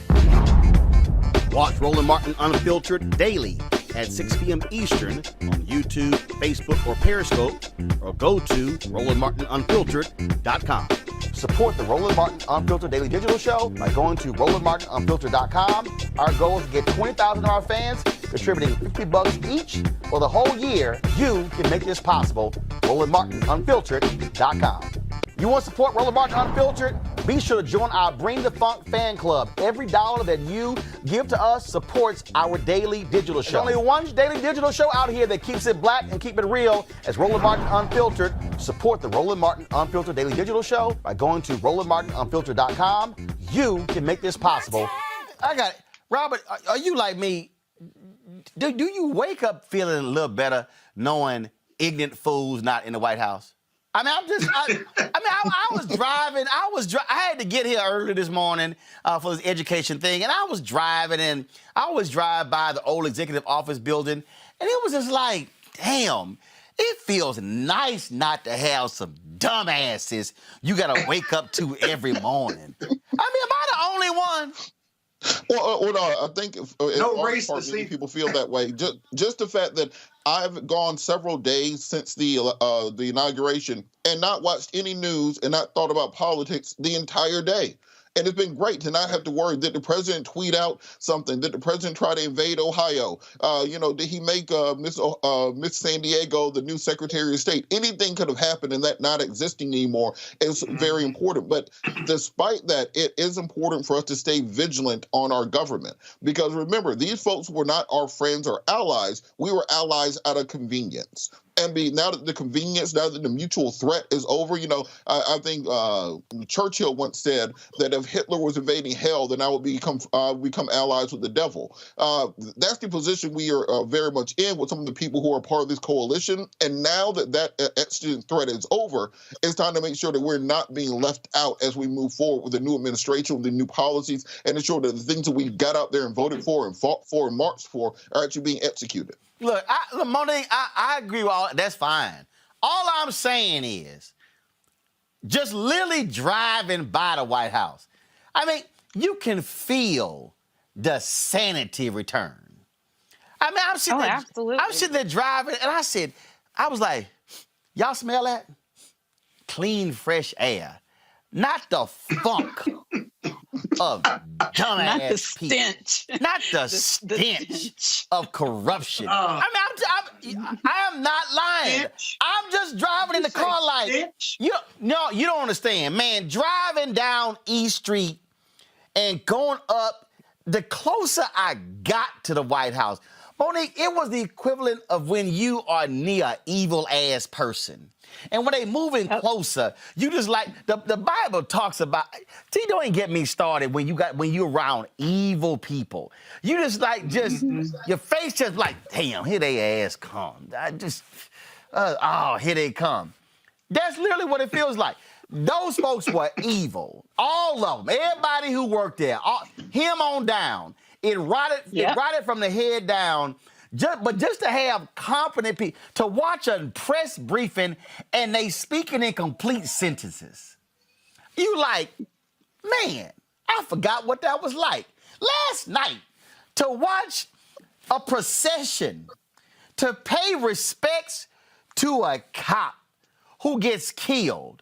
Speaker 1: Watch Roland Martin Unfiltered daily at 6 p.m. Eastern on YouTube, Facebook, or Periscope, or go to RolandMartinUnfiltered.com. Support the Roland Martin Unfiltered Daily Digital Show by going to RolandMartinUnfiltered.com. Our goal is to get 20,000 of our fans contributing $50 each for the whole year. You can make this possible. RolandMartinUnfiltered.com. You want to support Roland Martin Unfiltered? Be sure to join our Bring the Funk fan club. Every dollar that you give to us supports our daily digital show. There's only one daily digital show out here that keeps it black and keep it real as Roland Martin Unfiltered. Support the Roland Martin Unfiltered Daily Digital Show by going to RolandMartinUnfiltered.com. You can make this possible. I got it. Robert, are you like me? Do you wake up feeling a little better knowing ignorant fools not in the White House? I mean, I was driving. I had to get here early this morning for this education thing, and I was driving, and I always drive by the old executive office building, and it was just like, damn, it feels nice not to have some dumbasses you got to wake up to every morning. I mean, am I the only one?
Speaker 17: Well, no, I think
Speaker 5: many
Speaker 17: people feel that way. Just the fact that I've gone several days since the inauguration and not watched any news and not thought about politics the entire day. And it's been great to not have to worry. Did the president tweet out something? Did the president try to invade Ohio? Did he make Miss San Diego the new Secretary of State? Anything could have happened, and that not existing anymore is very important. But despite that, it is important for us to stay vigilant on our government. Because remember, these folks were not our friends or allies. We were allies out of convenience. and now that the convenience, now that the mutual threat is over, I think Churchill once said that if Hitler was invading hell, then I would become allies with the devil. That's the position we are very much in with some of the people who are part of this coalition. And now that extant threat is over, it's time to make sure that we're not being left out as we move forward with the new administration, with the new policies, and ensure that the things that we got out there and voted for and fought for and marched for are actually being executed.
Speaker 1: Look, Monique, I agree with all that. That's fine. All I'm saying is just literally driving by the White House. I mean, you can feel the sanity return. I mean, I'm sitting there driving, and I was like, y'all smell that? Clean, fresh air. Not the funk of dumbass people. Not the stench of corruption. I am not lying. I'm just driving in the car like, you don't understand, man. Driving down East Street and going up, the closer I got to the White House, Monique, it was the equivalent of when you are near an evil-ass person. And when they moving closer, you just like, the Bible talks about, see, don't even get me started when you're around evil people. You just like, your face just like, damn, here they ass come. Here they come. That's literally what it feels like. Those folks were evil. All of them. Everybody who worked there. Him on down. It rotted from the head down. But just to have competent people, to watch a press briefing and they speaking in complete sentences. You like, man, I forgot what that was like. Last night, to watch a procession, to pay respects to a cop who gets killed.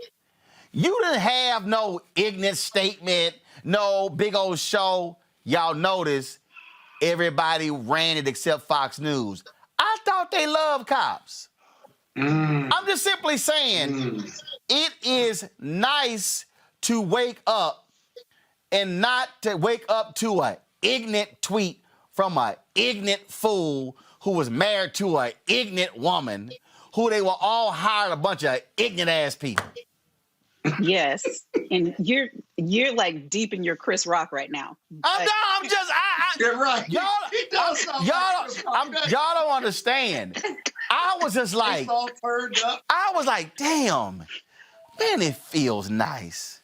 Speaker 1: You didn't have no ignorant statement, no big old show. Y'all notice everybody ran it except Fox News. I thought they loved cops. I'm just simply saying it is nice to wake up and not to wake up to an ignorant tweet from an ignorant fool who was married to an ignorant woman who they were all hired a bunch of ignorant ass people.
Speaker 8: Yes, and you're like deep in your Chris Rock right now.
Speaker 5: You're right.
Speaker 1: Y'all don't understand. I was just like,
Speaker 5: it's all turned up.
Speaker 1: I was like, damn, man, it feels nice.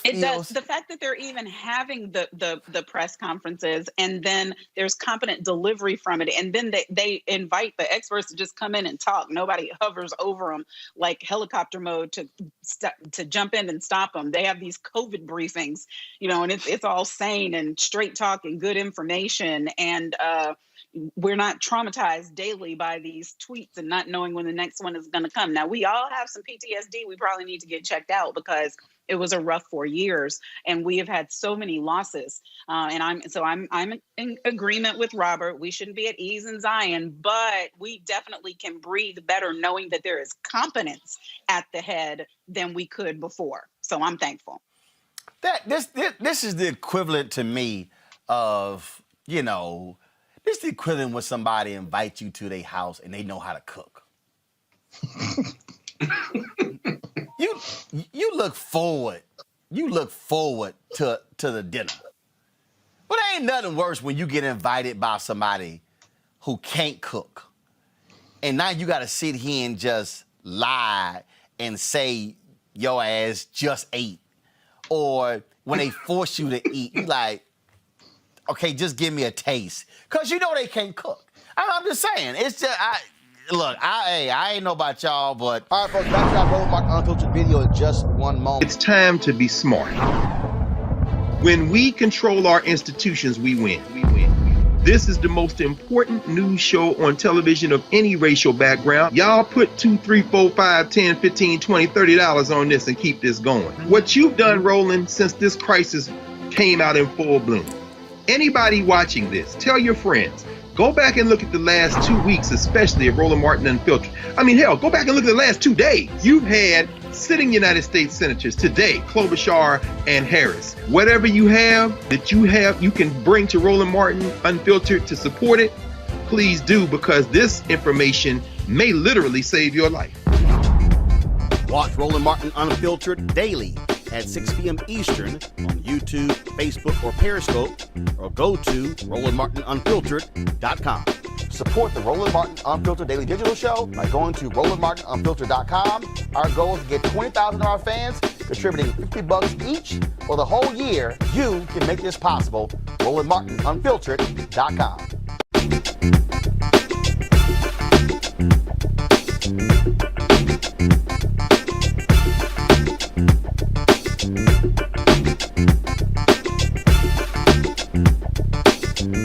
Speaker 8: It does. The fact that they're even having the press conferences and then there's competent delivery from it, and then they invite the experts to just come in and talk. Nobody hovers over them like helicopter mode to jump in and stop them. They have these COVID briefings, and it's all sane and straight talk and good information, and we're not traumatized daily by these tweets and not knowing when the next one is going to come. Now, we all have some PTSD. We probably need to get checked out because it was a rough 4 years and we have had so many losses. And I'm in agreement with Robert. We shouldn't be at ease in Zion, but we definitely can breathe better knowing that there is competence at the head than we could before. So I'm thankful.
Speaker 1: This is the equivalent to me of, this is the equivalent when somebody invites you to their house and they know how to cook. You look forward to the dinner. But there ain't nothing worse when you get invited by somebody who can't cook. And now you got to sit here and just lie and say your ass just ate. Or when they force you to eat, you like, okay, just give me a taste. Because they can't cook. I'm just saying, it's just, I ain't know about y'all, but... All right, folks, back to that Roland Martin Unfiltered video in just one moment.
Speaker 11: It's time to be smart. When we control our institutions, we win. This is the most important news show on television of any racial background. Y'all put $2, $3, $4, $5, $10, $15, $20, $30 on this and keep this going. What you've done, Roland, since this crisis came out in full bloom. Anybody watching this, tell your friends. Go back and look at the last 2 weeks, especially of Roland Martin Unfiltered. I mean, hell, go back and look at the last 2 days. You've had sitting United States senators today, Klobuchar and Harris. Whatever you have, you can bring to Roland Martin Unfiltered to support it. please do, because this information may literally save your life.
Speaker 1: Watch Roland Martin Unfiltered daily at 6 p.m. Eastern on YouTube, Facebook, or Periscope, or go to RolandMartinUnfiltered.com. Support the Roland Martin Unfiltered Daily Digital Show by going to RolandMartinUnfiltered.com. Our goal is to get 20,000 of our fans contributing $50 each for the whole year. You can make this possible. RolandMartinUnfiltered.com.